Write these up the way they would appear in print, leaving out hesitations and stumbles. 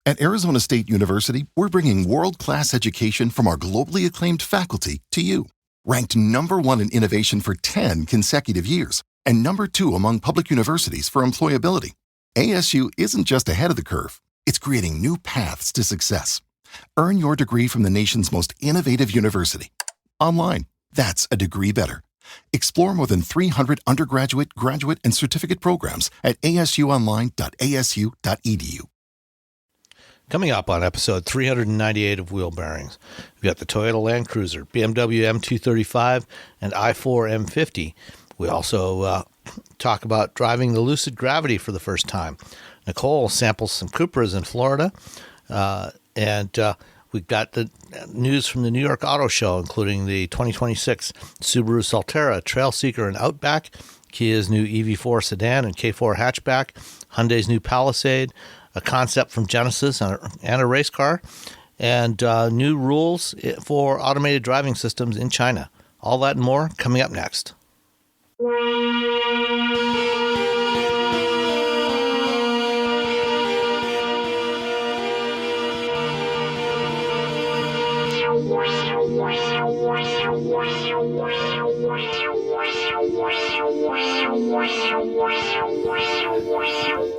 At Arizona State University, we're bringing world-class education from our globally acclaimed faculty to you. Ranked #1 in innovation for 10 consecutive years and #2 among public universities for employability. ASU isn't just ahead of the curve, it's creating new paths to success. Earn your degree from the nation's most innovative university. Online, that's a degree better. Explore more than 300 undergraduate, graduate, and certificate programs at asuonline.asu.edu. Coming up on episode 398 of Wheel Bearings, we've got the Toyota Land Cruiser, BMW M235, and i4 M50. We also talk about driving the Lucid Gravity for the first time. Nicole samples some Cupras in Florida, and we've got the news from the New York Auto Show, including the 2026 Subaru Solterra, Trailseeker and Outback, Kia's new EV4 sedan and K4 hatchback, Hyundai's new Palisade, a concept from Genesis and a race car, and new rules for automated driving systems in China. All that and more coming up next.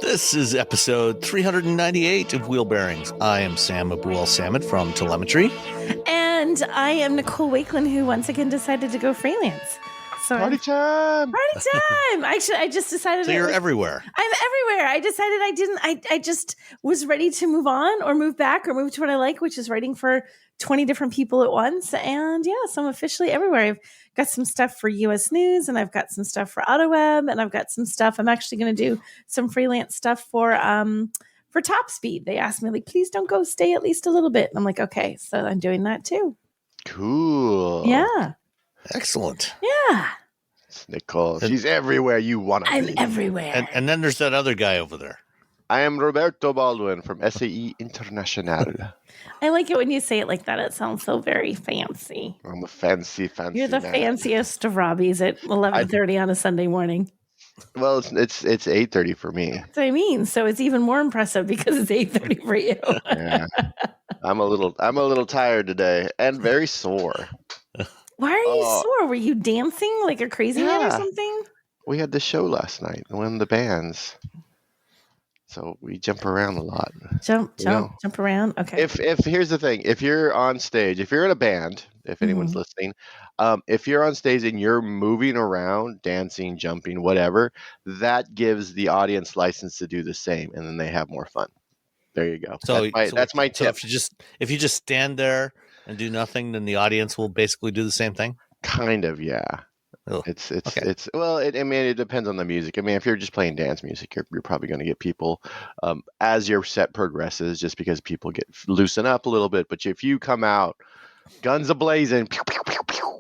This is episode 398 of Wheel Bearings. I am Sam Abu-El-Samad from Telemetry. And I am Nicole Wakelin, who once again decided to go freelance. So Party time! Party time! Actually, I just decided. So you're everywhere. I'm everywhere. I decided I just was ready to move on or move back or move to what I like, which is writing for 20 different people at once. And yeah, so I'm officially everywhere. I've got some stuff for US News, and I've got some stuff for AutoWeb, and I've got some stuff. I'm actually going to do some freelance stuff for Top Speed. They asked me, like, please don't go, stay at least a little bit. And I'm like, okay, so I'm doing that too. Cool. Yeah. Excellent. Yeah. It's Nicole. She's everywhere you want to be. I'm everywhere. And then there's that other guy over there. I am Roberto Baldwin from SAE International. I like it when you say it like that. It sounds so very fancy. I'm a fancy You're the man. fanciest of Robbies at 11:30 on a Sunday morning. Well, it's 8:30 for me. That's what I mean. So it's even more impressive because it's 8:30 for you. Yeah. I'm a little tired today and very sore. Why are you sore? Were you dancing like a crazy man or something? We had the show last night, one of the bands. So we jump around a lot. Jump around. Okay. If here's the thing, if you're on stage, if you're in a band, if anyone's listening, if you're on stage and you're moving around, dancing, jumping, whatever, that gives the audience license to do the same, and then they have more fun. There you go. So that's my tip. So if you just stand there and do nothing, then the audience will basically do the same thing. Kind of, yeah. Oh, It depends on the music. I mean, if you're just playing dance music, you're probably going to get people as your set progresses, just because people loosen up a little bit. But if you come out guns a-blazing, pew, pew, pew, pew,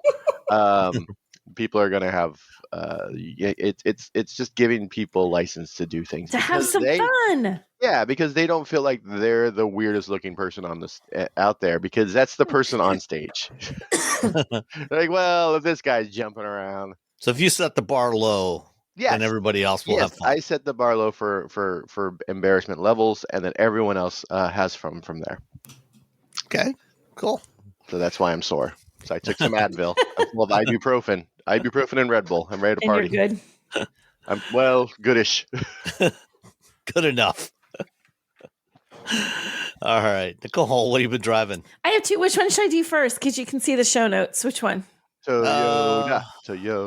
people are going to have it's just giving people license to do things, to have some fun. Yeah, because they don't feel like they're the weirdest looking person on this out there, because that's the person on stage. Like, well, if this guy's jumping around. So if you set the bar low, then everybody else will have fun. I set the bar low for embarrassment levels, and then everyone else has fun from there. Okay, cool. So that's why I'm sore. So I took some Advil. I'm full of ibuprofen and Red Bull. I'm ready to party. And you're good. I'm goodish. Good enough. All right, Nicole, what have you been driving? I have two. Which one should I do first? Because you can see the show notes. Which one? Toyota. Okay,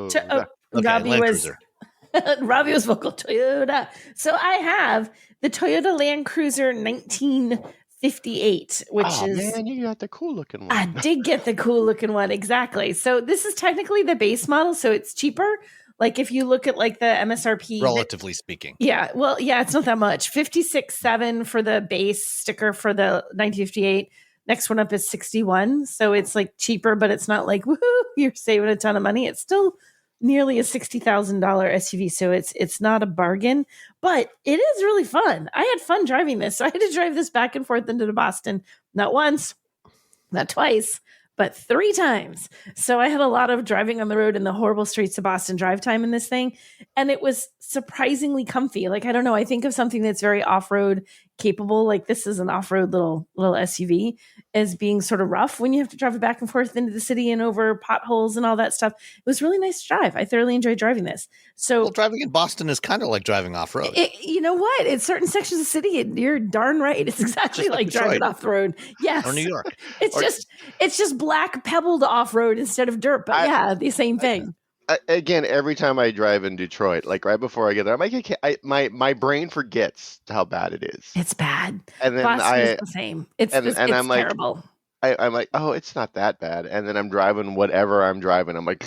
Robbie was vocal. Toyota. So I have the Toyota Land Cruiser 1958, which is... man, you got the cool looking one. I did get the cool looking one, exactly. So this is technically the base model, so it's cheaper. Like if you look at like the MSRP, relatively speaking. Yeah, well, yeah, it's not that much. 56.7 for the base sticker for the 1958. Next one up is 61. So it's like cheaper, but it's not like, woohoo, you're saving a ton of money. It's still nearly a $60,000 SUV. So it's not a bargain, but it is really fun. I had fun driving this. So I had to drive this back and forth into Boston, not once, not twice, but 3 times. So I had a lot of driving on the road in the horrible streets of Boston drive time in this thing. And it was surprisingly comfy. Like, I don't know, I think of something that's very off-road capable, like this is an off-road little SUV, as being sort of rough when you have to drive it back and forth into the city and over potholes and all that stuff. It was really nice to drive. I thoroughly enjoyed driving this. So Well, driving in Boston is kind of like driving off-road. you know what? In certain sections of the city, you're darn right. It's exactly like driving off the road. Yes. Or New York. It's just black pebbled off-road instead of dirt. But the same thing. Again, every time I drive in Detroit, like right before I get there, I'm like, my brain forgets how bad it is. It's bad. And then Boston is the same. It's I'm like, terrible. I'm like, oh, it's not that bad. And then I'm driving whatever I'm driving. I'm like,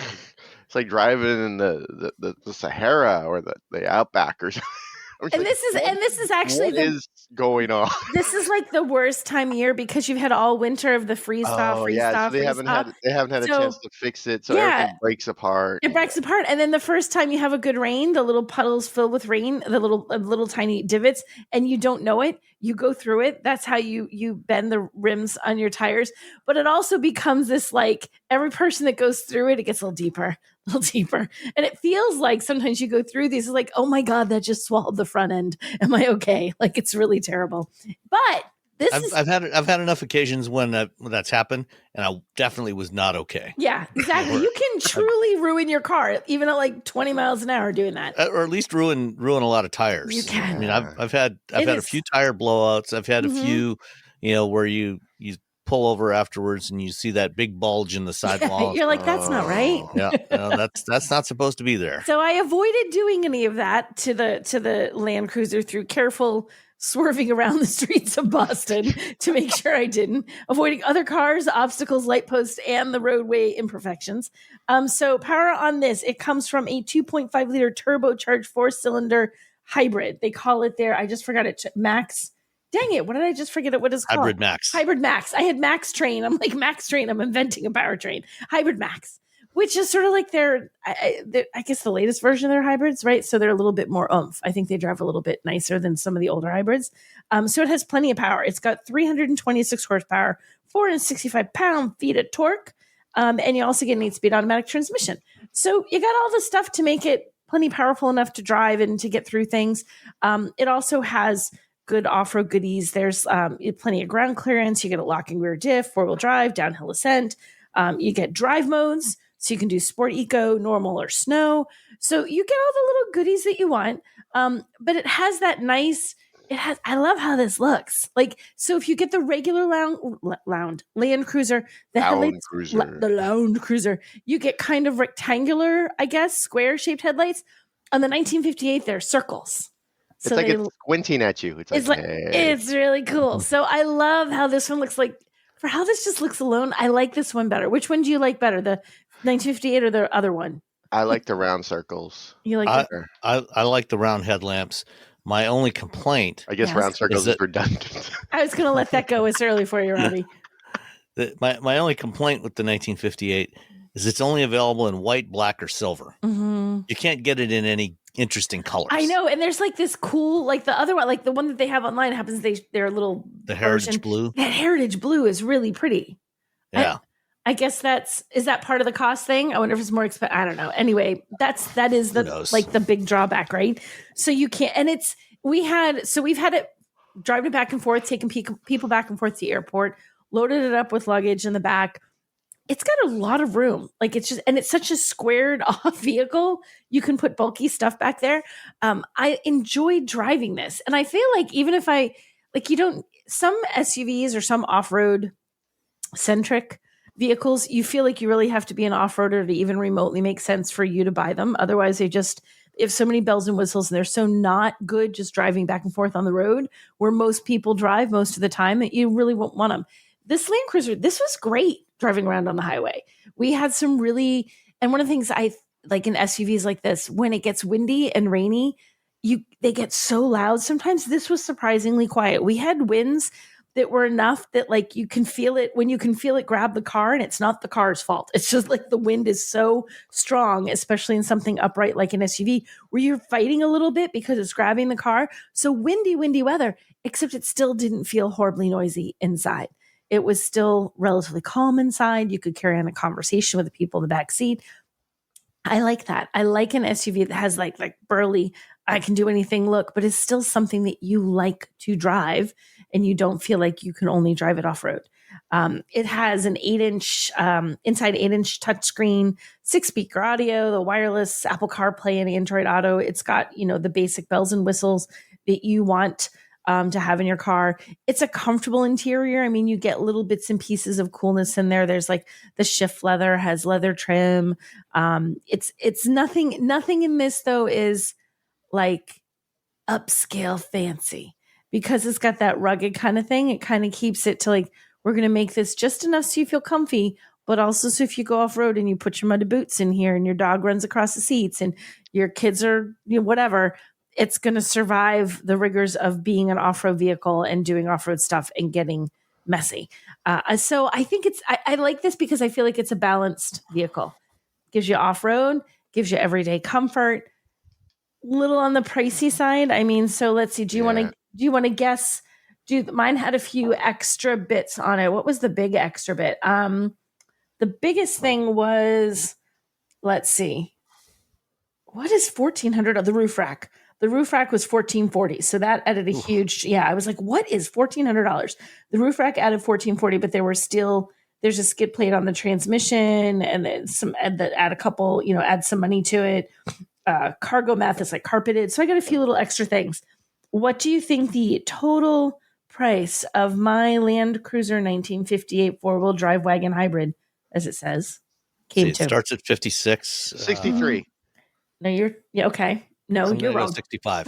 it's like driving in the Sahara or the Outback or something. And this is actually what is going on? This is like the worst time of year because you've had all winter of the freeze thaw. So they haven't had a chance to fix it, so everything breaks apart. It breaks apart, and then the first time you have a good rain, the little puddles fill with rain, the little tiny divots, and you don't know it. You go through it. That's how you bend the rims on your tires. But it also becomes this, like, every person that goes through it, it gets a little deeper. And it feels like sometimes you go through these, it's like, oh my God, that just swallowed the front end. Am I okay? Like, it's really terrible. But I've had enough occasions when that's happened, and I definitely was not okay. Yeah, exactly. You can truly ruin your car, even at like 20 miles an hour doing that, or at least ruin a lot of tires. You can. I mean, I've had a few tire blowouts. I've had a few, where you pull over afterwards and you see that big bulge in the sidewall. You're like, that's not right. Yeah, that's not supposed to be there. So I avoided doing any of that to the Land Cruiser through careful swerving around the streets of Boston to make sure I didn't, avoiding other cars, obstacles, light posts, and the roadway imperfections. So power on this, it comes from a 2.5 liter turbocharged 4-cylinder hybrid. They call it there. I just forgot it. Max. Dang it. What did I just forget it? What is it called? Hybrid Max. Hybrid Max. I had Max Train. I'm like, Max Train. I'm inventing a powertrain. Hybrid Max, which is sort of like I guess the latest version of their hybrids, right? So they're a little bit more oomph. I think they drive a little bit nicer than some of the older hybrids. So it has plenty of power. It's got 326 horsepower, 465 pound-feet of torque. And you also get an 8-speed automatic transmission. So you got all the stuff to make it plenty powerful enough to drive and to get through things. It also has good off-road goodies. There's plenty of ground clearance. You get a locking rear diff, 4-wheel drive, downhill ascent. You get drive modes, so you can do sport, eco, normal, or snow. So you get all the little goodies that you want. But it has that nice. I love how this looks. Like, so if you get the regular Land Cruiser, the Land Cruiser, you get kind of rectangular, I guess, square-shaped headlights. On the 1958, they're circles. It's like it's squinting at you. It's really cool. So I love how this one looks. Like, for how this just looks alone, I like this one better. Which one do you like better, the 1958 or the other one? I like the round circles. You like I like the round headlamps. My only complaint, I guess, round circles is redundant. I was going to let that go as early for you, Robbie. My only complaint with the 1958 is it's only available in white, black, or silver. Mm-hmm. You can't get it in any interesting colors. I know, and there's like this cool, like the other one, like the one that they have online happens. They're a little the heritage blue. That heritage blue is really pretty. Yeah, I guess is that part of the cost thing? I wonder if it's more expensive. I don't know. Anyway, that is the big drawback, right? So you can't, and we've had it driving it back and forth, taking people back and forth to the airport, loaded it up with luggage in the back. It's got a lot of room. Like, it's such a squared off vehicle. You can put bulky stuff back there. I enjoy driving this. And I feel like even if some SUVs or some off-road centric vehicles, you feel like you really have to be an off-roader to even remotely make sense for you to buy them. Otherwise, they just have so many bells and whistles and they're so not good just driving back and forth on the road where most people drive most of the time that you really won't want them. This Land Cruiser, this was great driving around on the highway. We had some really, and one of the things I like in SUVs like this, when it gets windy and rainy, they get so loud. Sometimes this was surprisingly quiet. We had winds that were enough that like you can feel it when you can feel it grab the car, and it's not the car's fault. It's just like the wind is so strong, especially in something upright like an SUV where you're fighting a little bit because it's grabbing the car. So windy weather, except it still didn't feel horribly noisy inside. It was still relatively calm inside. You could carry on a conversation with the people in the back seat. I like that. I like an SUV that has like burly, I can do anything look, but it's still something that you like to drive and you don't feel like you can only drive it off-road. It has an 8-inch, inside 8-inch touchscreen, 6-speaker audio, the wireless Apple CarPlay and Android Auto. It's got, the basic bells and whistles that you want to have in your car. It's a comfortable interior. I mean, you get little bits and pieces of coolness in there. There's like the shift leather has leather trim. It's nothing in this though is like upscale fancy, because it's got that rugged kind of thing. It kind of keeps it to like, we're going to make this just enough so you feel comfy, but also so if you go off road and you put your muddy boots in here and your dog runs across the seats and your kids are, whatever, it's going to survive the rigors of being an off-road vehicle and doing off-road stuff and getting messy. So I think I like this because I feel like it's a balanced vehicle. Gives you off-road, gives you everyday comfort, little on the pricey side. I mean, so let's see. Do you want to guess? Mine had a few extra bits on it. What was the big extra bit? The biggest thing was, let's see. What is $1,400? The roof rack. The roof rack was $1,440. So that added a huge, I was like, what is $1,400? The roof rack added $1,440, but there's a skid plate on the transmission and then add a couple, add some money to it. Cargo mat that's like carpeted. So I got a few little extra things. What do you think the total price of my Land Cruiser 1958 four-wheel drive wagon hybrid, as it says, came to? It starts at 56. 63. No, okay. No, you're wrong. 65.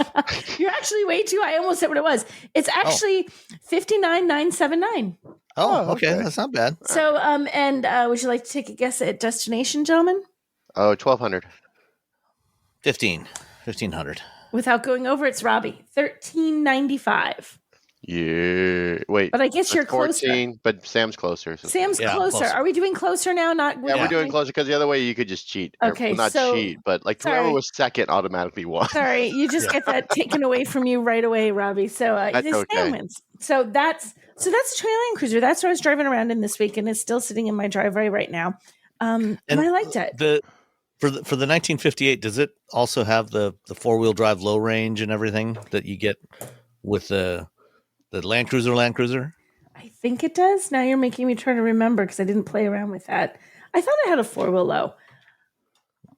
You're actually way too high. I almost said what it was. It's actually $59,979. Oh, okay. That's not bad. So, would you like to take a guess at destination, gentlemen? Oh, 1,200. 1,500. Without going over, it's Robbie. $1,395. Yeah. Wait. But I guess you're 14, closer. but Sam's closer. So. Sam's closer. Are we doing closer now? We're doing closer because the other way you could just cheat. Okay, not cheat, but like whoever was second automatically won. Sorry, you just get that taken away from you right away, Robbie. So Sam wins. So that's Trailseeker Cruiser. That's what I was driving around in this week, and it's still sitting in my driveway right now. And I liked it. For the 1958, does it also have the 4-wheel drive low range and everything that you get with the Land Cruiser? I think it does. Now you're making me try to remember because I didn't play around with that. I thought I had a 4-wheel low.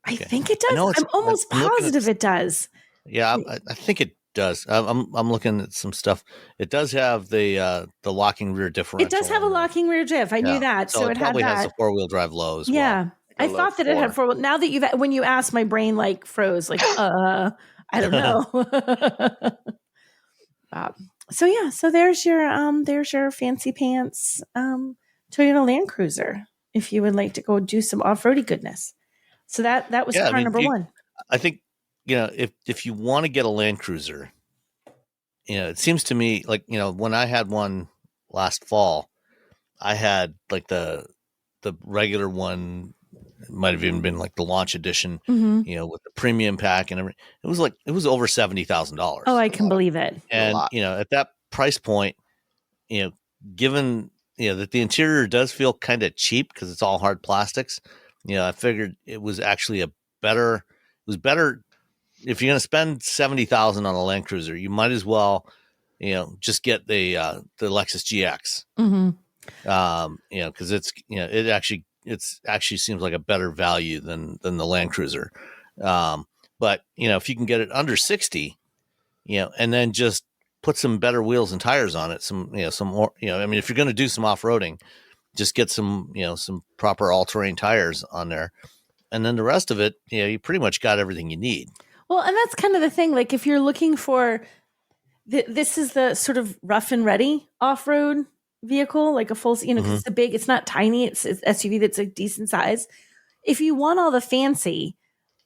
I think it does. I'm almost positive it does. Yeah, I think it does. I'm looking at some stuff. It does have the locking rear differential. It does have a locking rear diff. I knew that. So it probably had that. has a 4-wheel drive low as well. Yeah. I thought that it had 4-wheel. Now that when you asked, my brain like froze. Like, I don't know. So there's your fancy pants Toyota Land Cruiser. If you would like to go do some off-roady goodness, so that was car number one. I think if you want to get a Land Cruiser, it seems to me like when I had one last fall, I had like the regular one. It might have even been like the launch edition, with the premium pack and everything. It was over $70,000. Oh, I can believe it. And at that price point, given that the interior does feel kind of cheap because it's all hard plastics, I figured it was actually better if you're going to spend $70,000 on a Land Cruiser, you might as well, just get the Lexus GX, because it actually seems like a better value than the Land Cruiser. But if you can get it under 60, and then just put some better wheels and tires on it, some more, if you're going to do some off-roading, just get some proper all-terrain tires on there. And then the rest of it, you pretty much got everything you need. Well, and that's kind of the thing. Like if you're looking for, this is the sort of rough and ready off-road vehicle, like a full, because it's it's not tiny. It's an SUV that's a decent size. If you want all the fancy,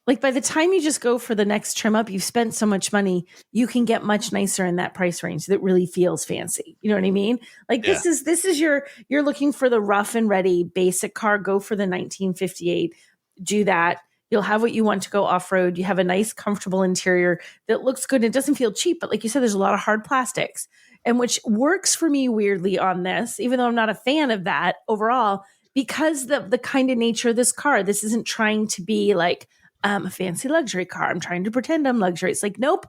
like by the time you just go for the next trim up, you've spent so much money, you can get much nicer in that price range that really feels fancy. You know what I mean? Like this is you're looking for the rough and ready basic car, go for the 1958, do that. You'll have what you want to go off-road. You have a nice, comfortable interior that looks good. It doesn't feel cheap, but like you said, there's a lot of hard plastics, and which works for me weirdly on this, even though I'm not a fan of that overall, because the kind of nature of this car, this isn't trying to be like a fancy luxury car. I'm trying to pretend I'm luxury. It's like, nope,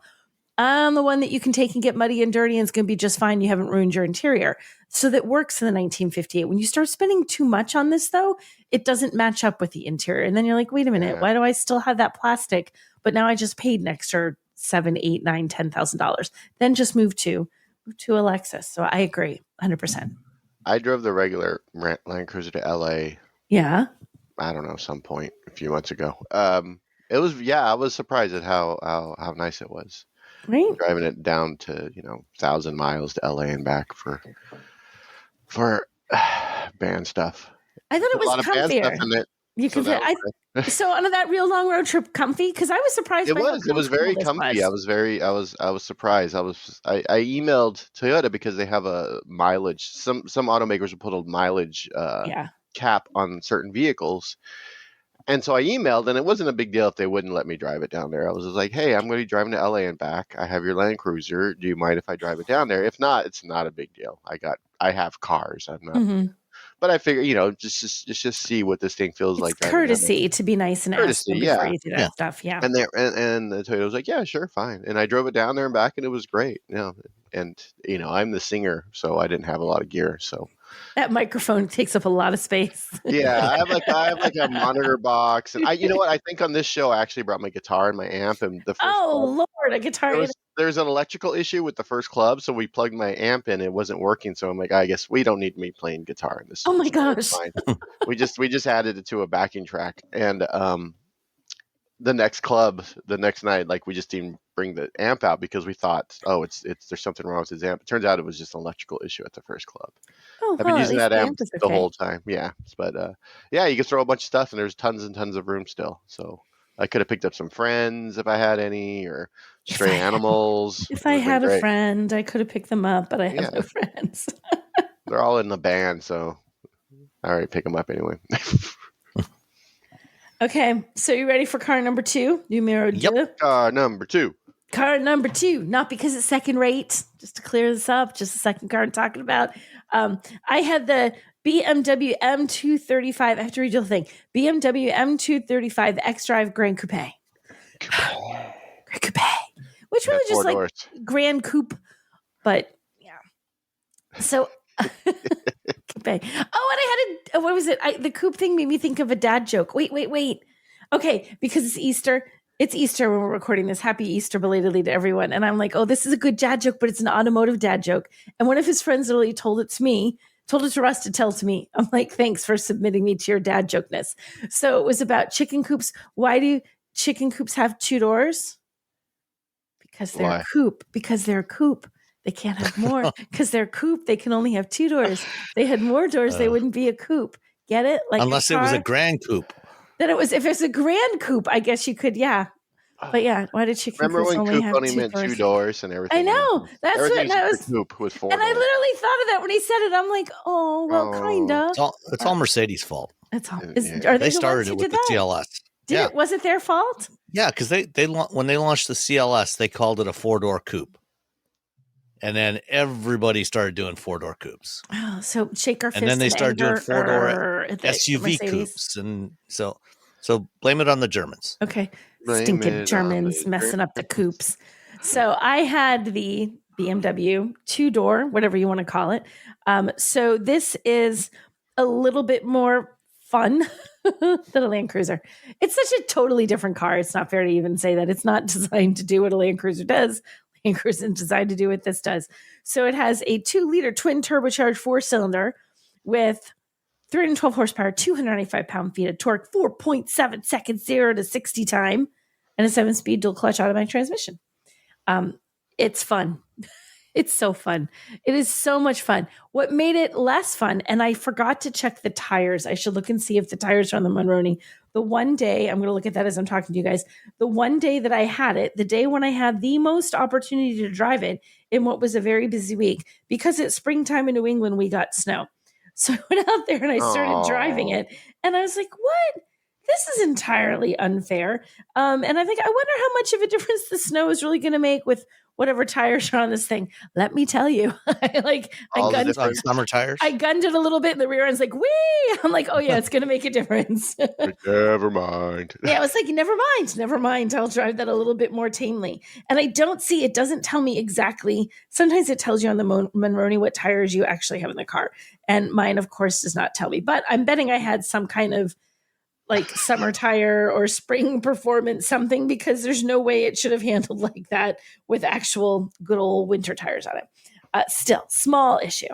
I'm the one that you can take and get muddy and dirty and it's going to be just fine. You haven't ruined your interior. So that works in the 1958. When you start spending too much on this, though, it doesn't match up with the interior. And then you're like, wait a minute, why do I still have that plastic? But now I just paid an extra $7,000, $8,000, $9,000, $10,000. Then just move to a Lexus. So I agree 100%. I drove the regular Land Cruiser to LA. Yeah. I don't know, some point a few months ago. It was, I was surprised at how nice it was. Right. Driving it down to 1,000 miles to LA and back for band stuff. I thought it was a lot comfier. of band stuff in it. You can so on that real long road trip, comfy, because I was surprised. It was very comfy. I was surprised. I emailed Toyota because they have a mileage. Some automakers will put a mileage cap on certain vehicles. And so I emailed, and it wasn't a big deal if they wouldn't let me drive it down there. I was just like, hey, I'm going to be driving to LA and back. I have your Land Cruiser. Do you mind if I drive it down there? If not, it's not a big deal. I have cars. I'm not. But I figure, just see what this thing feels like. It's courtesy to be nice and ask them before you do that stuff. Yeah. And the Toyota was like, yeah, sure, fine. And I drove it down there and back, and it was great. And I'm the singer, so I didn't have a lot of gear. So that microphone takes up a lot of space. Yeah, I have like a monitor box, and you know what? I think on this show I actually brought my guitar and my amp, and the first Lord, a guitar. There's an electrical issue with the first club, so we plugged my amp in. It wasn't working, so I'm like, I guess we don't need me playing guitar in this. Oh my gosh! Fine. we just added it to a backing track, and the next club, the next night, like we just didn't bring the amp out because we thought, there's something wrong with his amp. It turns out it was just an electrical issue at the first club. I've been using that amp the whole time. Yeah, but you can throw a bunch of stuff, and there's tons and tons of room still. So I could have picked up some friends if I had any, or stray animals. If I had a friend, I could have picked them up, but I have no friends. They're all in the band, so I already pick them up anyway. Okay, so you ready for car number 2? Numero deux? Yep, car number 2. Car number 2, not because it's second rate, just to clear this up, just the second car I'm talking about. I had the BMW M235. I have to read the whole thing. BMW M235 X-Drive Gran Coupe. Gran Coupe. Which really just like doors. Grand Coupe, but yeah. So, Coupe. And I had what was it? The coupe thing made me think of a dad joke. Wait. Okay, because it's Easter. It's Easter when we're recording this. Happy Easter belatedly to everyone. And I'm like, this is a good dad joke, but it's an automotive dad joke. And one of his friends literally told it to Russ to tell to me. I'm like, thanks for submitting me to your dad jokeness. So it was about chicken coops. Why do chicken coops have 2 doors? Because they're a coop. Because they're a coop. They can't have more. Because they're a coop. They can only have 2 doors. They had more doors, they wouldn't be a coop. Get it? Like unless it was a grand coupe. Then if it's a grand coupe, I guess you could, yeah. But yeah, why did chicken remember coops when only coupe have only 2 meant doors? 2 doors and everything? I know. That's what I was. Coupe with 4 and doors. I literally thought of that when he said it. I'm like, kinda. It's all Mercedes' fault. It's all. They started it with the CLS. Was it their fault? Yeah, because they when they launched the CLS, they called it a 4-door coupe. And then everybody started doing 4-door coupes. Oh, so shake our fist. And then they started doing 4-door SUV Mercedes. coupes, and so blame it on the Germans. Okay, stinking Germans messing up the coupes. So I had the BMW 2-door, whatever you want to call it. So this is a little bit more fun than a Land Cruiser. It's such a totally different car. It's not fair to even say that. It's not designed to do what a Land Cruiser does. Land Cruiser is designed to do what this does. So it has a 2-liter twin turbocharged 4-cylinder with 312 horsepower, 295 pound-feet of torque, 4.7 seconds 0 to 60 time, and a 7-speed dual clutch automatic transmission. It's fun. It's so fun. It is so much fun. What made it less fun, and I forgot to check the tires. I should look and see if the tires are on the Monroney. The one day, I'm going to look at that as I'm talking to you guys. The one day that I had it, the day when I had the most opportunity to drive it in what was a very busy week, because it's springtime in New England, we got snow. So I went out there and I started driving it. And I was like, what? This is entirely unfair. And I think, I wonder how much of a difference the snow is really going to make with whatever tires are on this thing. Let me tell you, I gunned on summer tires. I gunned it a little bit, and the rear end's like, wee! I'm like, oh yeah, it's going to make a difference. Never mind. Yeah, I was like, never mind. I'll drive that a little bit more tamely. And it doesn't tell me exactly. Sometimes it tells you on the Monroney what tires you actually have in the car. And mine, of course, does not tell me. But I'm betting I had some kind of like summer tire or spring performance something, because there's no way it should have handled like that with actual good old winter tires on it. Still, small issue.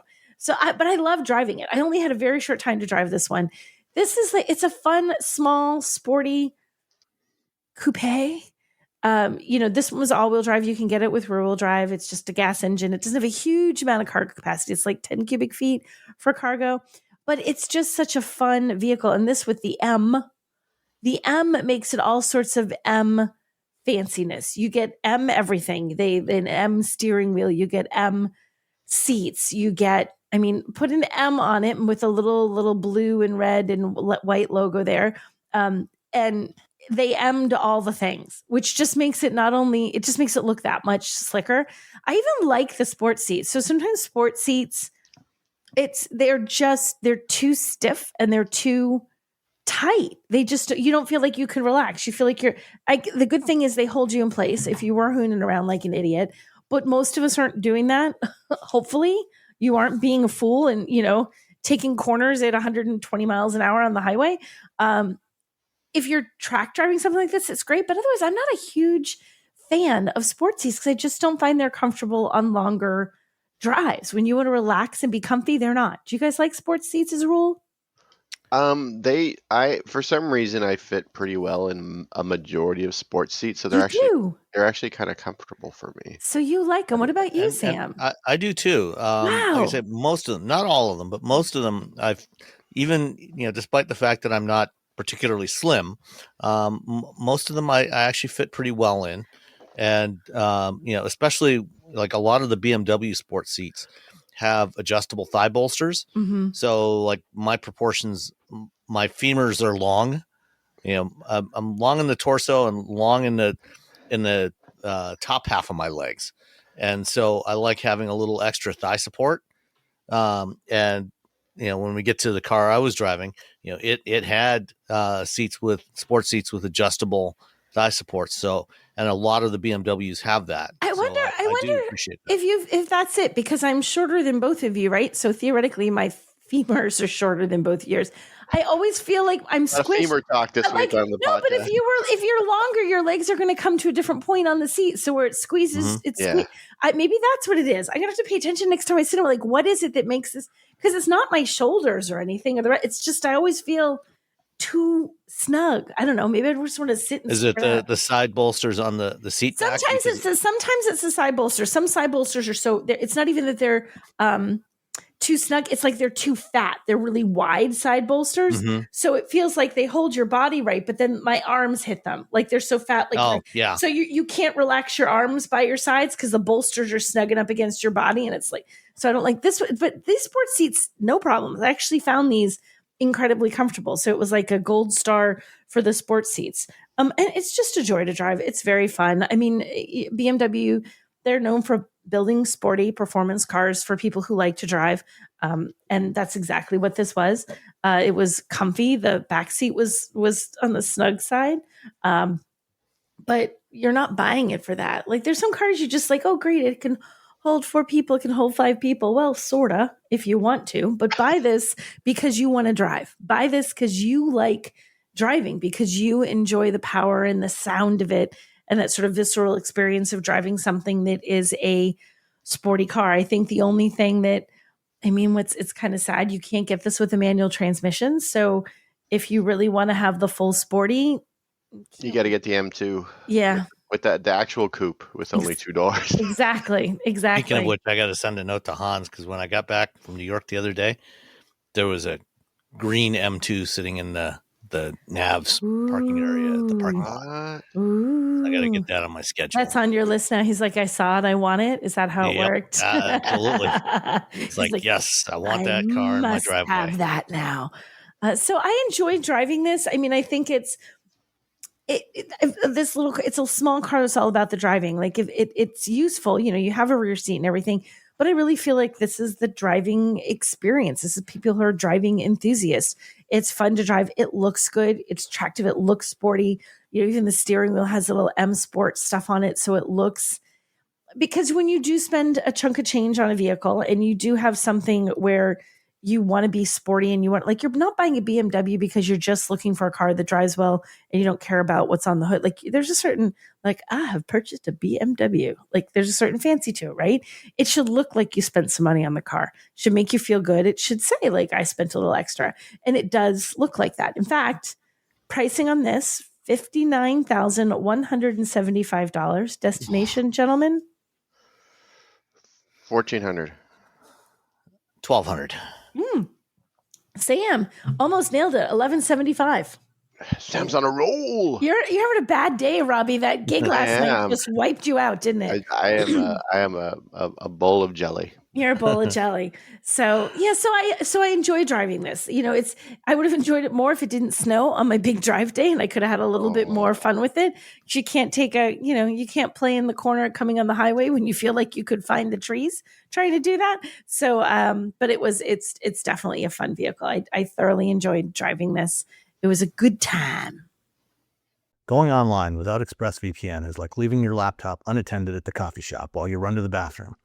But I love driving it. I only had a very short time to drive this one. This is it's a fun, small, sporty coupe. This one was all-wheel drive. You can get it with rear-wheel drive. It's just a gas engine. It doesn't have a huge amount of cargo capacity. It's like 10 cubic feet for cargo. But it's just such a fun vehicle. And this with the M makes it all sorts of M fanciness. You get M everything. An M steering wheel. You get M seats. You get, put an M on it with a little blue and red and white logo there. And they M'd all the things, which just makes it it just makes it look that much slicker. I even like the sports seats. So sometimes sports seats, they're too stiff and they're too tight. You don't feel like you can relax. You feel like the good thing is they hold you in place if you were hooning around like an idiot, but most of us aren't doing that. Hopefully you aren't being a fool and, taking corners at 120 miles an hour on the highway. If you're track driving something like this, it's great. But otherwise, I'm not a huge fan of sports seats because I just don't find they're comfortable on longer drives. When you want to relax and be comfy, they're not. Do you guys like sports seats as a rule? For some reason I fit pretty well in a majority of sports seats, so they're actually kind of comfortable for me. So you like them. What about you, Sam? I do too. Wow. Like I said, most of them, not all of them, but most of them, I've even, despite the fact that I'm not particularly slim, most of them I actually fit pretty well in. And, especially like a lot of the BMW sports seats have adjustable thigh bolsters. Mm-hmm. So like my proportions, my femurs are long, I'm long in the torso and long in the top half of my legs. And so I like having a little extra thigh support. And when we get to the car I was driving, it had sports seats with adjustable thigh supports. So, and a lot of the BMWs have that. I wonder do appreciate that. if that's it, because I'm shorter than both of you, right? So theoretically, my femurs are shorter than both yours. I always feel like I'm squished. Femur talk this week on the podcast. But if you're longer, your legs are going to come to a different point on the seat, so where it squeezes. Mm-hmm. Maybe that's what it is. I have to pay attention next time I sit. I'm like, what is it that makes this? Because it's not my shoulders or anything. It's just I always feel too snug. I don't know. Maybe I just want to sit. Is it the side bolsters on the seat? Sometimes it's the side bolsters. Some side bolsters are it's not even that they're too snug. It's like they're too fat. They're really wide side bolsters. Mm-hmm. So it feels like they hold your body right, but then my arms hit them. Like they're so fat. Yeah. So you can't relax your arms by your sides because the bolsters are snugging up against your body. And it's like, so I don't like this, but these sports seats, no problem. I actually found these incredibly comfortable. So it was like a gold star for the sports seats. And it's just a joy to drive. It's very fun. BMW, they're known for building sporty performance cars for people who like to drive. And that's exactly what this was. It was comfy. The back seat was on the snug side. But you're not buying it for that. Like there's some cars you just like, oh great, it can hold 4 people, it can hold 5 people. Well, sorta, if you want to, but buy this because you want to drive. Buy this because you like driving, because you enjoy the power and the sound of it and that sort of visceral experience of driving something that is a sporty car. I think the only thing that, it's kind of sad, you can't get this with a manual transmission. So if you really want to have the full sporty, you got to get the M2. Yeah. With the actual coupe with only 2 doors. Exactly. Speaking of which, I got to send a note to Hans because when I got back from New York the other day, there was a green M2 sitting in the Nav's parking area at the parking lot. I got to get that on my schedule. That's on your list now. He's like, I saw it. I want it. Is that how it worked? Absolutely. It's like, yes, I want that car in my driveway. Have that now. So I enjoy driving this. I think it's it's a small car that's all about the driving. Like if it's useful, you have a rear seat and everything, but I really feel like this is the driving experience. This is people who are driving enthusiasts. It's fun to drive. It looks good. It's attractive. It looks sporty. Even the steering wheel has a little M Sport stuff on it. So it looks, because when you do spend a chunk of change on a vehicle and you do have something where you want to be sporty and you want, like, you're not buying a BMW because you're just looking for a car that drives well and you don't care about what's on the hood. Like there's a certain, like, I have purchased a BMW. Like there's a certain fancy to it, right? It should look like you spent some money on the car. It should make you feel good. It should say like I spent a little extra. And it does look like that. In fact, pricing on this, $59,175. Destination, gentlemen? 1,400. 1,200. Sam almost nailed it. 1175. Sam's on a roll. You're having a bad day, Robbie. That gig last night just wiped you out, didn't it? I am a bowl of jelly. You're a bowl of jelly. So yeah, so I enjoy driving this. I would have enjoyed it more if it didn't snow on my big drive day and I could have had a little bit more fun with it. But you can't you can't play in the corner coming on the highway when you feel like you could find the trees trying to do that. So but it's definitely a fun vehicle. I thoroughly enjoyed driving this. It was a good time. Going online without ExpressVPN is like leaving your laptop unattended at the coffee shop while you run to the bathroom.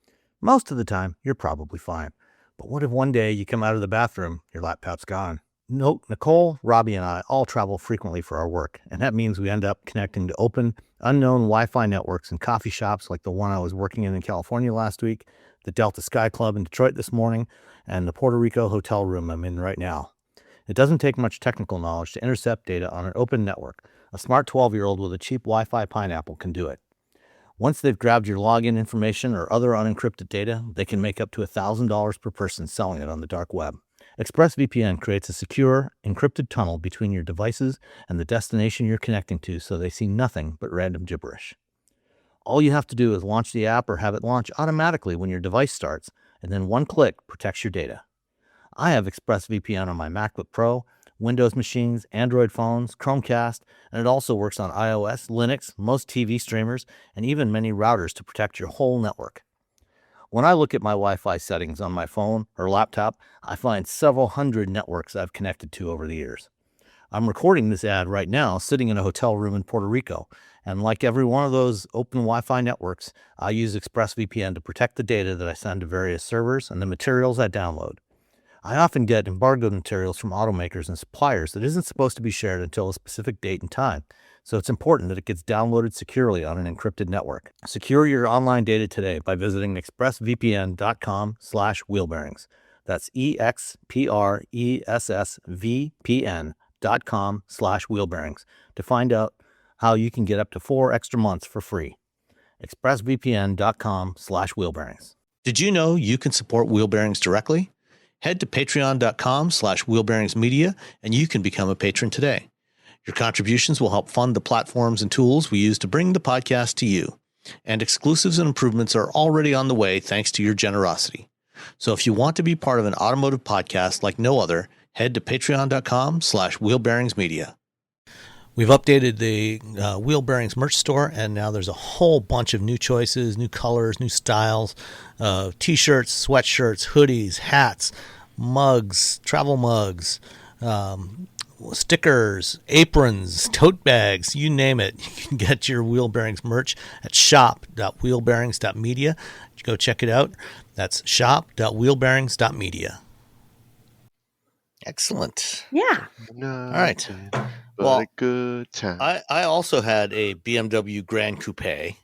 Most of the time, you're probably fine. But what if one day you come out of the bathroom, your laptop's gone? Nicole, Robbie, and I all travel frequently for our work, and that means we end up connecting to open, unknown Wi-Fi networks in coffee shops like the one I was working in California last week, the Delta Sky Club in Detroit this morning, and the Puerto Rico hotel room I'm in right now. It doesn't take much technical knowledge to intercept data on an open network. A smart 12-year-old with a cheap Wi-Fi pineapple can do it. Once they've grabbed your login information or other unencrypted data, they can make up to $1,000 per person selling it on the dark web. ExpressVPN creates a secure, encrypted tunnel between your devices and the destination you're connecting to so they see nothing but random gibberish. All you have to do is launch the app or have it launch automatically when your device starts, and then one click protects your data. I have ExpressVPN on my MacBook Pro, Windows machines, Android phones, Chromecast, and it also works on iOS, Linux, most TV streamers, and even many routers to protect your whole network. When I look at my Wi-Fi settings on my phone or laptop, I find several hundred networks I've connected to over the years. I'm recording this ad right now sitting in a hotel room in Puerto Rico, and like every one of those open Wi-Fi networks, I use ExpressVPN to protect the data that I send to various servers and the materials I download. I often get embargoed materials from automakers and suppliers that isn't supposed to be shared until a specific date and time, so it's important that it gets downloaded securely on an encrypted network. Secure your online data today by visiting expressvpn.com/wheelbearings. That's expressvpn.com/wheelbearings to find out how you can get up to 4 extra months for free. expressvpn.com/wheelbearings. Did you know you can support Wheel Bearings directly? Head to patreon.com/wheelbearingsmedia and you can become a patron today. Your contributions will help fund the platforms and tools we use to bring the podcast to you. And exclusives and improvements are already on the way thanks to your generosity. So if you want to be part of an automotive podcast like no other, head to patreon.com/wheelbearingsmedia. We've updated the Wheel Bearings merch store, and now there's a whole bunch of new choices, new colors, new styles, t-shirts, sweatshirts, hoodies, hats, mugs, travel mugs, stickers, aprons, tote bags, you name it. You can get your Wheel Bearings merch at shop.wheelbearings.media. Go check it out. That's shop.wheelbearings.media. Excellent. Yeah. All right. Well, a good time. I also had a BMW Grand Coupe,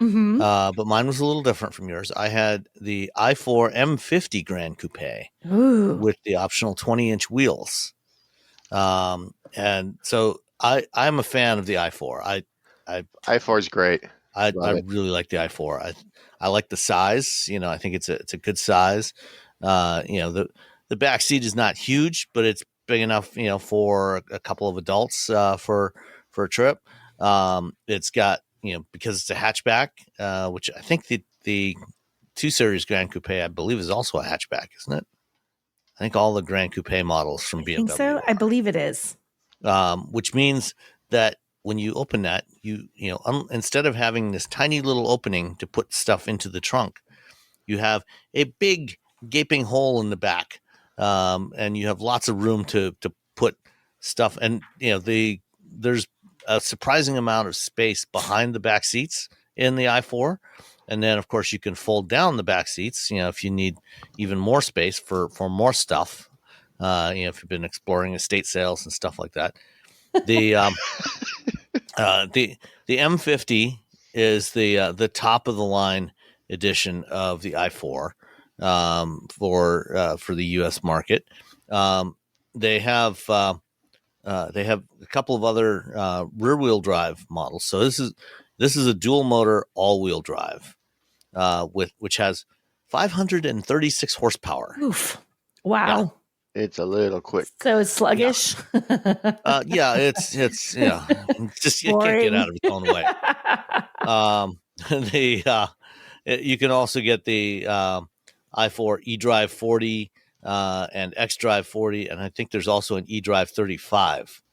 Mm-hmm. but mine was a little different from yours. I had the i4 M50 Grand Coupe with the optional 20-inch wheels. And so I'm a fan of the i4. i4 is great. I really like the i4. I like the size. I think it's a good size. The back seat is not huge, but it's big enough, for a couple of adults for a trip. It's got, because it's a hatchback, which I think the 2 Series Grand Coupe, I believe, is also a hatchback, isn't it? I think all the Grand Coupe models from BMW. I think so. I believe it is. Which means that when you open that, instead of having this tiny little opening to put stuff into the trunk, you have a big gaping hole in the back, and you have lots of room to put stuff. And there's a surprising amount of space behind the back seats in the i4. And then, of course, you can fold down the back seats, if you need even more space for more stuff. If you've been exploring estate sales and stuff like that. The the M50 is the top of the line edition of the i4 for the U.S. market. They have a couple of other rear wheel drive models. So this is a dual motor all wheel drive which has 536 horsepower. Oof! Wow. Yeah. It's a little quick. So it's sluggish. Yeah, it's just you can't get out of its own way. You can also get the i4 eDrive 40 and xDrive 40, and I think there's also an eDrive 35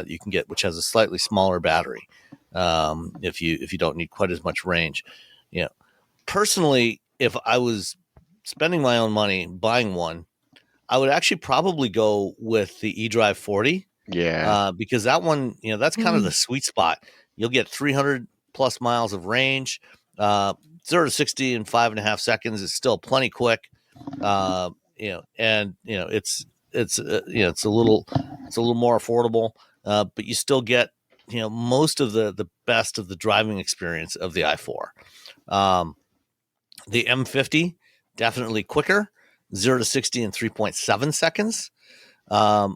you can get, which has a slightly smaller battery if you don't need quite as much range. Personally, if I was spending my own money buying one, I would actually probably go with the eDrive 40. Yeah. Because that one, that's kind of the sweet spot. You'll get 300 plus miles of range, 0 to 60 in 5.5 seconds. It's still plenty quick. And it's a little more affordable, but you still get, most of the best of the driving experience of the i4. The M50, definitely quicker. 0 to 60 in 3.7 seconds. I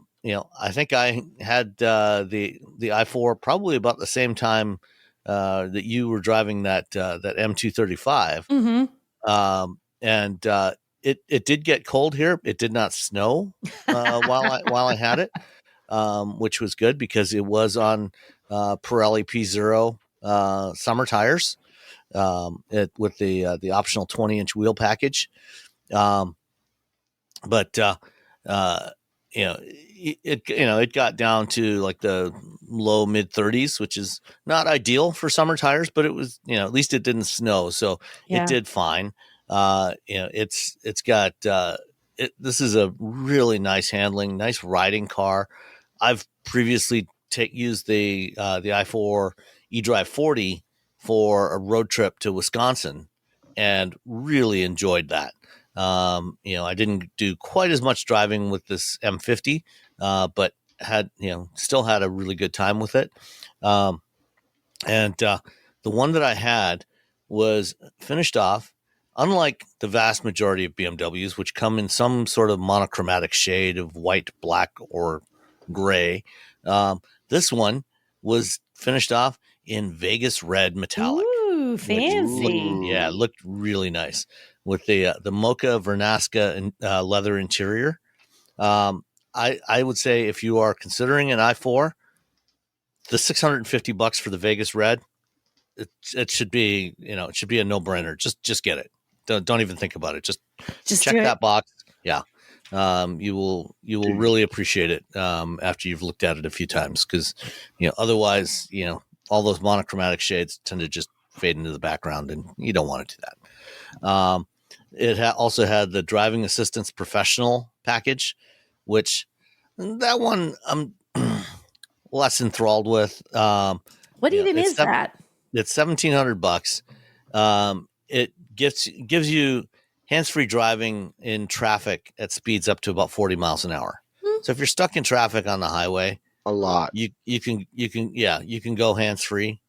think I had the i4 probably about the same time that you were driving that M235. Mm-hmm. And it did get cold here. It did not snow while I had it, which was good because it was on Pirelli P0 summer tires with the optional 20-inch wheel package. But it got down to like the low mid 30s, which is not ideal for summer tires, but it was, at least it didn't snow, so it did fine. It's got this is a really nice handling, nice riding car. I've previously used the i4 eDrive 40 for a road trip to Wisconsin and really enjoyed that. I didn't do quite as much driving with this M50, but still had a really good time with it. And the one that I had was finished off, unlike the vast majority of BMWs, which come in some sort of monochromatic shade of white, black, or gray. This one was finished off in Vegas red metallic. Ooh, fancy. It looked really nice with the Mocha Vernasca and leather interior. I would say if you are considering an i4, the $650 for the Vegas red, it should be it should be a no-brainer. Just get it. Don't even think about it. Just check that box. Yeah. You will really appreciate it after you've looked at it a few times, because otherwise all those monochromatic shades tend to just fade into the background, and you don't want to do that. It also had the driving assistance professional package, which that one I'm less enthralled with. What even is that? It's $1,700. It gives you hands-free driving in traffic at speeds up to about 40 miles an hour. So if you're stuck in traffic on the highway, a lot, you can go hands-free.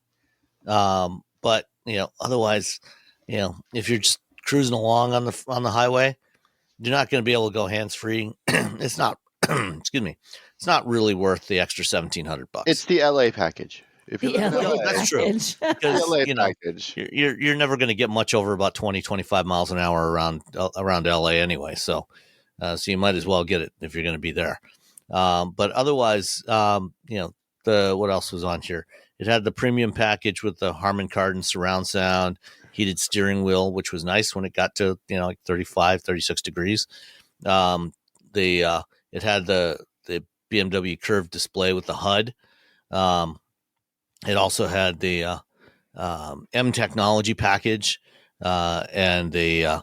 But otherwise, if you're just cruising along on the highway, you're not going to be able to go hands-free. It's not, excuse me, it's not really worth the extra $1,700. It's the LA package. If you that's true. Because package. You're never going to get much over about 20, 25 miles an hour around LA anyway. So you might as well get it if you're going to be there. But otherwise, what else was on here? It had the premium package with the Harman Kardon surround sound, heated steering wheel, which was nice when it got to like 35, 36 degrees. It had the BMW curved display with the HUD. It also had the M technology package and the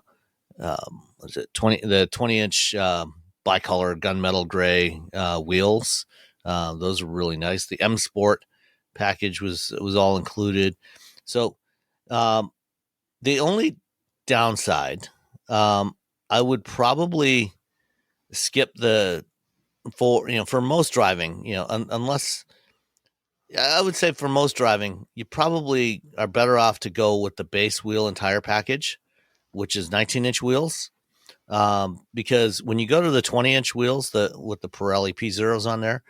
was it 20-inch bicolor gunmetal gray wheels. Those were really nice. The M Sport package was all included. So the only downside, I would probably skip for most driving, unless I would say for most driving, you probably are better off to go with the base wheel and tire package, which is 19-inch wheels. Because when you go to the 20-inch wheels, with the Pirelli P0s on there,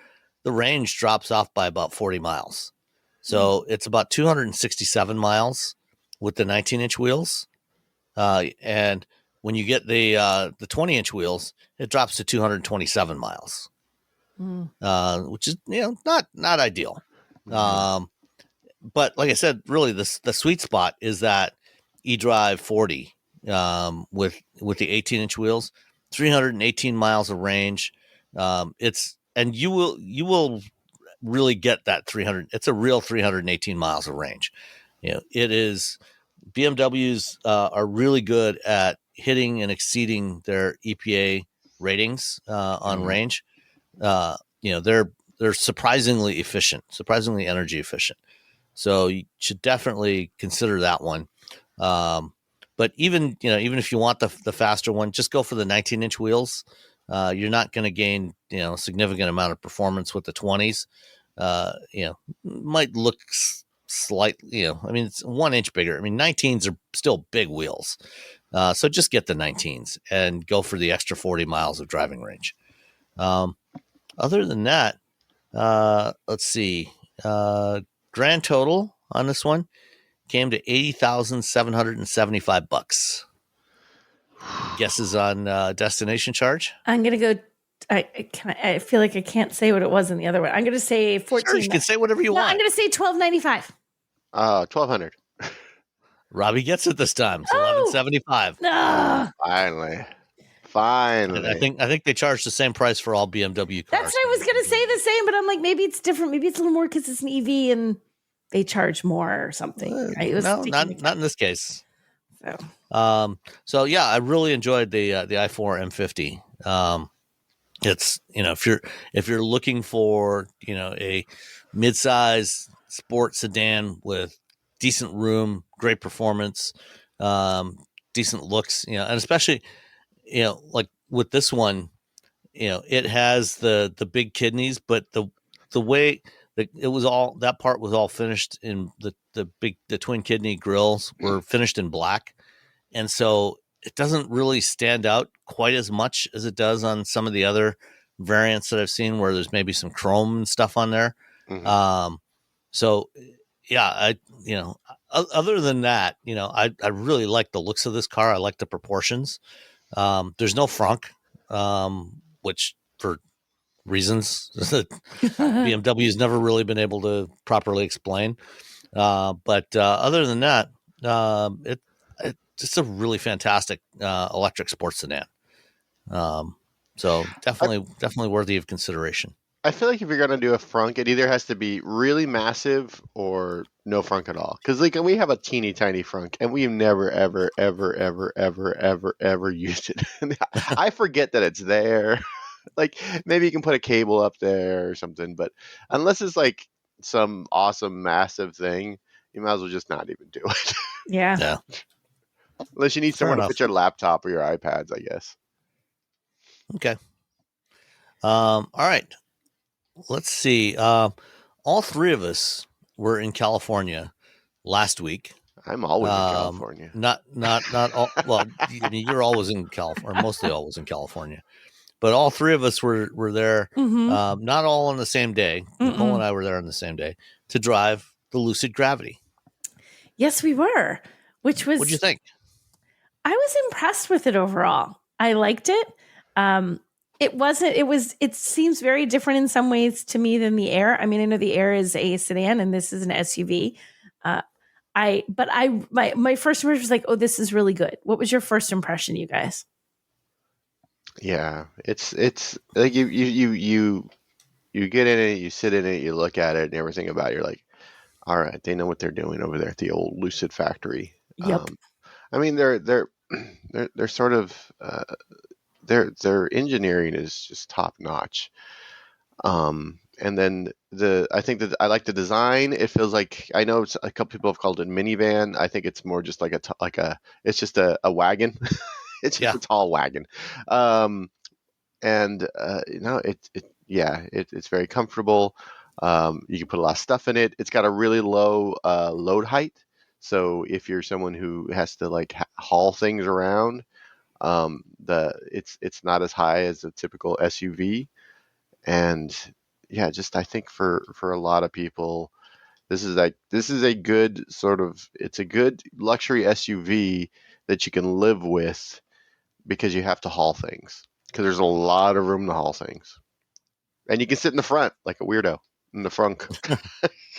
the range drops off by about 40 miles. So it's about 267 miles with the 19-inch wheels. And when you get the 20-inch wheels, it drops to 227 miles, which is not ideal. But like I said, really the sweet spot is that eDrive 40 with the 18-inch wheels, 318 miles of range. And you will really get that 300. It's a real 318 miles of range. It is. BMWs are really good at hitting and exceeding their EPA ratings on range. They're surprisingly efficient, surprisingly energy efficient. So you should definitely consider that one. But even if you want the faster one, just go for the 19-inch wheels. You're not going to gain a significant amount of performance with the 20s. Might look slightly, it's 1 inch bigger. 19s are still big wheels. So just get the 19s and go for the extra 40 miles of driving range. Other than that, let's see. Grand total on this one came to $80,775. Guesses on destination charge? I'm gonna go. I feel like I can't say what it was in the other one. I'm gonna say 14. Sure, you can say whatever you want. I'm gonna say $12.95. 1,200. Robbie gets it this time. It's $11.75. Finally. And I think they charge the same price for all BMW cars. That's what I was gonna say, the same, but I'm like, maybe it's different. Maybe it's a little more because it's an EV and they charge more or something. Right? No, not in this case. So yeah, I really enjoyed the i4 M50. It's if you're looking for a midsize sport sedan with decent room, great performance, decent looks, and especially like with this one, it has the big kidneys, but the way that that part was all finished in the twin kidney grills were finished in black, and so it doesn't really stand out quite as much as it does on some of the other variants that I've seen where there's maybe some chrome and stuff on there. Mm-hmm. So yeah, other than that, I really like the looks of this car. I like the proportions. There's no frunk, which for reasons that BMW has never really been able to properly explain. But other than that, it's just a really fantastic electric sports sedan. So definitely worthy of consideration. I feel like if you're gonna do a frunk, it either has to be really massive or no frunk at all. Because like we have a teeny tiny frunk, and we've never ever used it. I forget that it's there. Like maybe you can put a cable up there or something, but unless it's like some awesome massive thing, you might as well just not even do it. Yeah. Unless you need somewhere to put your laptop or your iPads, I guess. Okay. All right. Let's see. All three of us were in California last week. I'm always in California. Not all. Well, you're always in California, or mostly always in California. But all three of us were there, not all on the same day. Nicole and I were there on the same day to drive the Lucid Gravity. Yes, we were. What'd you think? I was impressed with it overall. I liked it. It seems very different in some ways to me than the Air. I mean, I know the Air is a sedan and this is an SUV. My first impression was like, oh, this is really good. What was your first impression, you guys? Yeah, it's like you get in it, you sit in it, you look at it and everything about it, you're like, all right, they know what they're doing over there at the old Lucid factory. Yep. I mean, they're sort of their engineering is just top notch. And then I think that I like the design. It feels like, I know a couple people have called it minivan. I think it's more just like it's just a wagon. It's just a tall wagon. And it's very comfortable. You can put a lot of stuff in it. It's got a really low load height. So if you're someone who has to like haul things around, it's not as high as a typical SUV. And yeah, just I think for a lot of people, this is a good it's a good luxury SUV that you can live with because you have to haul things, because there's a lot of room to haul things, and you can sit in the front like a weirdo in the front.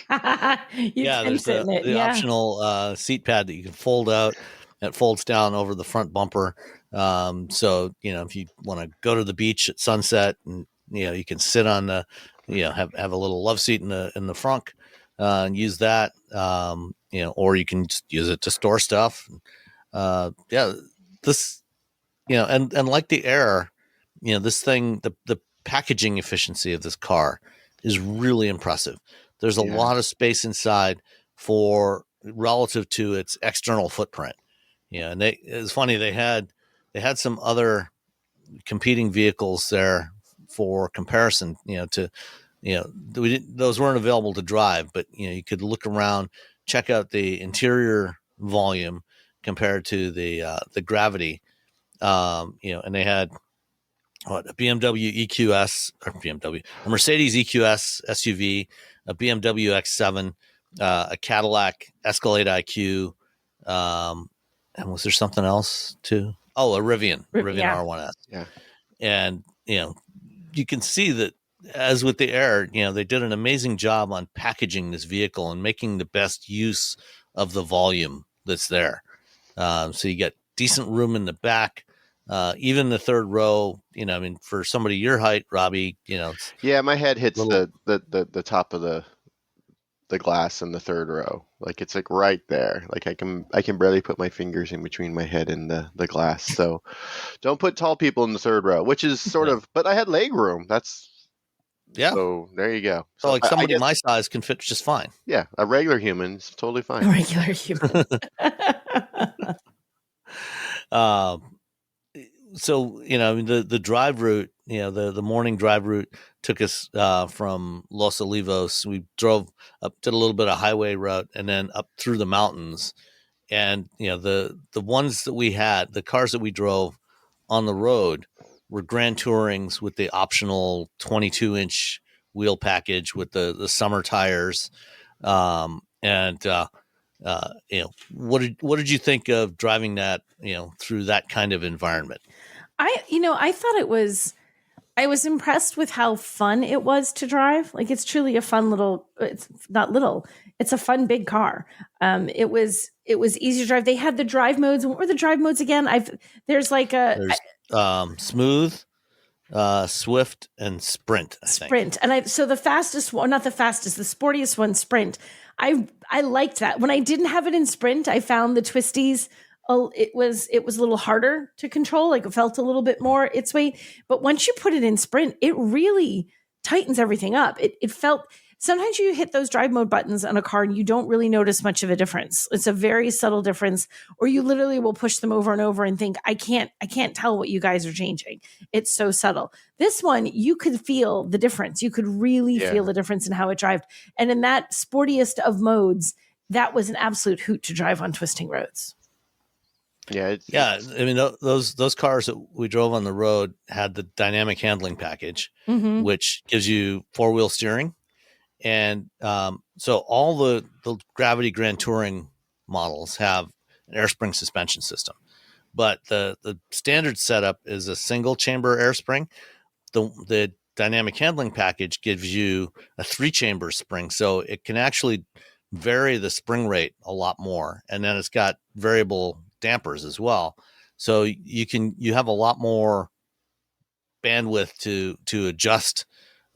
There's the optional seat pad that you can fold out. That folds down over the front bumper. So if you want to go to the beach at sunset, and you can sit on the, have a little love seat in the front and use that. Or you can just use it to store stuff. This. And like the Air, this thing, the packaging efficiency of this car is really impressive. There's a lot of space inside relative to its external footprint. And it's funny, they had some other competing vehicles there for comparison. Those weren't available to drive, but you could look around, check out the interior volume compared to the Gravity. And they had a BMW EQS, a Mercedes EQS SUV, a BMW X7, a Cadillac Escalade IQ, and was there something else too? Oh, a Rivian R1S. Yeah, and you can see that, as with the Air, they did an amazing job on packaging this vehicle and making the best use of the volume that's there. So you get decent room in the back. Even the third row, for somebody your height, Robbie, my head hits the top of the glass in the third row. Like it's like right there. Like I can barely put my fingers in between my head and the glass. So don't put tall people in the third row, which is sort of, but I had leg room. So there you go. So like somebody my size can fit just fine. Yeah. A regular human is totally fine. A regular human. So, the drive route, the morning drive route took us from Los Olivos. We drove up, did a little bit of highway route, and then up through the mountains. And, the ones that we had, the cars that we drove on the road were Grand Tourings with the optional 22-inch wheel package with the summer tires. What did you think of driving that, through that kind of environment? I thought I was impressed with how fun it was to drive. Like it's truly a fun it's not little, it's a fun big car. It was easy to drive. They had the drive modes. What were the drive modes again? There's smooth, Swift, and Sprint. I think. Sprint. And so the fastest one, not the fastest, the sportiest one, Sprint. I liked that. When I didn't have it in Sprint, I found the twisties. It was a little harder to control. Like it felt a little bit more its weight. But once you put it in Sprint, it really tightens everything up. It felt, sometimes you hit those drive mode buttons on a car and you don't really notice much of a difference. It's a very subtle difference, or you literally will push them over and over and think, I can't tell what you guys are changing. It's so subtle. This one, you could feel the difference. You could really feel the difference in how it drove. And in that sportiest of modes, that was an absolute hoot to drive on twisting roads. I mean, those cars that we drove on the road had the dynamic handling package, which gives you 4-wheel steering. And so all the Gravity Grand Touring models have an air spring suspension system. But the standard setup is a single chamber air spring. The dynamic handling package gives you a 3-chamber spring. So it can actually vary the spring rate a lot more. And then it's got variable dampers as well, so you have a lot more bandwidth to adjust,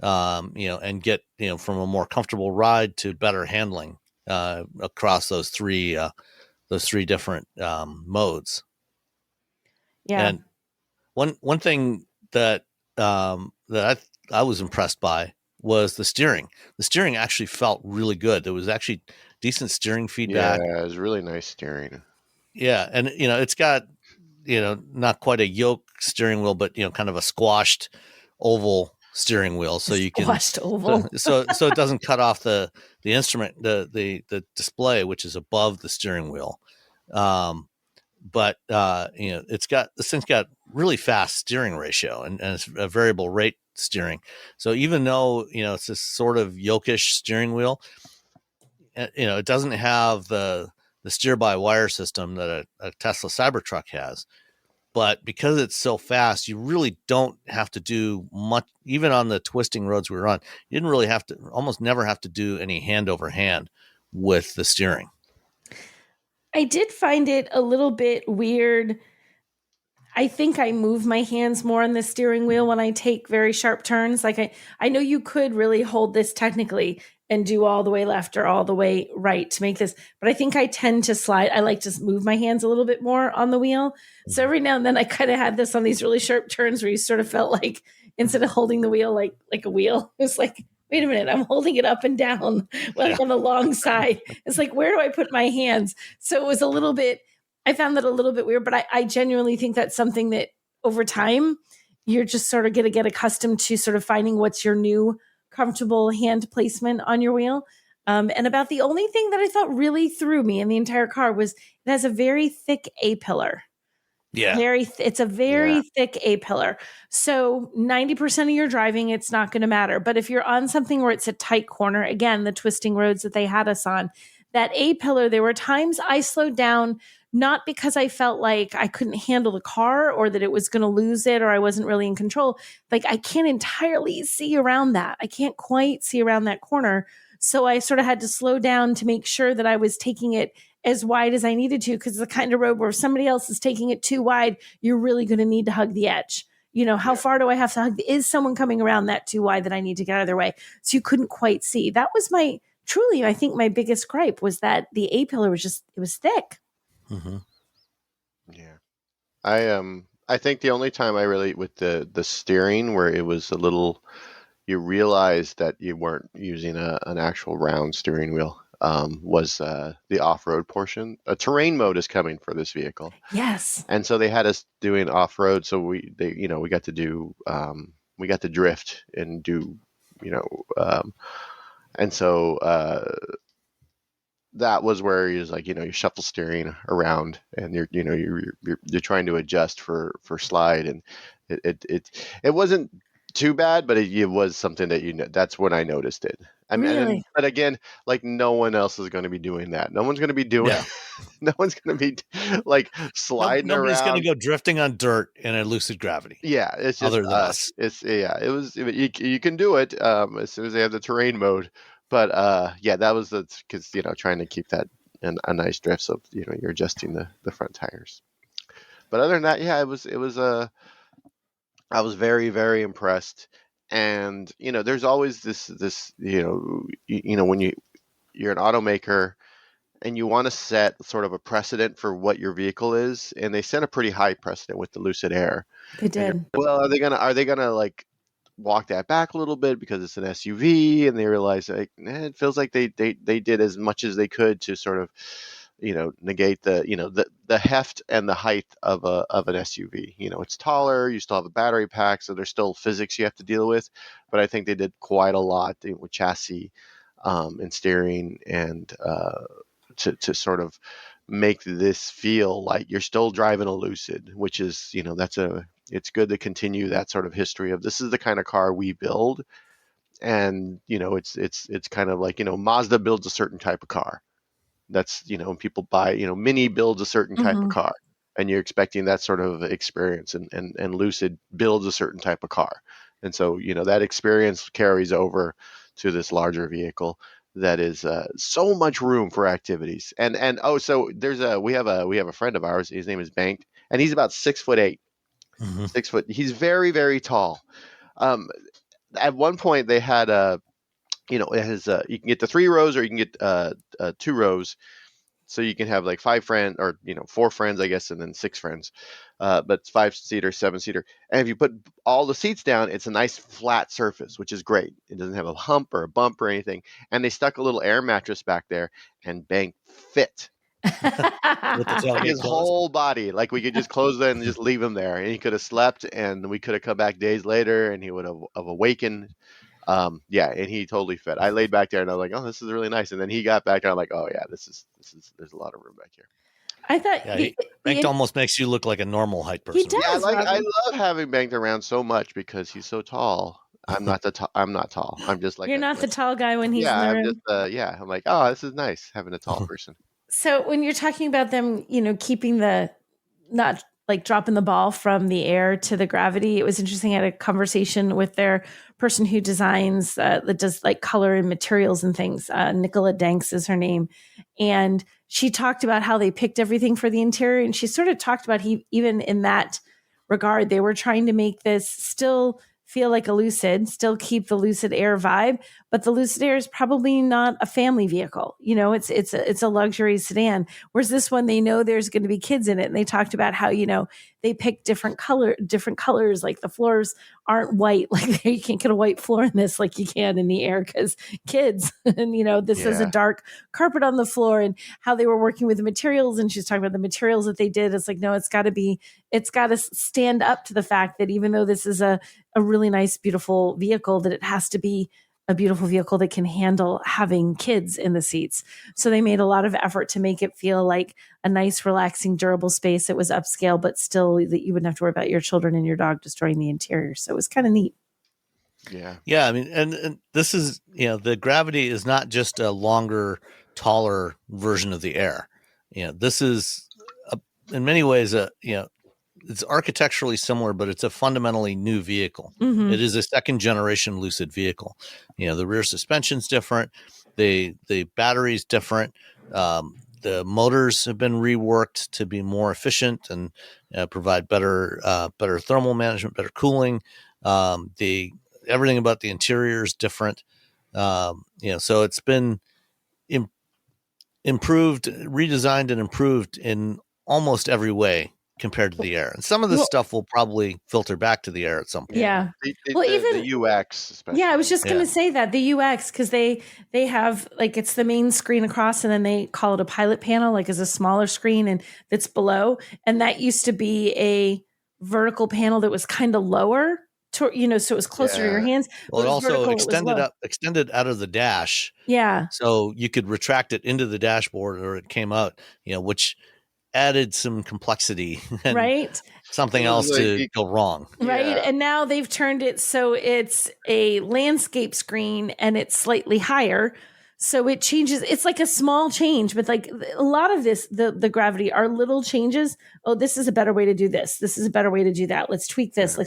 and get from a more comfortable ride to better handling across those three different modes. Yeah. And one thing that that I was impressed by was the steering. The steering actually felt really good. There was actually decent steering feedback. Yeah, it was really nice steering. Yeah, and it's got not quite a yoke steering wheel, but kind of a squashed oval steering wheel, so you can Squashed oval. so it doesn't cut off the instrument, the display, which is above the steering wheel. But this thing's got really fast steering ratio, and it's a variable rate steering. So even though it's this sort of yokish steering wheel, it doesn't have the steer-by-wire system that a Tesla Cybertruck has. But because it's so fast, you really don't have to do much. Even on the twisting roads we were on, you didn't really almost never have to do any hand over hand with the steering. I did find it a little bit weird. I think I move my hands more on the steering wheel when I take very sharp turns. Like I know you could really hold this technically and do all the way left or all the way right to make this, but I think I tend to slide. I like to move my hands a little bit more on the wheel. So every now and then I kind of had this on these really sharp turns where you sort of felt like instead of holding the wheel like a wheel, it's like, wait a minute, I'm holding it up and down, like on the long side. It's like, where do I put my hands? So it was a little bit, I found that a little bit weird, but I genuinely think that's something that over time, you're just sort of going to get accustomed to sort of finding what's your new comfortable hand placement on your wheel. And about the only thing that I thought really threw me in the entire car was it has a very thick A-pillar. Yeah. It's a very thick A-pillar. So 90% of your driving, it's not going to matter. But if you're on something where it's a tight corner, again, the twisting roads that they had us on, that A-pillar, there were times I slowed down, not because I felt like I couldn't handle the car or that it was going to lose it or I wasn't really in control. Like I can't entirely see around that. I can't quite see around that corner. So I sort of had to slow down to make sure that I was taking it as wide as I needed to, because the kind of road where if somebody else is taking it too wide, you're really going to need to hug the edge. How far do I have to hug? Is someone coming around that too wide that I need to get out of their way? So you couldn't quite see. That was I think my biggest gripe was that the A-pillar it was thick. Mm-hmm. Yeah. I think the only time I really, with the steering where it was a little, you realized that you weren't using an actual round steering wheel, was the off-road portion. A terrain mode is coming for this vehicle. Yes. And so they had us doing off-road. So we got to do, we got to drift and do, and so, that was where he was like, you shuffle steering around and you're trying to adjust for slide, and it wasn't too bad, but it was something that that's when I noticed it. I mean, really? But again, like no one else is going to be doing that. No one's going to be doing. Yeah. No one's going to be like sliding Nobody's around. going to go drifting on dirt in a Lucid Gravity. Yeah, it's just other than us. It was. You can do it as soon as they have the terrain mode. But that was because trying to keep that in a nice drift, so you're adjusting the front tires. But other than that, it was I was very, very impressed. And there's always this when you're an automaker and you want to set sort of a precedent for what your vehicle is, and they set a pretty high precedent with the Lucid Air. They did. Well, are they gonna like walk that back a little bit because it's an SUV, and they realize like it feels like they did as much as they could to sort of negate the heft and the height of an SUV. It's taller, you still have a battery pack, so there's still physics you have to deal with, but I think they did quite a lot with chassis and steering and to sort of make this feel like you're still driving a Lucid, which is it's good to continue that sort of history of this is the kind of car we build. And it's kind of like Mazda builds a certain type of car. That's when people buy Mini builds a certain type of car, and you're expecting that sort of experience, and Lucid builds a certain type of car, and so that experience carries over to this larger vehicle that is so much room for activities. So we have a friend of ours, his name is Banked, and he's about 6'8". 6 foot. He's very, very tall. At one point they had it has you can get the 3 rows or you can get 2 rows. So you can have like 5 friends or 4 friends, I guess, and then 6 friends. But it's 5-seater, 7-seater. And if you put all the seats down, it's a nice flat surface, which is great. It doesn't have a hump or a bump or anything. And they stuck a little air mattress back there, and bang, fit. With the Like tailgate his closed. whole body. Like we could just close it and just leave him there. And he could have slept, and we could have come back days later, and he would have awakened. Yeah, and he totally fit. I laid back there and I was like, oh, this is really nice. And then he got back there. I'm like, oh yeah, this is there's a lot of room back here. I thought Banked almost makes you look like a normal height person. He does. Yeah, I Robin. love having Banked around so much because he's so tall. I'm not tall. I'm just like You're not the tall guy when he's in the I'm room. just I'm like, oh, this is nice having a tall person. So when you're talking about them, keeping not like dropping the ball from the air to the gravity, it was interesting. I had a conversation with their person who designs that does like color and materials and things. Nicola Danks is her name. And she talked about how they picked everything for the interior. And she sort of talked about even in that regard, they were trying to make this still feel like a Lucid, still keep the Lucid Air vibe, but the Lucid Air is probably not a family vehicle. It's a luxury sedan. Whereas this one, they know there's going to be kids in it, and they talked about how they pick different colors. Like the floors aren't white. Like you can't get a white floor in this like you can in the Air because kids. And this is a dark carpet on the floor, and how they were working with the materials. And she's talking about the materials that they did. It's like no, it's got to stand up to the fact that even though this is a really nice, beautiful vehicle, that it has to be a beautiful vehicle that can handle having kids in the seats. So they made a lot of effort to make it feel like a nice, relaxing, durable space. It was upscale, but still that you wouldn't have to worry about your children and your dog destroying the interior. So it was kind of neat. Yeah. Yeah. I mean, and this is, the Gravity is not just a longer, taller version of the Air. This is in many ways, it's architecturally similar, but it's a fundamentally new vehicle. Mm-hmm. It is a second generation Lucid vehicle. The rear suspension's different. The battery's different. The motors have been reworked to be more efficient and provide better thermal management, better cooling. Everything about the interior is different. So it's been improved, redesigned, and improved in almost every way compared to the Air. And some of this stuff will probably filter back to the Air at some point. Yeah. Even the UX, especially. Yeah, I was just going to say that the UX, because they have like it's the main screen across, and then they call it a pilot panel, like as a smaller screen and that's below. And that used to be a vertical panel that was kind of lower, so it was closer to your hands. Well, it also extended out of the dash. Yeah. So you could retract it into the dashboard, or it came out, which added some complexity and right, something else to go wrong, right? And now they've turned it so it's a landscape screen and it's slightly higher, so it changes. It's like a small change, but like a lot of this, the Gravity are little changes. Oh, this is a better way to do this. This is a better way to do that. Let's tweak this.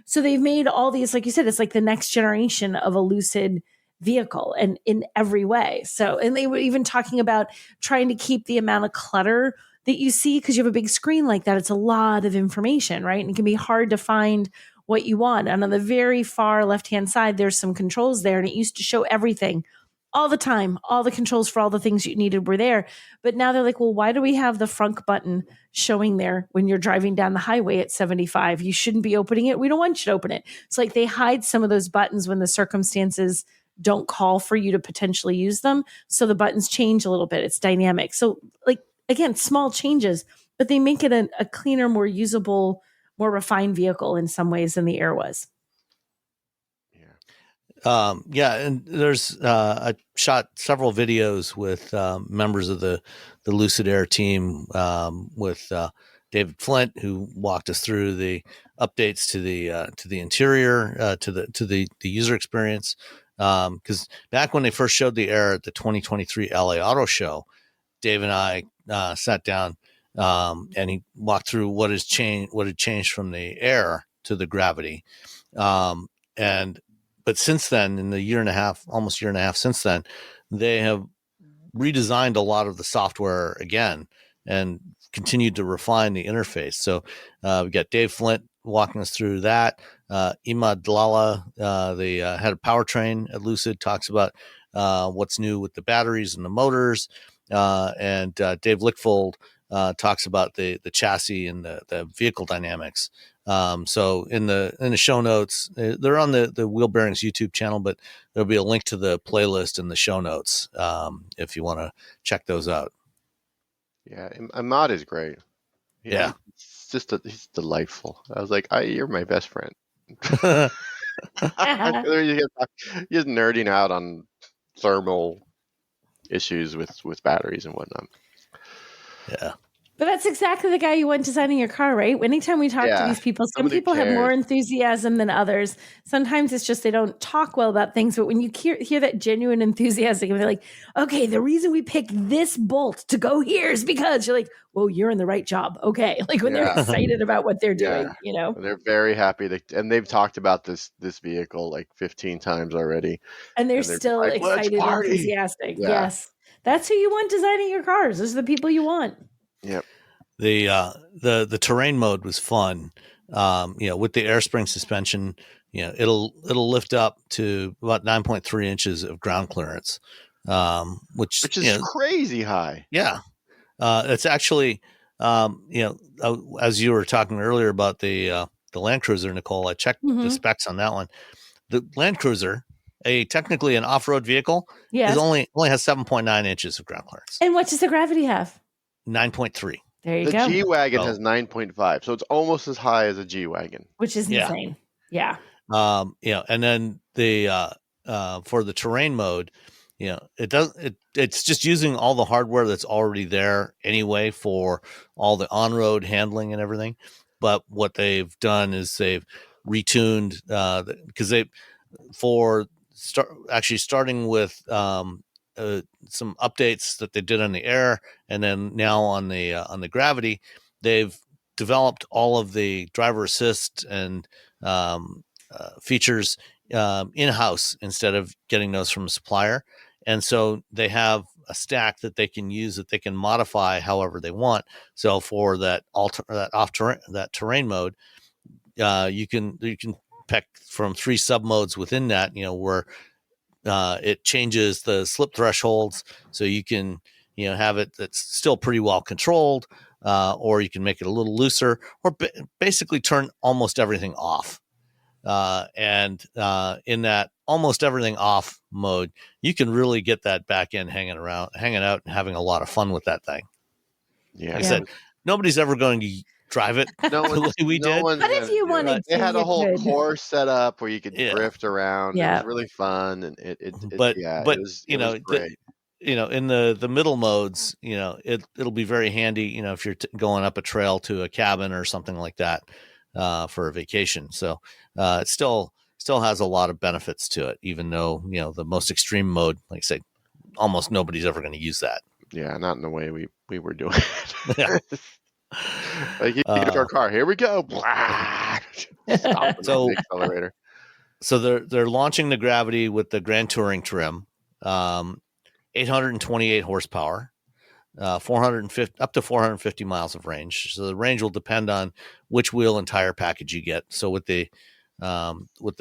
So they've made all these, like you said, it's like the next generation of a Lucid vehicle, and in every way. So, and they were even talking about trying to keep the amount of clutter that you see, because you have a big screen like that. It's a lot of information, right? And it can be hard to find what you want. And on the very far left-hand side, there's some controls there, and it used to show everything all the time. All the controls for all the things you needed were there. But now they're like, well, why do we have the front button showing there when you're driving down the highway at 75? You shouldn't be opening it. We don't want you to open it. It's like they hide some of those buttons when the circumstances don't call for you to potentially use them. So the buttons change a little bit. It's dynamic. So like, again, small changes, but they make it a cleaner, more usable, more refined vehicle in some ways than the Air was. And there's I shot several videos with members of the Lucid Air team, with David Flint, who walked us through the updates to the interior, to the user experience. Because back when they first showed the Air at the 2023 LA Auto Show, Dave and I sat down, and he walked through what had changed from the Air to the Gravity. But since then, in the almost year and a half since then, they have redesigned a lot of the software again and continued to refine the interface. So we got Dave Flint walking us through that. Imad Lala, the head of powertrain at Lucid, talks about what's new with the batteries and the motors. And Dave Lickfold talks about the chassis and the vehicle dynamics. So in the show notes, they're on the Wheel Bearings YouTube channel, but there'll be a link to the playlist in the show notes if you want to check those out. Yeah, Ahmad is great. Yeah. He's delightful. I was like, you're my best friend. Yeah. He's nerding out on thermal issues with batteries and whatnot. But that's exactly the guy you want designing your car, right? Anytime we talk to these people, some people have more enthusiasm than others. Sometimes it's just they don't talk well about things. But when you hear that genuine enthusiasm, they're like, okay, the reason we picked this bolt to go here is because you're like, well, you're in the right job. Okay. Like when they're excited about what they're doing, you know? They're very happy. And they've talked about this vehicle like 15 times already. And they're still like, excited and enthusiastic. Yeah. Yes. That's who you want designing your cars. Those are the people you want. Yep. The terrain mode was fun. With the air spring suspension, it'll lift up to about 9.3 inches of ground clearance, which is crazy high. Yeah. It's actually, as you were talking earlier about the Land Cruiser, Nicole, I checked the specs on that one. The Land Cruiser, technically an off-road vehicle, is only has 7.9 inches of ground clearance. And what does the Gravity have? 9.3. There you go. The G-Wagen has 9.5, so it's almost as high as a G-Wagen, which is insane. Yeah. And then the for the terrain mode, it's just using all the hardware that's already there anyway for all the on-road handling and everything. But what they've done is they've retuned because starting with some updates that they did on the Air, and then now on the Gravity, they've developed all of the driver assist and features in-house instead of getting those from a supplier. And so they have a stack that they can use that they can modify however they want. So for that terrain mode, you can pick from 3 sub modes within that, where it changes the slip thresholds, so you can have it that's still pretty well controlled, or you can make it a little looser, or basically turn almost everything off. And in that almost everything off mode, you can really get that back end hanging out and having a lot of fun with that thing. Yeah, like I said, nobody's ever going to drive it the way we did. But if you wanted to, they had a whole course set up where you could drift around. Yeah. It was really fun, and it was great. In the middle modes, it'll be very handy, if you're going up a trail to a cabin or something like that for a vacation. So it still has a lot of benefits to it, even though the most extreme mode, like I say, almost nobody's ever going to use that. Yeah, not in the way we were doing it. Yeah. Like you get our car, here we go. Stop the accelerator. So they're launching the Gravity with the Grand Touring trim, 828 horsepower, 450 up to 450 miles of range. So the range will depend on which wheel and tire package you get. So with the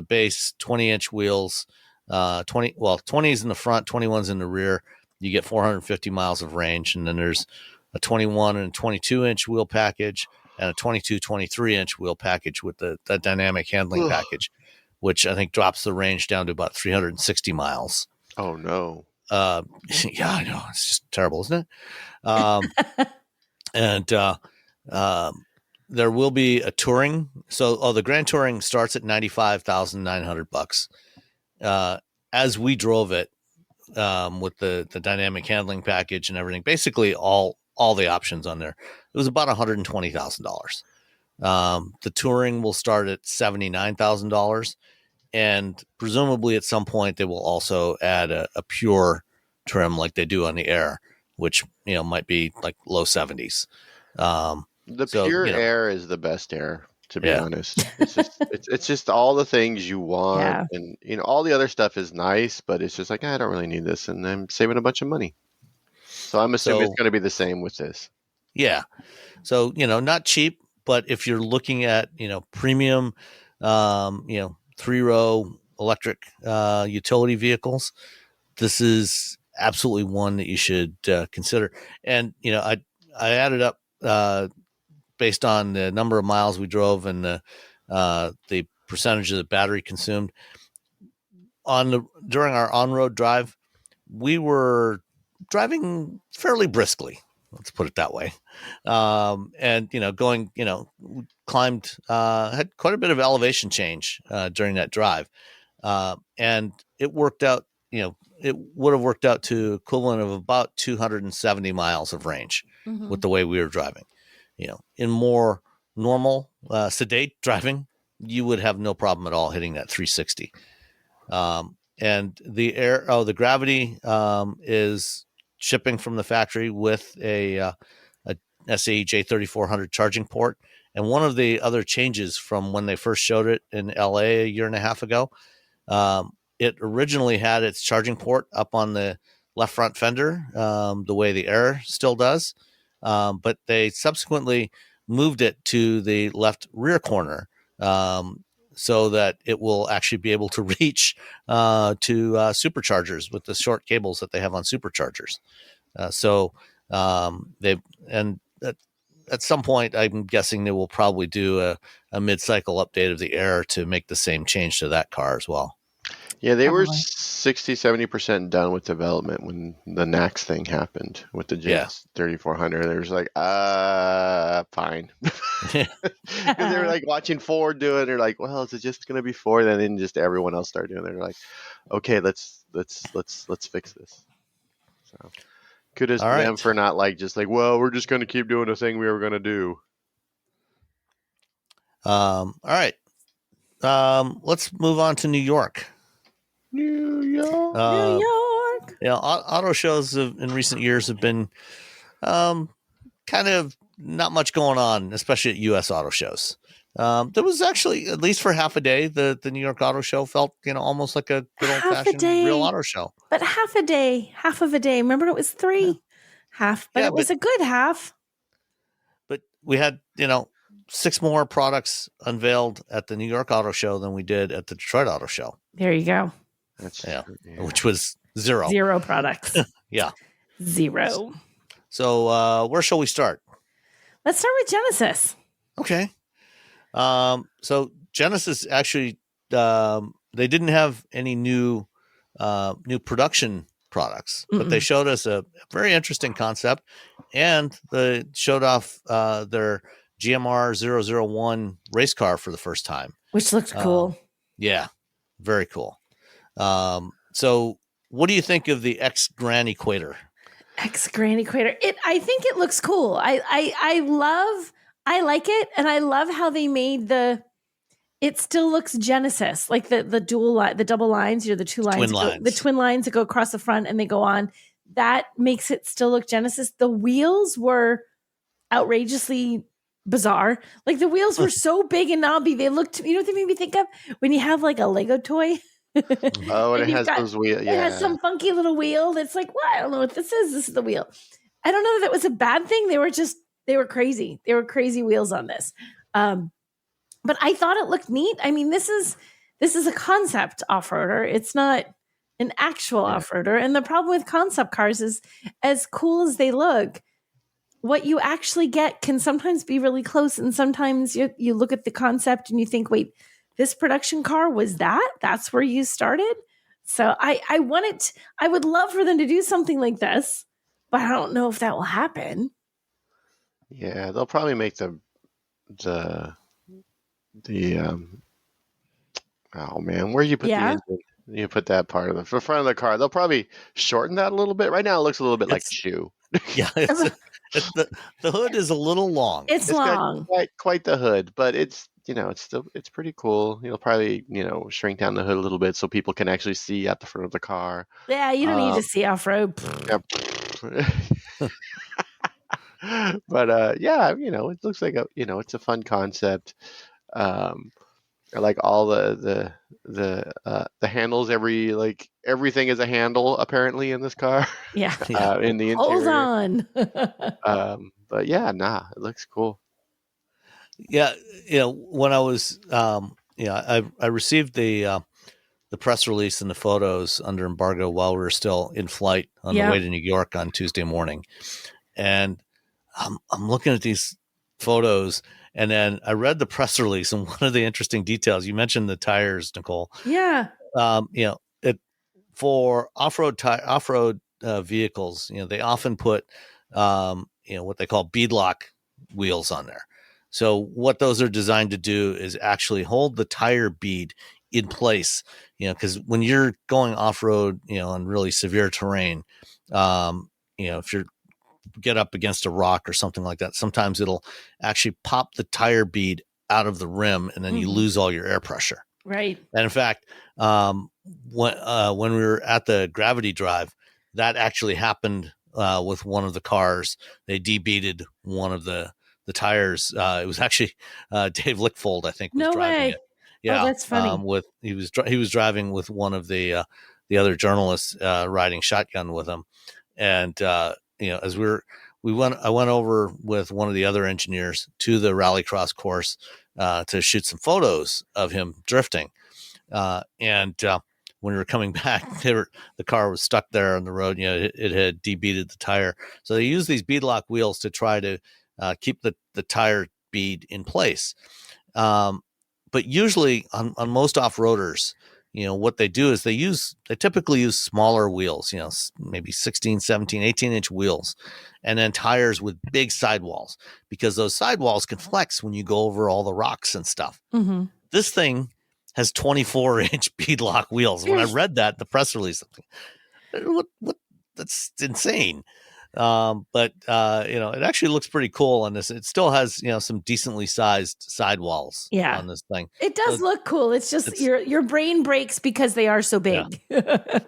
base 20-inch wheels, 20's in the front, 21's in the rear, you get 450 miles of range, and then there's a 21 and 22-inch wheel package and a 23-inch wheel package with the dynamic handling package, which I think drops the range down to about 360 miles. Oh, no. Yeah, I know. It's just terrible, isn't it? And there will be a touring. So, the Grand Touring starts at $95,900. As we drove it, with the dynamic handling package and everything, basically all the options on there, it was about $120,000. The touring will start at $79,000, and presumably at some point they will also add a pure trim like they do on the Air, which might be like low 70s. The pure Air is the best Air, to be honest. It's just all the things you want, and all the other stuff is nice, but it's just like, I don't really need this, and I'm saving a bunch of money. So I'm assuming it's going to be the same with this. Yeah. So not cheap, but if you're looking at premium 3-row electric utility vehicles, this is absolutely one that you should consider. And I added up based on the number of miles we drove and the percentage of the battery consumed during our on-road drive. We were driving fairly briskly, let's put it that way. And going, climbed, had quite a bit of elevation change during that drive, and it worked out. It would have worked out to equivalent of about 270 miles of range with the way we were driving. In more normal, sedate driving, you would have no problem at all hitting that 360. And the Gravity is shipping from the factory with a SAE J3400 charging port. And one of the other changes from when they first showed it in LA a year and a half ago, it originally had its charging port up on the left front fender, the way the Air still does. But they subsequently moved it to the left rear corner, so that it will actually be able to reach to superchargers with the short cables that they have on superchargers. At some point, I'm guessing they will probably do a mid-cycle update of the Air to make the same change to that car as well. Yeah, they were 60-70% done with development when the NACS thing happened with the J3400. They were just like, fine. Because they were like watching Ford do it. They're like, well, is it just going to be Ford? And then just everyone else started doing it. They're like, okay, let's fix this. So kudos to them for not well, we're just going to keep doing the thing we were going to do. All right. Let's move on to New York. New York. Auto shows in recent years have been kind of not much going on, especially at U.S. auto shows. There was actually, at least for half a day, the New York Auto Show felt, almost like a good old-fashioned real auto show. But half a day. Remember, it was 3. Yeah. Half, but it was a good half. But we had, 6 more products unveiled at the New York Auto Show than we did at the Detroit Auto Show. There you go. Which was 0. 0 products. Yeah. 0. So where shall we start? Let's start with Genesis. Okay. So Genesis actually, they didn't have any new production products, but they showed us a very interesting concept, and they showed off their GMR 001 race car for the first time, which looked cool. Yeah, very cool. So what do you think of the X Gran Equator? X Gran Equator. I think it looks cool. I like it, and I love how they made it still looks Genesis, like the double lines, the two lines, the twin lines that go across the front and they go on. That makes it still look Genesis. The wheels were outrageously bizarre. Like the wheels were so big and knobby. They looked, what they made me think of? When you have like a Lego toy. Oh, and it has those wheels. Yeah. It has some funky little wheel that's like, what? I don't know what this is. This is the wheel. I don't know that was a bad thing. They were crazy. They were crazy wheels on this. But I thought it looked neat. I mean, this is a concept off-roader. It's not an actual off-roader. And the problem with concept cars is, as cool as they look, what you actually get can sometimes be really close. And sometimes you look at the concept and you think, wait, this production car was that? That's where you started? So I would love for them to do something like this, but I don't know if that will happen. Yeah, they'll probably make the oh man, where you put the engine? You put that part of the front of the car. They'll probably shorten that a little bit. Right now, it looks a little bit like a shoe. Yeah, the hood is a little long. It's long, quite the hood, but it's it's pretty cool. You'll probably shrink down the hood a little bit so people can actually see at the front of the car. Yeah, you don't need to see off road. But it looks like it's a fun concept. I like all the handles. Everything is a handle apparently in this car. Yeah. In the interior. Hold on. But it looks cool. Yeah, when I was I received the press release and the photos under embargo while we were still in flight on the way to New York on Tuesday morning. And I'm looking at these photos, and then I read the press release, and one of the interesting details, you mentioned the tires, Nicole. Yeah. For off-road vehicles, they often put, what they call beadlock wheels on there. So what those are designed to do is actually hold the tire bead in place, because when you're going off-road, on really severe terrain, if you're get up against a rock or something like that, sometimes it'll actually pop the tire bead out of the rim, and then you lose all your air pressure. Right. And in fact, when we were at the Gravity Drive, that actually happened with one of the cars. They debeaded one of the tires. It was actually Dave Lickfold, I think, was driving it. Yeah, that's funny. He was driving with one of the other journalists riding shotgun with him, and as I went over with one of the other engineers to the rallycross course to shoot some photos of him drifting. And when we were coming back, the car was stuck there on the road. It had debeaded the tire. So they use these beadlock wheels to try to keep the tire bead in place. But usually on most off-roaders, what they do is they typically use smaller wheels, maybe 16, 17, 18-inch wheels, and then tires with big sidewalls, because those sidewalls can flex when you go over all the rocks and stuff. Mm-hmm. This thing has 24-inch beadlock wheels. When I read that, the press release, what? That's insane. But it actually looks pretty cool on this. It still has, some decently sized sidewalls on this thing. It does look cool. It's just your brain breaks because they are so big. Yeah.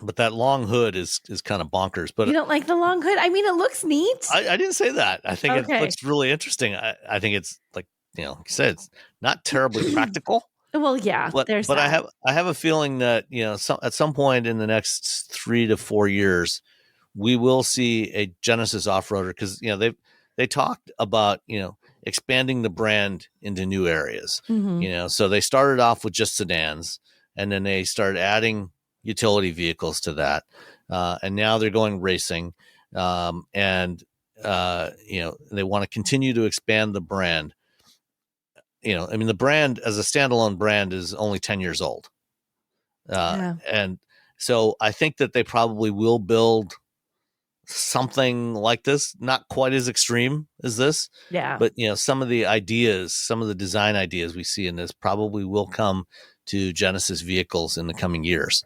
But that long hood is kind of bonkers. But you don't like the long hood? I mean, it looks neat. I didn't say that. I think it looks really interesting. I think it's like you said, it's not terribly practical. Well, yeah, but I have a feeling that at some point in the next 3 to 4 years, we will see a Genesis off-roader, because they talked about expanding the brand into new areas. Mm-hmm. So they started off with just sedans, and then they started adding utility vehicles to that, and now they're going racing, and they want to continue to expand the brand. The brand as a standalone brand is only 10 years old. And so I think that they probably will build something like this, not quite as extreme as this. Yeah. But, some of the design ideas we see in this probably will come to Genesis vehicles in the coming years.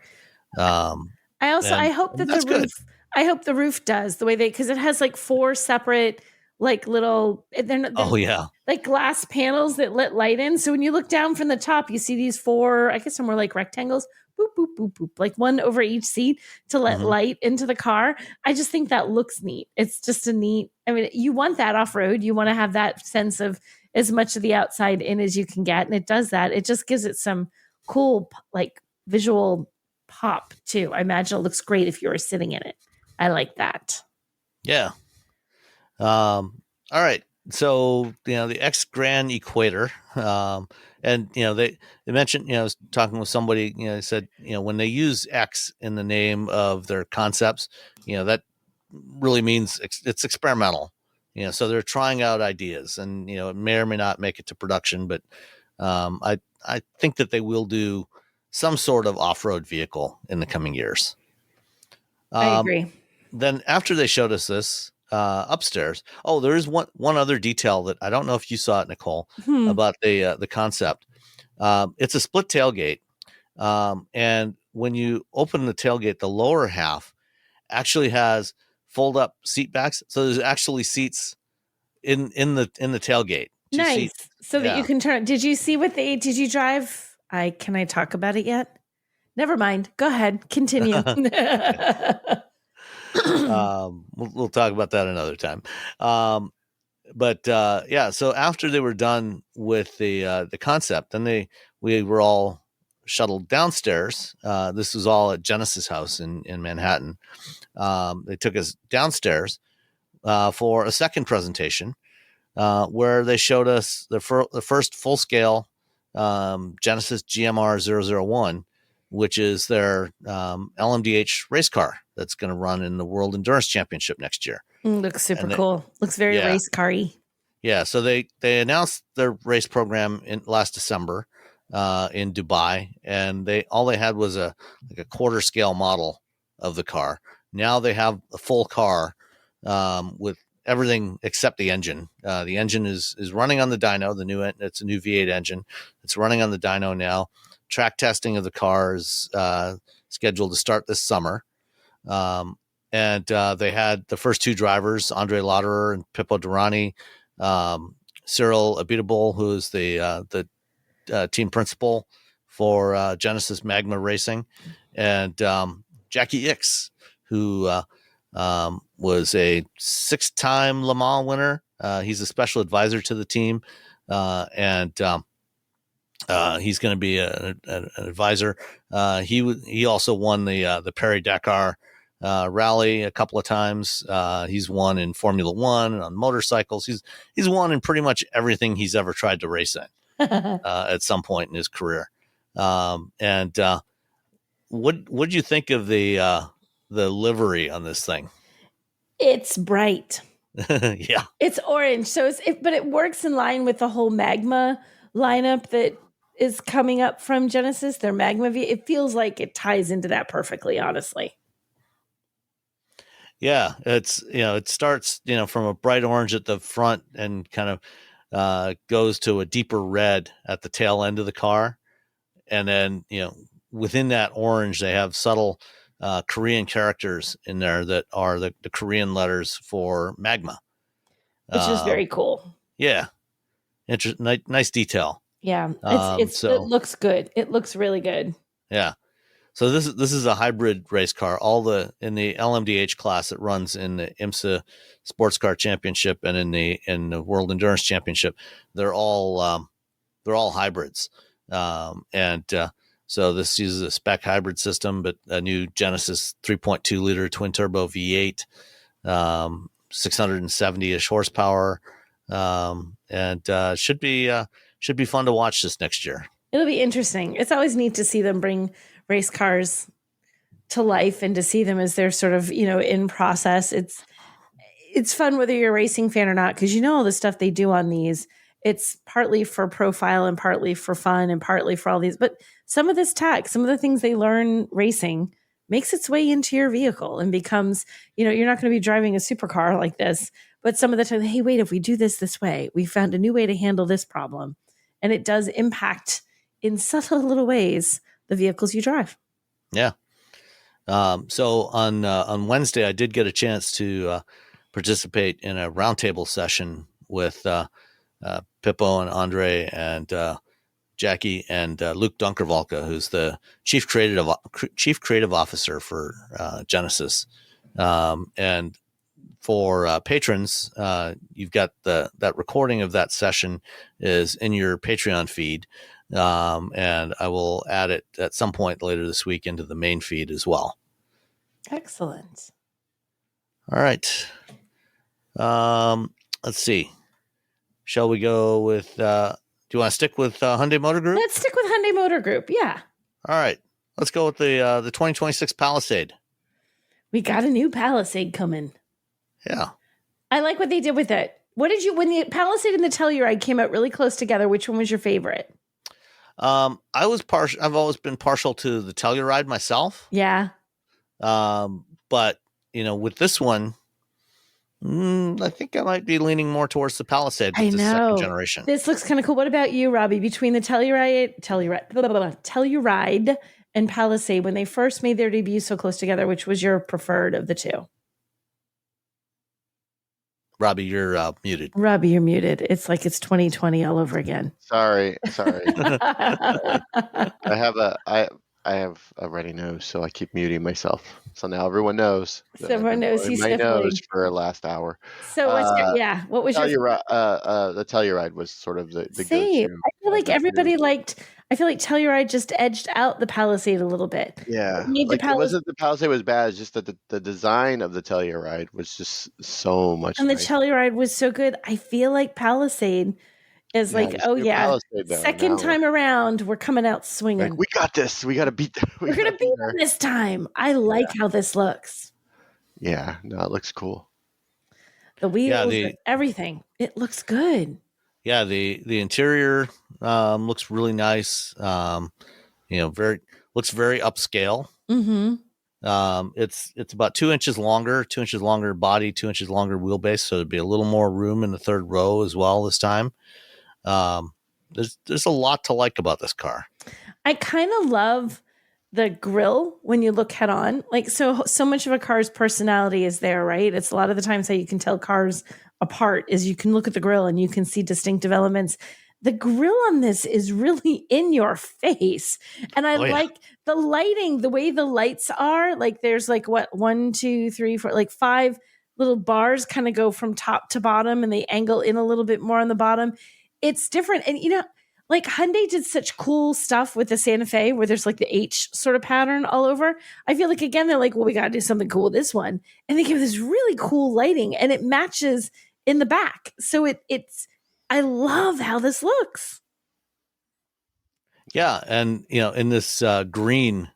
I hope that the roof, I hope the roof does the way because it has like 4 separate, like little, they're like glass panels that let light in. So when you look down from the top, you see these 4, I guess they're more like rectangles, boop, boop, boop, boop, like one over each seat to let light into the car. I just think that looks neat. It's just you want that off-road. You want to have that sense of as much of the outside in as you can get. And it does that. It just gives it some cool, like visual pop too. I imagine it looks great if you were sitting in it. I like that. Yeah. All right. So, the X Gran Equator, and, they mentioned, I was talking with somebody, they said, when they use X in the name of their concepts, that really means it's experimental, so they're trying out ideas, and, it may or may not make it to production, but, I think that they will do some sort of off-road vehicle in the coming years. I agree. Then after they showed us this, upstairs. Oh, there is one other detail that I don't know if you saw it, Nicole, about the concept. It's a split tailgate, and when you open the tailgate, the lower half actually has fold up seat backs. So there's actually seats in the tailgate. Nice, seats. So that you can turn. Did you see did you drive? Can I talk about it yet? Never mind. Go ahead. Continue. We'll talk about that another time. So after they were done with the concept, then we were all shuttled downstairs. This was all at Genesis House in Manhattan. They took us downstairs for a second presentation where they showed us the first full scale Genesis GMR 001, which is their LMDH race car that's going to run in the World Endurance Championship next year. Looks super cool. Looks very race car-y. Yeah, so they announced their race program in last December in Dubai, and all they had was a quarter scale model of the car. Now they have a full car with everything except the engine. The engine is running on the dyno. It's a new V8 engine. It's running on the dyno now. Track testing of the car is scheduled to start this summer. And they had the first two drivers, Andre Lauderer and Pippo Durrani, Cyril Abiteboul, who is the team principal for Genesis Magma Racing, and Jackie Ickx, who was a 6-time Le Mans winner. He's a special advisor to the team, and he's going to be an advisor. He also won the Paris Dakar rally a couple of times. He's won in Formula One and on motorcycles. He's won in pretty much everything he's ever tried to race in at some point in his career. And what do you think of the livery on this thing? It's bright. Yeah, it's orange. So but it works in line with the whole Magma lineup that is coming up from Genesis. Their Magma V. It feels like it ties into that perfectly, honestly. Yeah, it starts from a bright orange at the front and kind of goes to a deeper red at the tail end of the car, and then within that orange they have subtle Korean characters in there that are the Korean letters for Magma, which is very cool. Yeah, nice detail. Yeah, it looks good. It looks really good. Yeah. So this is a hybrid race car. In the LMDH class, it runs in the IMSA Sports Car Championship and in the World Endurance Championship. They're all hybrids, so this uses a spec hybrid system, but a new Genesis 3.2 liter twin turbo V8, 670ish horsepower, and should be fun to watch this next year. It'll be interesting. It's always neat to see them bring race cars to life and to see them as they're sort of, in process. It's fun whether you're a racing fan or not, because all the stuff they do on these, it's partly for profile and partly for fun and partly for all these. But some of this tech, some of the things they learn racing makes its way into your vehicle and becomes, you're not going to be driving a supercar like this, but some of the time, hey, wait, if we do this way, we found a new way to handle this problem. And it does impact in subtle little ways the vehicles you drive. Yeah. So on Wednesday, I did get a chance to participate in a roundtable session with Pippo and Andre and Jackie and Luke Dunkervalka, who's the chief creative officer for Genesis. And for patrons, you've got that recording of that session is in your Patreon feed. And I will add it at some point later this week into the main feed as well. Excellent. All right. Let's see. Shall we go with, do you want to stick with Hyundai Motor Group? Let's stick with Hyundai Motor Group. Yeah. All right. Let's go with the 2026 Palisade. We got a new Palisade coming. Yeah. I like what they did with it. When the Palisade and the Telluride came out really close together, which one was your favorite? I've always been partial to the Telluride myself. Yeah. But with this one, I think I might be leaning more towards the Palisade. I know. The second generation. This looks kind of cool. What about you, Robbie? Between the Telluride and Palisade, when they first made their debut so close together, which was your preferred of the two? Robbie, you're muted. Robbie, you're muted. It's like it's 2020 all over again. Sorry. I have a runny nose, so I keep muting myself. So now everyone knows. So everyone knows he's my sniffling. nose for last hour. So what was your the Telluride was sort of the same. go-to. I feel like everybody liked. I feel like Telluride just edged out the Palisade a little bit. Yeah, it wasn't the Palisade was bad. It's just that the design of the Telluride was just so much. And the nicer. Telluride was so good. I feel like Palisade is like, this oh new yeah, Palisade, though, second now time around, we're coming out like, swinging. we got this. We got to beat. We're gonna beat them this time. I like how this looks. Yeah, no, it looks cool. The wheels, and everything. It looks good. Yeah, the interior looks really nice. Looks very upscale. Mm-hmm. It's about 2 inches longer body, 2 inches longer wheelbase, so there'd be a little more room in the third row as well this time. There's a lot to like about this car. I kind of love the grille when you look head on. Like so much of a car's personality is there, right? It's a lot of the times how you can tell cars apart is you can look at the grille and you can see distinctive elements. The grille on this is really in your face. And I like the lighting, the way the lights are. Like there's like 1, 2, 3, 4, like 5 little bars kind of go from top to bottom and they angle in a little bit more on the bottom. It's different. And like Hyundai did such cool stuff with the Santa Fe where there's like the H sort of pattern all over. I feel like, again, they're like, well, we got to do something cool with this one. And they give this really cool lighting and it matches in the back. So it's, I love how this looks. Yeah. And, in this green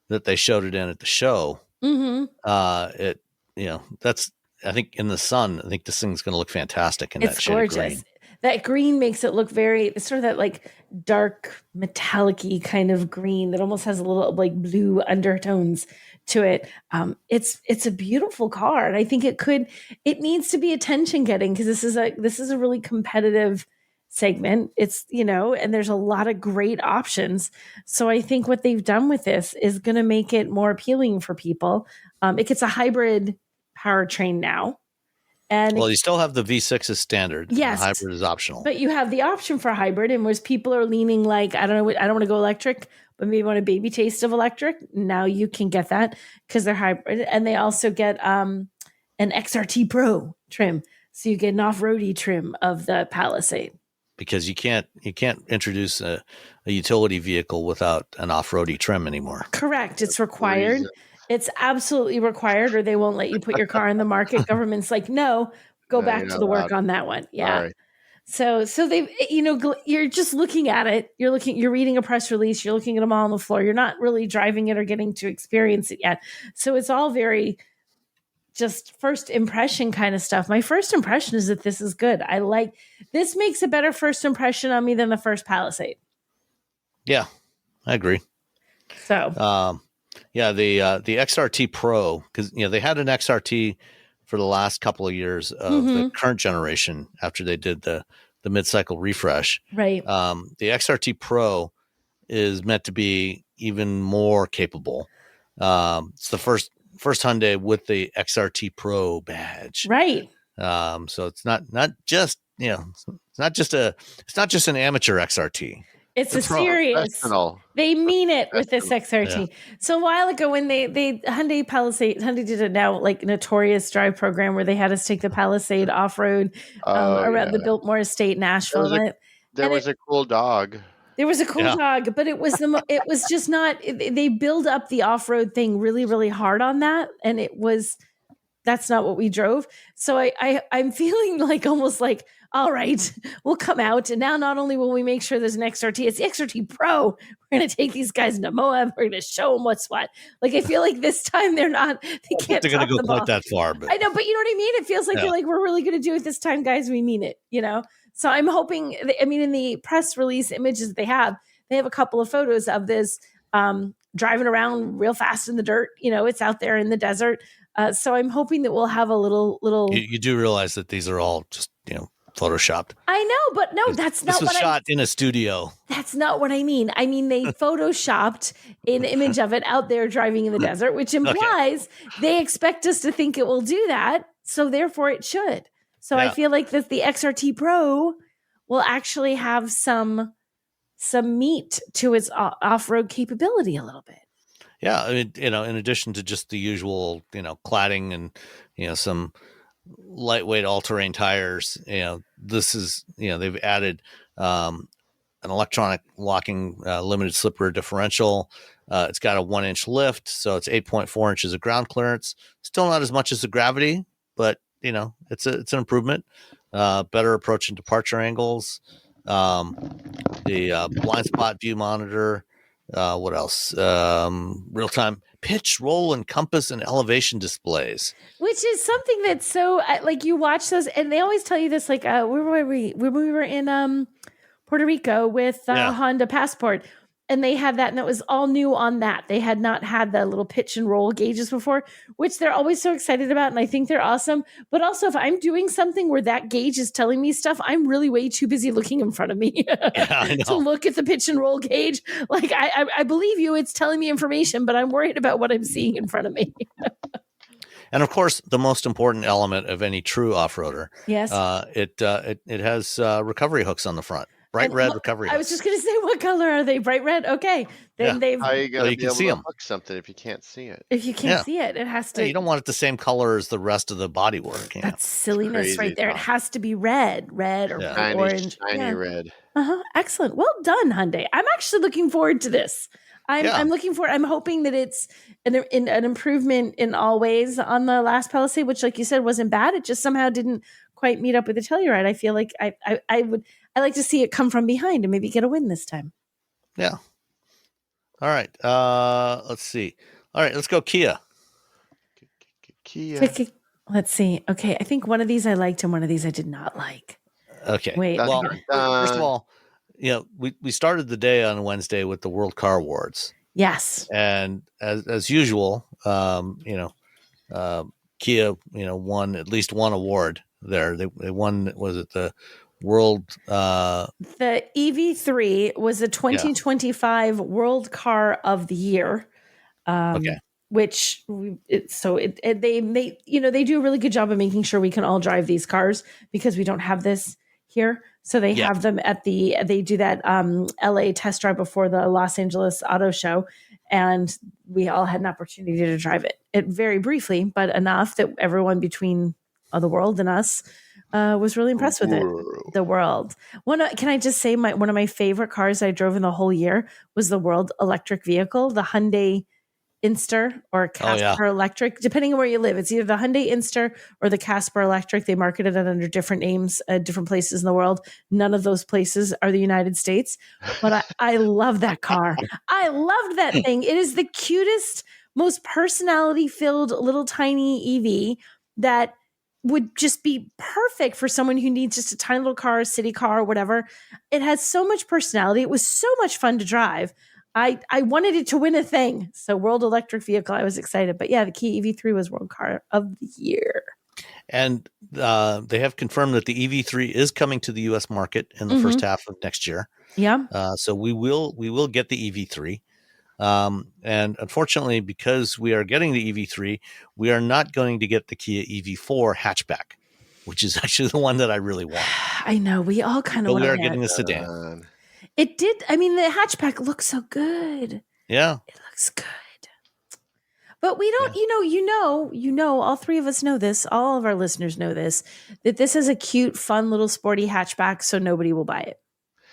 that they showed it in at the show, that's, I think in the sun, I think this thing's going to look fantastic in that shade gorgeous. of green. That green makes it look it's sort of that like dark metallic-y kind of green that almost has a little like blue undertones to it. It's a beautiful car. And I think it needs to be attention getting because this is a really competitive segment. It's, and there's a lot of great options. So I think what they've done with this is going to make it more appealing for people. It gets a hybrid powertrain now. And you still have the V6 as standard. Yes. The hybrid is optional. But you have the option for hybrid. And whereas people are leaning like, I don't want to go electric, but maybe want a baby taste of electric. Now you can get that because they're hybrid. And they also get an XRT Pro trim. So you get an off-roady trim of the Palisade. Because you can't introduce a utility vehicle without an off-roady trim anymore. Correct. It's required. It's absolutely required, or they won't let you put your car in the market. Government's like, no, go back to the work on that one. Yeah. Right. So they, you're just looking at it. You're reading a press release. You're looking at them all on the floor. You're not really driving it or getting to experience it yet. So it's all very just first impression kind of stuff. My first impression is that this is good. This makes a better first impression on me than the first Palisade. Yeah, I agree. So, the XRT Pro, because they had an XRT for the last couple of years of the current generation after they did the mid-cycle refresh. Right. The XRT Pro is meant to be even more capable. It's the first Hyundai with the XRT Pro badge. Right. So it's not just it's not just an amateur XRT. It's a serious. They mean it with this XRT. Yeah. So a while ago, when Hyundai did a now like notorious drive program where they had us take the Palisade off road around the Biltmore Estate in Nashville. There was a cool dog. There was a cool dog, but it was just not. They build up the off road thing really, really hard on that, and that's not what we drove. So I'm feeling like almost like, all right, we'll come out. And now not only will we make sure there's an XRT, it's the XRT Pro. We're going to take these guys into Moab. We're going to show them what's what. Like, I feel like this time they can't. They're going to go quite that far. But I know, but you know what I mean? It feels like they're like, we're really going to do it this time, guys. We mean it, So I'm hoping, in the press release images they have a couple of photos of this driving around real fast in the dirt. It's out there in the desert. So I'm hoping that we'll have a little. You do realize that these are all just, photoshopped. I know, but no, that's not what this was shot in a studio. That's not what I mean. I mean, they photoshopped an image of it out there driving in the desert, which implies they expect us to think it will do that. So therefore it should. So I feel like that the XRT Pro will actually have some meat to its off-road capability a little bit. Yeah. I mean, in addition to just the usual, cladding and, some lightweight all-terrain tires, this is, they've added an electronic locking limited slip rear differential. It's got a 1-inch lift, so it's 8.4 inches of ground clearance. Still not as much as the Gravity, but it's an improvement. Better approach and departure angles. the blind spot view monitor. What else? Real-time pitch, roll, and compass and elevation displays. Which is something that's so like you watch those, and they always tell you this. Like, where were we? When we were in Puerto Rico with Honda Passport, and they had that, and it was all new on that. They had not had the little pitch and roll gauges before, which they're always so excited about, and I think they're awesome. But also, if I'm doing something where that gauge is telling me stuff, I'm really way too busy looking in front of me to look at the pitch and roll gauge. Like, I believe you, it's telling me information, but I'm worried about what I'm seeing in front of me. And of course, the most important element of any true off-roader, yes, it has recovery hooks on the front. Bright red recovery hooks. I was just going to say, what color are they? Bright red? Okay. Then they've... How are you going to be able see to them. hook something if you can't see it? If you can't see it, it has to... Yeah, you don't want it the same color as the rest of the bodywork. That's silliness right there. It has to be red or orange. Shiny red. Excellent. Well done, Hyundai. I'm actually looking forward to this. I'm looking forward. I'm hoping that it's an improvement in all ways on the last Palisade, which, like you said, wasn't bad. It just somehow didn't quite meet up with the Telluride. I feel like I like to see it come from behind and maybe get a win this time. Yeah. All right. Let's see. All right. Let's go Kia. Let's see. Okay. I think one of these I liked and one of these I did not like. Okay. Wait. Well, first of all, we started the day on Wednesday with the World Car Awards. Yes. And as usual, Kia, won at least one award there. They won, was it the World the EV3 was the 2025 World Car of the Year. Which they do a really good job of making sure we can all drive these cars because we don't have this here. So they have them they do that LA test drive before the Los Angeles Auto Show, and we all had an opportunity to drive it very briefly, but enough that everyone between the world and us was really impressed with it. The world. Can I just say one of my favorite cars I drove in the whole year was the World electric vehicle, the Hyundai Inster or Casper Electric, depending on where you live. It's either the Hyundai Inster or the Casper Electric. They marketed it under different names at different places in the world. None of those places are the United States, but I love that car. I loved that thing. It is the cutest, most personality-filled little tiny EV that would just be perfect for someone who needs just a tiny little car, city car, whatever. It has so much personality. It was so much fun to drive. I wanted it to win a thing. So World Electric Vehicle, I was excited. But yeah, the Kia EV3 was World Car of the Year. And they have confirmed that the EV3 is coming to the U.S. market in the first half of next year. Yeah. So we will get the EV3. And unfortunately, because we are getting the EV3, we are not going to get the Kia EV4 hatchback, which is actually the one that I really want. I know. We all kind of want. But we are getting the sedan. It did. I mean, the hatchback looks so good. Yeah. It looks good. But we don't, all three of us know this. All of our listeners know this, that this is a cute, fun little sporty hatchback. So nobody will buy it.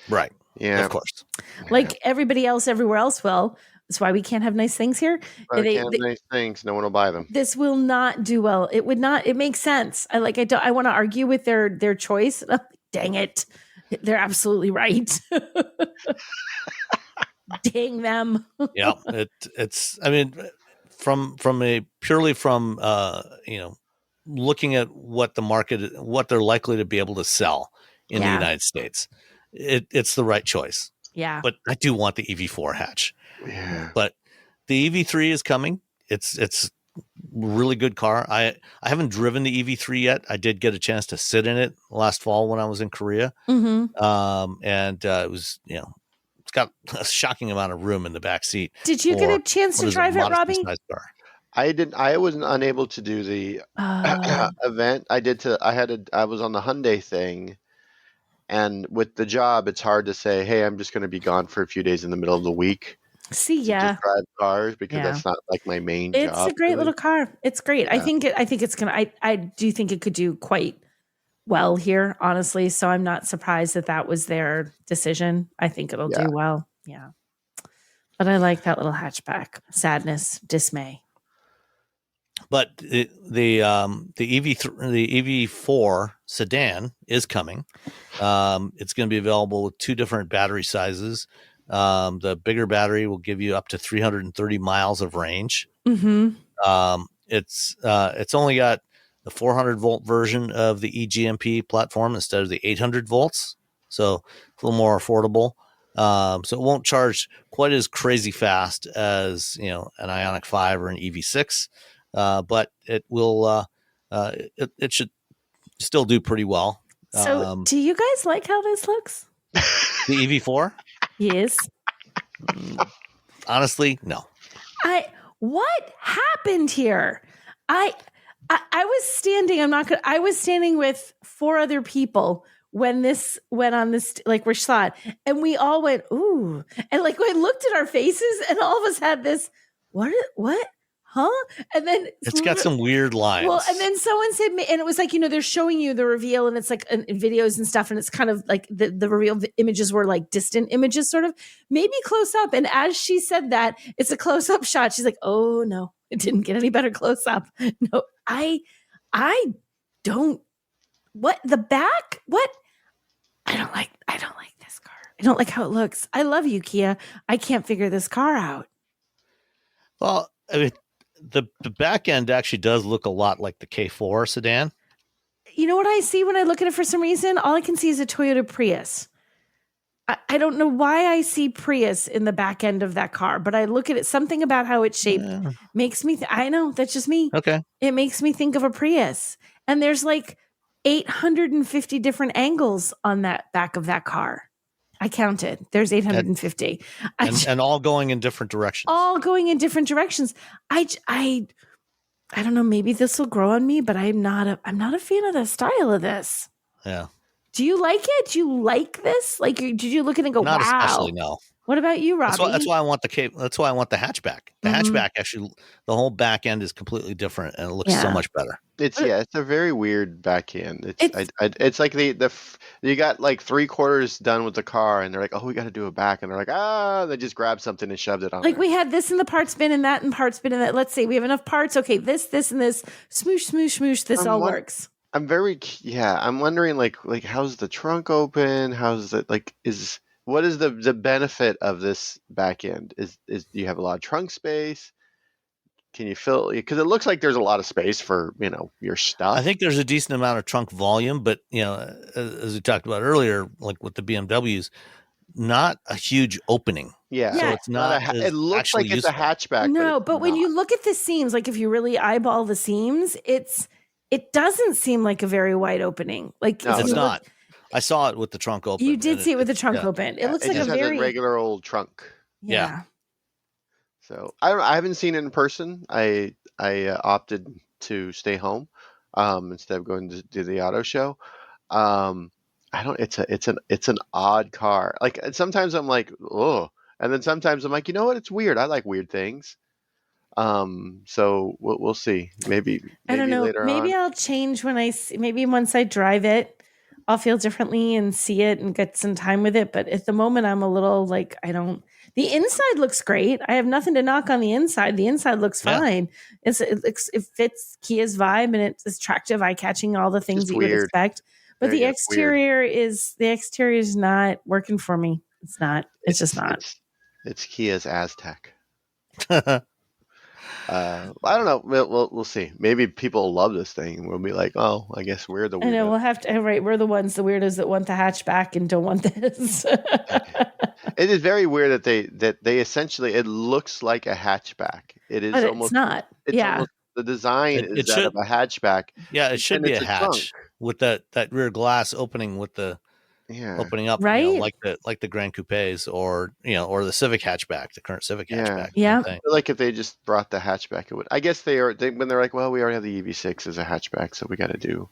Right. Yeah. Of course. Like everybody else, everywhere else will. That's why we can't have nice things here. Nice things. No one will buy them. This will not do well. It would not. It makes sense. I want to argue with their choice. Dang it. They're absolutely right. Dang them. Yeah. It's, I mean, from looking at what the market, what they're likely to be able to sell in the United States, it's the right choice. Yeah. But I do want the EV4 hatch. Yeah. But the EV3 is coming. It's a really good car. I haven't driven the EV3 yet. I did get a chance to sit in it last fall when I was in Korea. Mm-hmm. And it was, it's got a shocking amount of room in the back seat. Did you get a chance to drive it, Robbie? I didn't. I was unable to do the event. I was on the Hyundai thing, and with the job, it's hard to say, "Hey, I'm just going to be gone for a few days in the middle of the week." See, just drive cars because that's not like my main job. It's a great little car. It's great. Yeah. I think it's gonna. I do think it could do quite well here, honestly. So I'm not surprised that was their decision. I think it'll do well. Yeah, but I like that little hatchback. Sadness, dismay. But the EV4 sedan is coming. It's going to be available with 2 different battery sizes. The bigger battery will give you up to 330 miles of range. Mm-hmm. It's only got the 400 volt version of the eGMP platform instead of the 800 volts. So it's a little more affordable. So it won't charge quite as crazy fast as, an Ioniq 5 or an EV6. But it will, it should still do pretty well. So do you guys like how this looks? The EV4? Yes. Honestly, no. What happened here? I was standing, I was standing with 4 other people when this went on this, like we saw it, and we all went, ooh. And like we looked at our faces and all of us had this, what? Huh? And then it's got some weird lines. Well, and then someone said, and it was like, they're showing you the reveal and it's like in videos and stuff. And it's kind of like the reveal images were like distant images, sort of maybe close up. And as she said that, it's a close up shot. She's like, oh no, it didn't get any better close up. No, I don't, what the back, what? I don't like this car. I don't like how it looks. I love you, Kia. I can't figure this car out. Well, I mean, the back end actually does look a lot like the K4 sedan. You know what I see when I look at it for some reason? All I can see is a Toyota Prius. I don't know why I see Prius in the back end of that car, but I look at it, something about how it's shaped makes me, I know, that's just me. Okay. It makes me think of a Prius. And there's like 850 different angles on that back of that car. I counted. There's 850. And all going in different directions. All going in different directions. I don't know. Maybe this will grow on me, but I'm not a fan of the style of this. Yeah. Do you like it? Do you like this? Like, did you look at it and go, not wow? Especially, no. What about you, Robbie? That's why I want the hatchback. The hatchback, actually, the whole back end is completely different, and it looks so much better. It's a very weird back end. It's like you got like 3/4 done with the car, and they're like, oh, we got to do a back, and they're like, they just grabbed something and shoved it on. Like we had this in the parts bin and that in parts bin and that. Let's say we have enough parts. Okay, this, and this. Smoosh, smoosh, smoosh. This all works. I'm wondering like how's the trunk open? How's it what is the benefit of this back end? Is do you have a lot of trunk space? Can you fill? Because it looks like there's a lot of space for your stuff. I think there's a decent amount of trunk volume, but as we talked about earlier, like with the BMWs, not a huge opening. Yeah. So it's not. It looks like it's a hatchback. No, but when you look at the seams, like if you really eyeball the seams, it doesn't seem like a very wide opening. Like no, it's not. I saw it with the trunk open. You did see it with the trunk open. It looks like just a has very regular old trunk. Yeah. So I haven't seen it in person. I opted to stay home instead of going to do the auto show. It's an odd car. Like sometimes I'm like, oh, and then sometimes I'm like, you know what? It's weird. I like weird things. So we'll see. Maybe I don't know. Later maybe on. I'll change when maybe once I drive it, I'll feel differently and see it and get some time with it. But at the moment, I'm a little like, the inside looks great. I have nothing to knock on the inside. The inside looks fine. It fits Kia's vibe and it's attractive, eye-catching, all the things that you would expect. But the exterior is not working for me. It's not. It's just not. It's Kia's Aztec. I don't know. We'll see. Maybe people love this thing. We'll be like, oh, I guess we're the weirdos. I know we'll have to. Right, we're the weirdos that want the hatchback and don't want this. It is very weird that they essentially. It looks like a hatchback. It is, but almost. It's not. Almost, the design is that of a hatchback. Yeah, it should be a hatch with that rear glass opening with the. Yeah. Opening up, right? Like the Grand Coupes or the Civic hatchback, the current Civic hatchback. Yeah. I feel like if they just brought the hatchback, it would. I guess when they're like, well, we already have the EV6 as a hatchback, so we got to do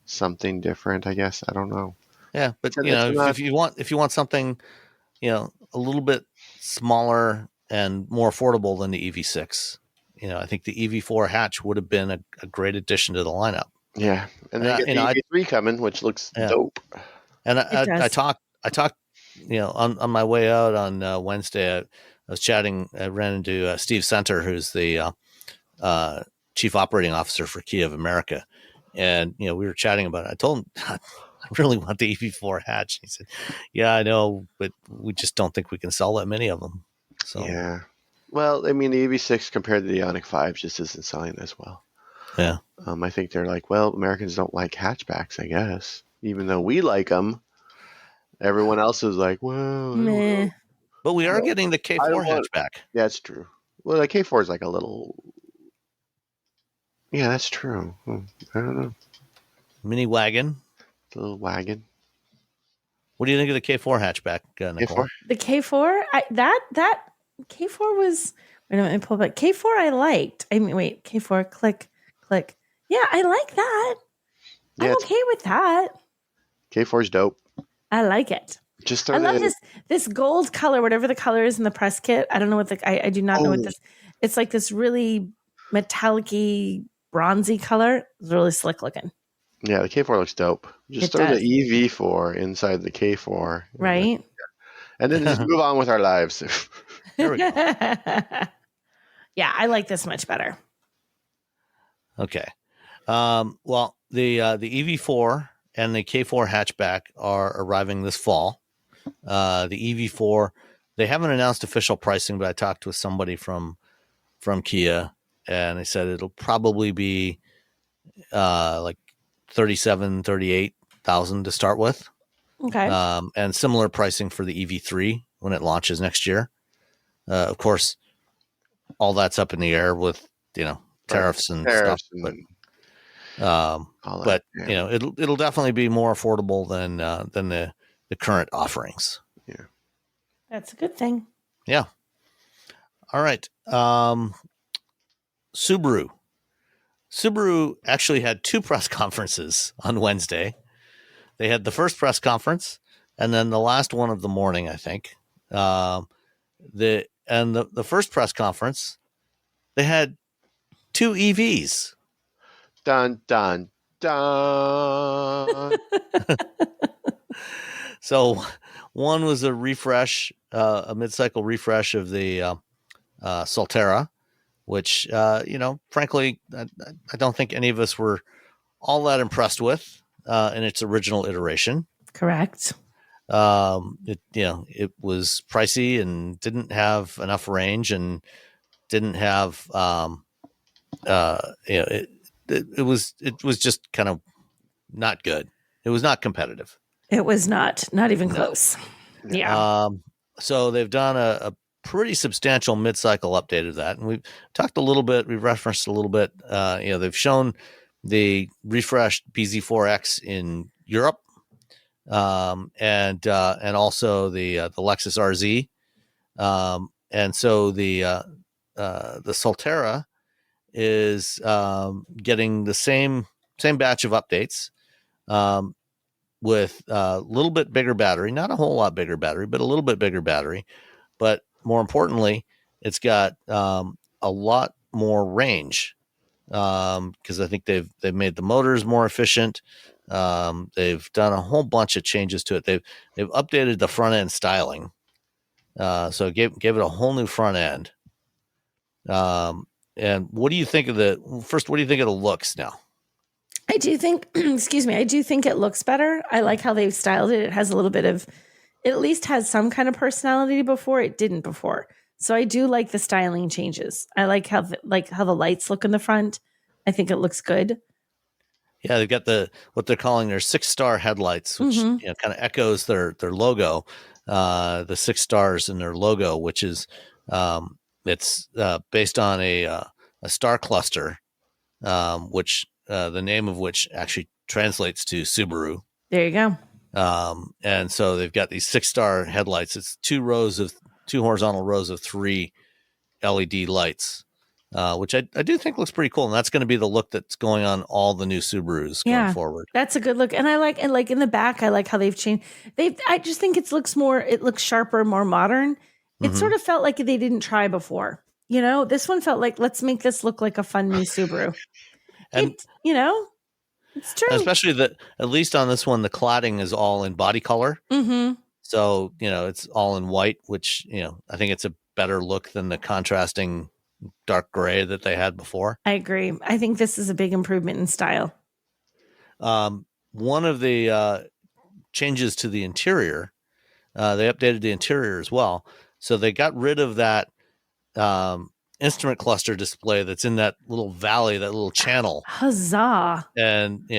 something different. I guess I don't know. Yeah, but if you want something, a little bit smaller and more affordable than the EV6, I think the EV4 hatch would have been a great addition to the lineup. Yeah, and then get the EV3 coming, which looks dope. And I talked, on my way out on Wednesday, I was chatting, I ran into Steve Center, who's the chief operating officer for Kia of America. And, we were chatting about it. I told him, I really want the EV4 hatch. He said, yeah, I know, but we just don't think we can sell that many of them. So, yeah. Well, I mean, the EV6 compared to the Ioniq 5 just isn't selling as well. yeah. I think they're like, well, Americans don't like hatchbacks, I guess. Even though we like them, everyone else is like, well, I don't know. But we are getting the K4 hatchback. Yeah, that's true. Well, the K4 is like a little... Yeah, that's true. I don't know. Mini wagon. It's a little wagon. What do you think of the K4 hatchback, Nicole? K4? The K4, that K4 was. Wait a minute, let me pull back. K4 I liked. I mean, wait, K4, click. Yeah, I like that. Yeah, I'm okay with that. K4 is dope. I like it. Just I love this gold color, whatever the color is in the press kit. I don't know what I do not know what this. It's like this really metallic-y, bronzy color. It's really slick looking. Yeah, the K4 looks dope. Just throw the EV4 inside the K4. Right. And then just move on with our lives. There we go. Yeah, I like this much better. Okay. Well, the EV4 and the K4 hatchback are arriving this fall. The EV4, they haven't announced official pricing, but I talked with somebody from Kia, and they said it'll probably be like 37, 38,000 to start with. Okay. And similar pricing for the EV3 when it launches next year. Of course, all that's up in the air with tariffs and stuff. But it'll definitely be more affordable than the current offerings. Yeah, that's a good thing. Yeah. All right. Subaru actually had two press conferences on Wednesday. They had the first press conference and then the last one of the morning, I think. The first press conference, they had two EVs. Dun, dun, dun. So one was a refresh, a mid-cycle refresh of the Solterra, which, frankly, I don't think any of us were all that impressed with in its original iteration. Correct. It was pricey and didn't have enough range and didn't have, it was just kind of not good. It was not competitive. It was not even close. Yeah. So they've done a pretty substantial mid-cycle update of that. And we've talked a little bit, we've referenced a little bit, they've shown the refreshed BZ4X in Europe, and also the Lexus RZ. And so the Solterra is getting the same batch of updates, with a little bit bigger battery, not a whole lot bigger battery, but a little bit bigger battery. But more importantly, it's got a lot more range, because I think they've made the motors more efficient. They've done a whole bunch of changes to it. They've updated the front end styling, so gave it a whole new front end. And what do you think of the looks now? I do think, I do think it looks better. I like how they've styled it. It has a little bit of, it at least has some kind of personality before. It didn't before. So I do like the styling changes. I like how the lights look in the front. I think it looks good. Yeah, they've got what they're calling their 6-star headlights, which kind of echoes their logo, the 6 stars in their logo, which is it's based on a star cluster, which the name of which actually translates to Subaru. There you go. And so they've got these 6-star headlights. It's two horizontal rows of 3 LED lights, which I do think looks pretty cool. And that's going to be the look that's going on all the new Subarus going forward. That's a good look. And I like in the back, I like how they've changed. I just think it looks sharper, more modern. It sort of felt like they didn't try before. This one felt like, let's make this look like a fun new Subaru. And it's true. Especially at least on this one, the cladding is all in body color. Mm-hmm. So, it's all in white, which, I think it's a better look than the contrasting dark gray that they had before. I agree. I think this is a big improvement in style. One of the changes to the interior, they updated the interior as well. So they got rid of that instrument cluster display that's in that little valley, that little channel. Huzzah. And,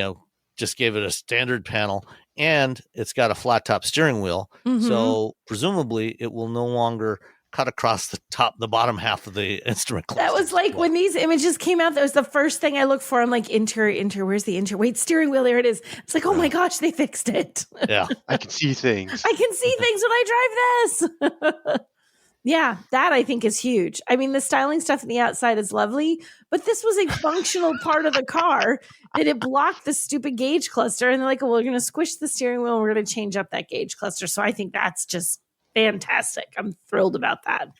just gave it a standard panel, and it's got a flat top steering wheel. Mhm. So presumably it will no longer cut across the bottom half of the instrument cluster. That was like when these images came out, that was the first thing I looked for. I'm like, interior, where's the interior? Wait, steering wheel, there it is. It's like, oh my gosh, they fixed it. Yeah. I can see things. I can see things when I drive this. Yeah, that I think is huge. I mean, the styling stuff on the outside is lovely, but this was a functional part of the car that it blocked the stupid gauge cluster. And they're like, well, we're going to squish the steering wheel. And we're going to change up that gauge cluster. So I think that's just fantastic. I'm thrilled about that.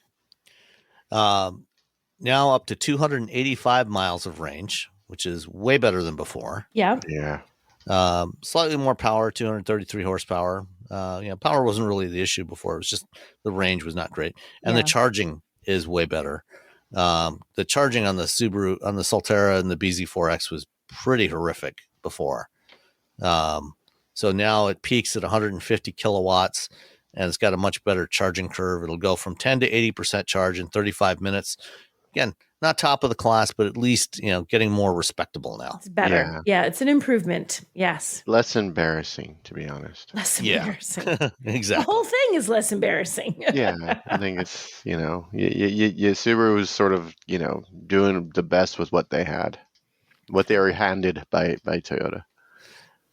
Now up to 285 miles of range, which is way better than before. Yeah. Yeah. Slightly more power, 233 horsepower. Power wasn't really the issue before. It was just the range was not great. And the charging is way better. The charging on the Subaru, on the Solterra and the BZ4X was pretty horrific before. So now it peaks at 150 kilowatts, and it's got a much better charging curve. It'll go from 10 to 80% charge in 35 minutes. Again, not top of the class, but at least, getting more respectable now. It's better. Yeah, it's an improvement. Yes. Less embarrassing, to be honest. Less embarrassing. Exactly. The whole thing is less embarrassing. Yeah, I think it's, Subaru was sort of, doing the best with what they had, what they were handed by Toyota.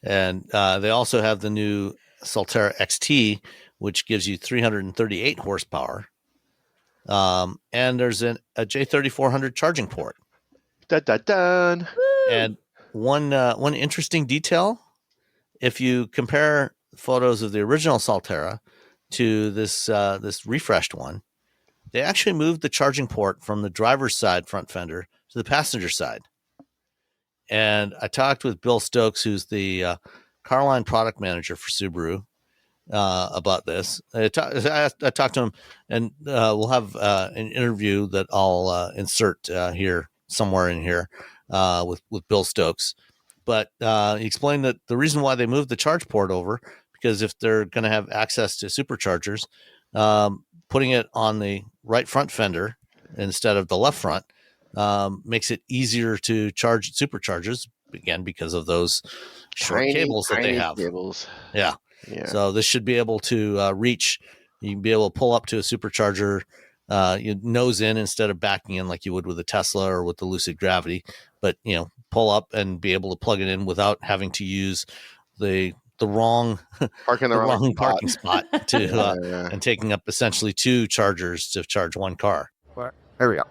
And they also have the new Solterra XT, which gives you 338 horsepower. And there's a J3400 charging port. Dun. And one interesting detail, if you compare photos of the original Solterra to this refreshed one, they actually moved the charging port from the driver's side front fender to the passenger side. And I talked with Bill Stokes, who's the car line product manager for Subaru, about this. I talked to him, and we'll have an interview that I'll insert here somewhere in here with Bill Stokes. But he explained that the reason why they moved the charge port over, because if they're going to have access to superchargers, putting it on the right front fender instead of the left front makes it easier to charge superchargers, again, because of those short cables that they have. Cables. Yeah. So this should be able to reach. You can be able to pull up to a supercharger, you nose in instead of backing in like you would with a Tesla or with the Lucid Gravity, but pull up and be able to plug it in without having to use the wrong parking spot to and taking up essentially two chargers to charge one car. There we go.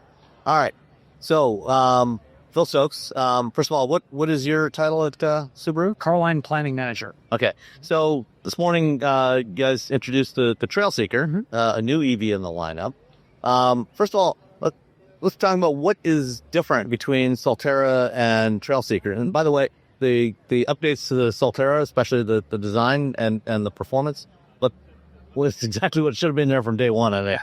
All right. So, Phil Stokes, first of all, what is your title at Subaru? Car line planning manager. Okay. So this morning, you guys introduced the Trailseeker, a new EV in the lineup. First of all, let's talk about what is different between Solterra and Trailseeker. And by the way, the updates to the Solterra, especially the design and the performance, was exactly what should have been there from day one.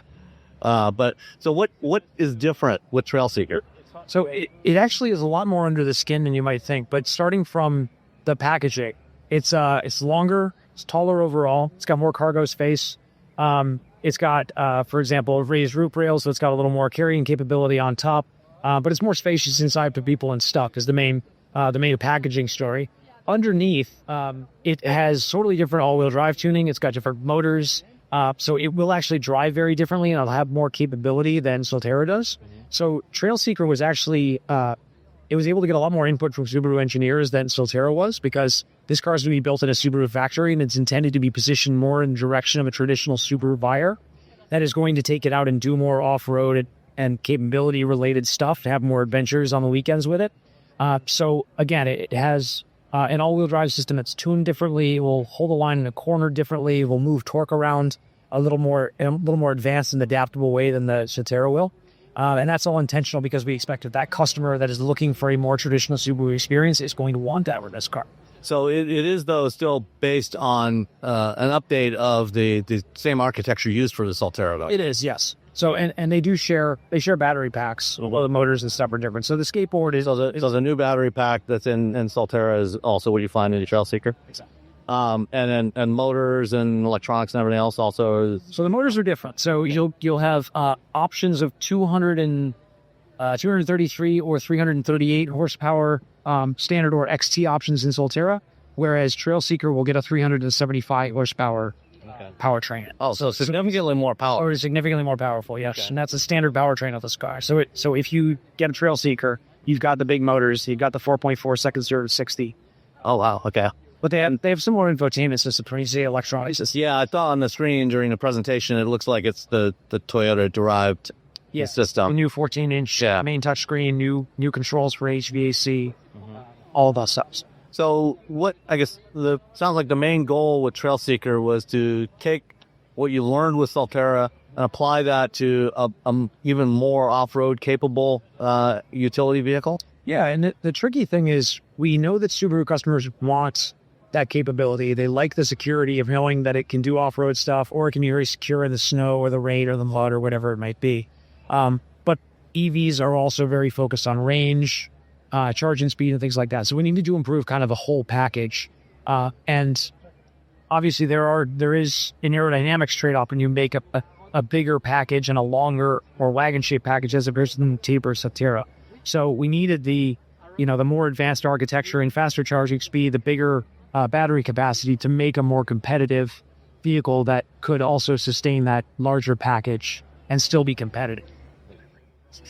But so what is different with Trailseeker? So it actually is a lot more under the skin than you might think. But starting from the packaging, it's longer, it's taller overall, it's got more cargo space. It's got, for example, raised roof rails, so it's got a little more carrying capability on top. But it's more spacious inside for people and stuff is the main packaging story. Underneath, it has totally different all-wheel drive tuning. It's got different motors. So it will actually drive very differently, and it'll have more capability than Solterra does. So Trailseeker was actually, it was able to get a lot more input from Subaru engineers than Solterra was, because this car is going to be built in a Subaru factory, and it's intended to be positioned more in the direction of a traditional Subaru buyer that is going to take it out and do more off-road and capability-related stuff to have more adventures on the weekends with it. So again, it has an all-wheel drive system that's tuned differently. It will hold the line in a corner differently. It will move torque around a little more advanced and adaptable way than the Solterra will. And that's all intentional because we expect that customer that is looking for a more traditional Subaru experience is going to want that with this car. So it is, though, still based on an update of the same architecture used for the Solterra, though. It is, yes. So and they share battery packs. Well, the motors and stuff are different. So the skateboard is So the new battery pack that's in Solterra is also what you find in the Trailseeker. Exactly. And motors and electronics and everything else also is... So the motors are different. So you'll have options of 233 or 338 horsepower standard or XT options in Solterra, whereas Trailseeker will get a 375 horsepower powertrain. Oh, so significantly more power. Or significantly more powerful, yes. Okay. And that's a standard powertrain of this car. So if you get a Trailseeker, you've got the big motors, you've got the 4.4 seconds 0 to 60. Oh, wow. Okay. But they have similar infotainment systems when you say electronics. Yeah, I thought on the screen during the prepresentation, it looks like it's the Toyota-derived system. The new 14-inch main touchscreen, new controls for HVAC, all of that stuff. So sounds like the main goal with Trailseeker was to take what you learned with Solterra and apply that to a even more off-road capable utility vehicle? Yeah, and the tricky thing is we know that Subaru customers want that capability. They like the security of knowing that it can do off-road stuff, or it can be very secure in the snow or the rain or the mud or whatever it might be. But EVs are also very focused on range, charging speed and things like that. So we need to improve kind of a whole package. And obviously there is an aerodynamics trade-off when you make a bigger package and a longer or wagon-shaped package as opposed to the taper Solterra. So we needed the more advanced architecture and faster charging speed, the bigger battery capacity to make a more competitive vehicle that could also sustain that larger package and still be competitive.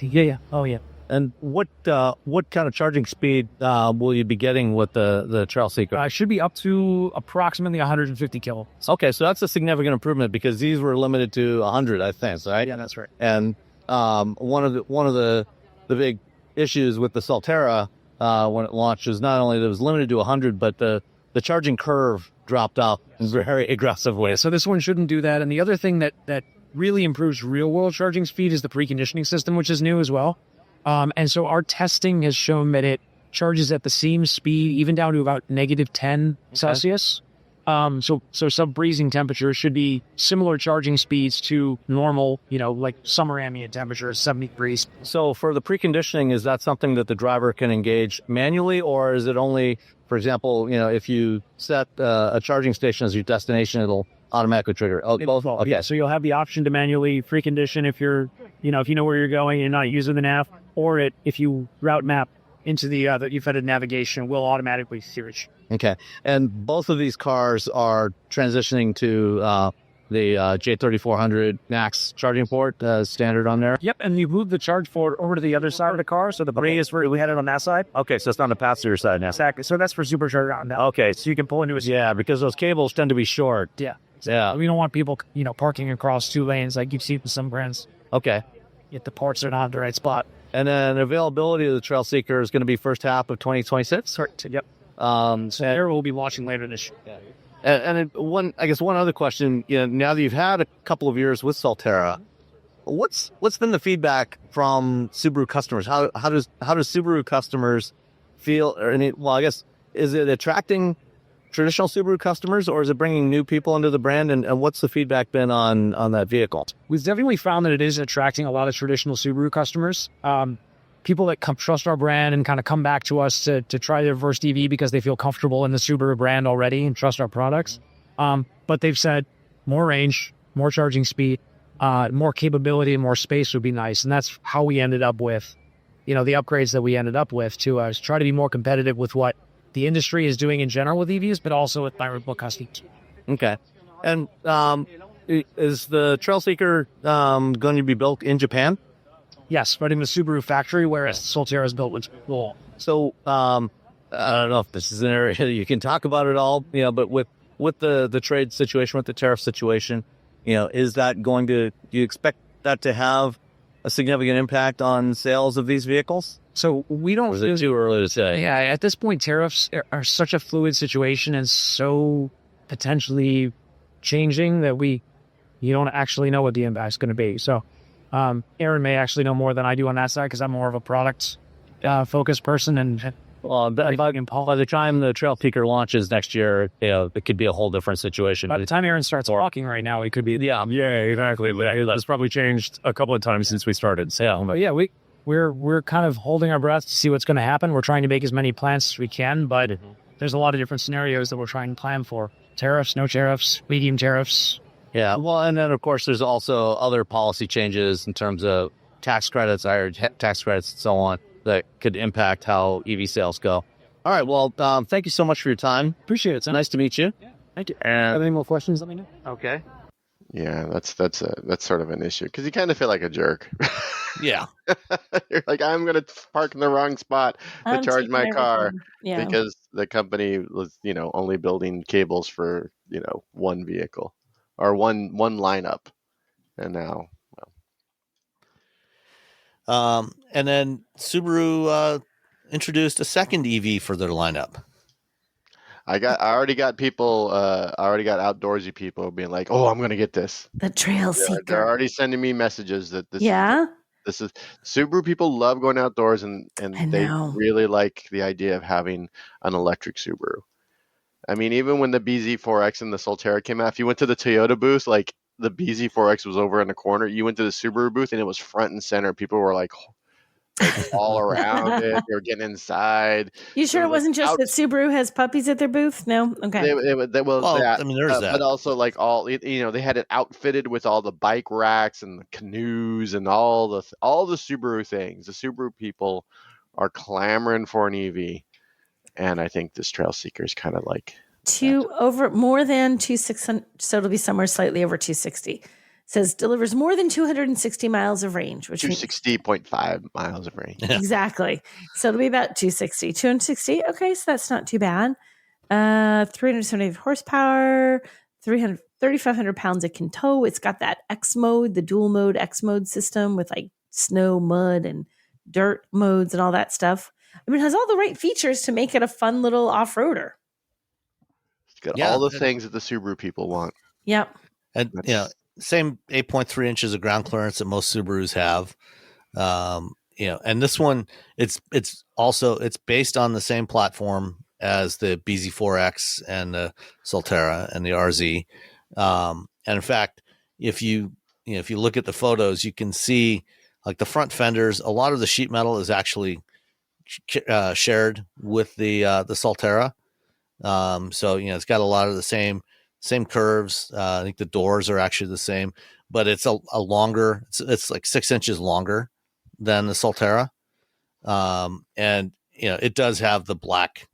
Yeah. Oh, yeah. And what kind of charging speed will you be getting with the Trailseeker? Should be up to approximately 150 kilowatts. Okay, so that's a significant improvement because these were limited to 100, I think, right? Yeah, that's right. And one of the big issues with the Solterra when it launched was not only that it was limited to 100, but the charging curve dropped off in very aggressive ways. So this one shouldn't do that. And the other thing that really improves real-world charging speed is the preconditioning system, which is new as well. And so our testing has shown that it charges at the same speed, even down to about -10 Celsius. So sub-freezing temperatures should be similar charging speeds to normal, like summer ambient temperatures, 70 degrees. So for the preconditioning, is that something that the driver can engage manually, or is it only, for example, if you set a charging station as your destination, it'll automatically trigger? Both. Okay. Yeah, so you'll have the option to manually precondition if you're, if you know where you're going and not using the nav, or if you route map into the embedded navigation, will automatically search. Okay, and both of these cars are transitioning to the J3400 Max charging port standard on there. Yep, and you move the charge port over to the other side of the car, so the brake is we had it on that side. Okay, so it's on the passenger side now. Exactly, so that's for supercharger on that. Okay, so you can pull into a... Yeah, because those cables tend to be short. Yeah. Yeah. We don't want people, parking across two lanes like you've seen with some brands. Okay. Yet the ports are not in the right spot. And then availability of the Trailseeker is going to be first half of 2026? Correct. Yep. So there we'll be launching later this year. Yeah. And one other question, now that you've had a couple of years with Solterra, what's been the feedback from Subaru customers? How does Subaru customers feel? Is it attracting traditional Subaru customers, or is it bringing new people into the brand? And what's the feedback been on that vehicle? We've definitely found that it is attracting a lot of traditional Subaru customers. People that trust our brand and kind of come back to us to try their first EV because they feel comfortable in the Subaru brand already and trust our products. But they've said more range, more charging speed, more capability and more space would be nice. And that's how we ended up with, the upgrades that we ended up with to try to be more competitive with what the industry is doing in general with EVs, but also with Thyroid customers. Okay. And is the Trailseeker going to be built in Japan? Yes, but in the Subaru factory, whereas Solterra is built with Nicole. So I don't know if this is an area you can talk about it all, but with the trade situation, with the tariff situation, is that do you expect that to have a significant impact on sales of these vehicles? So we don't... Or is it too early to say? Yeah, at this point, tariffs are such a fluid situation and so potentially changing that you don't actually know what the impact is going to be. So Aaron may actually know more than I do on that side because I'm more of a product focused person, and Well, by the time the Trailseeker launches next year, it could be a whole different situation. By the time Aaron starts walking right now, it could be Yeah, exactly. That's probably changed a couple of times since we started. So, but yeah, we're kind of holding our breath to see what's going to happen. We're trying to make as many plans as we can, but there's a lot of different scenarios that we're trying to plan for. Tariffs, no tariffs, medium tariffs. Yeah, well, and then, of course, there's also other policy changes in terms of tax credits, higher tax credits, and so on, that could impact how EV sales go. All right, well, thank you so much for your time. Appreciate it, son. Nice to meet you. Yeah, thank you. Have any more questions, let me know. Okay. Yeah, that's sort of an issue because you kind of feel like a jerk. Yeah. You're like, I'm going to park in the wrong spot to I'm charge taking my car everything. Yeah. because the company was, only building cables for, one vehicle or one lineup. And now, And then Subaru introduced a second EV for their lineup. I already got people, I already got outdoorsy people being like, oh, I'm going to get this. The Trailseeker. They're already sending me messages that this Yeah. This is Subaru people love going outdoors and they know. really like the idea of having an electric Subaru. I mean, even when the BZ4X and the Solterra came out, if you went to the Toyota booth, like the BZ4X was over in the corner, you went to the Subaru booth and it was front and center. People were like all around it. They were getting inside. You sure So, it wasn't just out- that Subaru has puppies at their booth? No? Okay. I mean, there's that. But also like they had it outfitted with all the bike racks and the canoes and all the Subaru things. The Subaru people are clamoring for an EV, and I think this Trailseeker is kind of like More than 260, so it'll be somewhere slightly over 260. Says delivers more than 260 miles of range, which means 260.5 miles of range. exactly. So it'll be about 260. Okay, so that's not too bad. 370 horsepower, 3,500 pounds it can tow. It's got that X mode, the dual mode X mode system with like snow, mud, and dirt modes and all that stuff. I mean, it has all the right features to make it a fun little off-roader. It's got all the things that the Subaru people want. Yep. And same 8.3 inches of ground clearance that most Subarus have. And this one, it's based on the same platform as the BZ4X and the Solterra and the RZ. And in fact, if you look at the photos, you can see like the front fenders. A lot of the sheet metal is actually shared with the Solterra. So it's got a lot of the same curves. I think the doors are actually the same, but it's a longer. It's like 6 inches longer than the Solterra, and it does have the black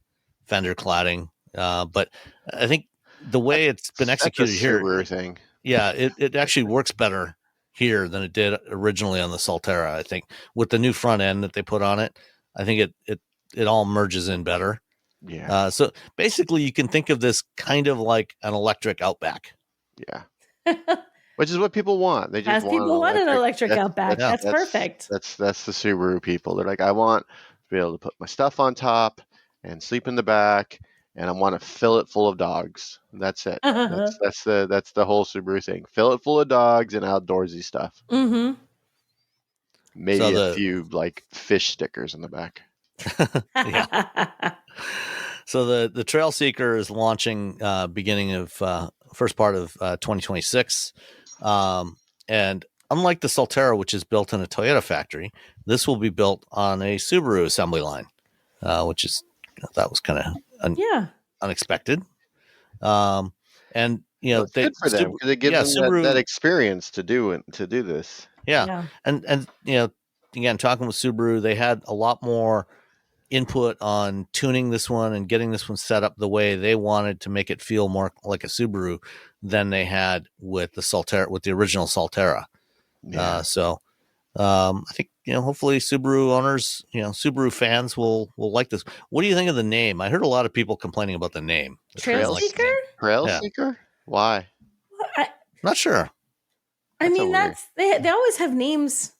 fender cladding. But I think the way it's been executed here, Subaru thing. Yeah, it actually works better here than it did originally on the Solterra. I think with the new front end that they put on it, I think it all merges in better. Yeah. So basically, you can think of this kind of like an electric Outback. Yeah. Which is what people want. They just want an electric Outback. That's perfect. That's the Subaru people. They're like, I want to be able to put my stuff on top and sleep in the back, and I want to fill it full of dogs. That's it. That's the whole Subaru thing. Fill it full of dogs and outdoorsy stuff. Mm-hmm. Maybe a few like fish stickers in the back. Yeah. So the Trailseeker is launching beginning of first part of 2026, and unlike the Solterra, which is built in a Toyota factory, this will be built on a Subaru assembly line, which is that was kind of unexpected. And It's good for them because it gives them that experience to do this. Yeah. And again, talking with Subaru, they had a lot more input on tuning this one and getting this one set up the way they wanted to make it feel more like a Subaru than they had with the Solterra, with the original Solterra. Yeah. I think hopefully Subaru owners, Subaru fans will like this. What do you think of the name? I heard a lot of people complaining about the name. Trailseeker? Trailseeker? Yeah. Why? Not sure. I mean, they always have names.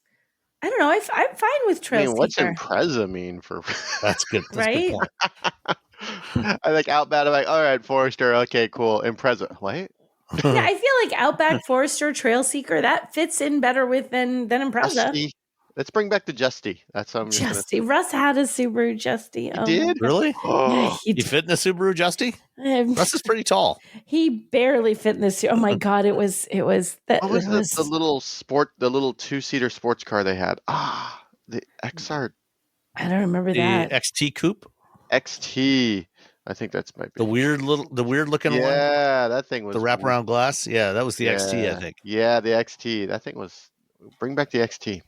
I don't know. I'm fine with Trailseeker. I mean, what's Impreza mean for? That's good. That's right? Good point. I like Outback. I'm like, all right, Forester. Okay, cool. Impreza. What? Yeah, I feel like Outback, Forester, Trailseeker, that fits in better than Impreza. Let's bring back the Justy. That's what I'm just gonna Justy. Russ had a Subaru Justy. say. He did? Really? Yeah, You fit in the Subaru Justy? Russ is pretty tall. he barely fit in this. Oh my God. It was that What was the little 2-seater sports car they had? The XR I don't remember The that. XT Coupe, XT. I think that's might be the weird looking one, Yeah, that thing was the wraparound glass. Yeah, that was the XT, I think. Yeah, the XT. That thing was. Bring back the XT.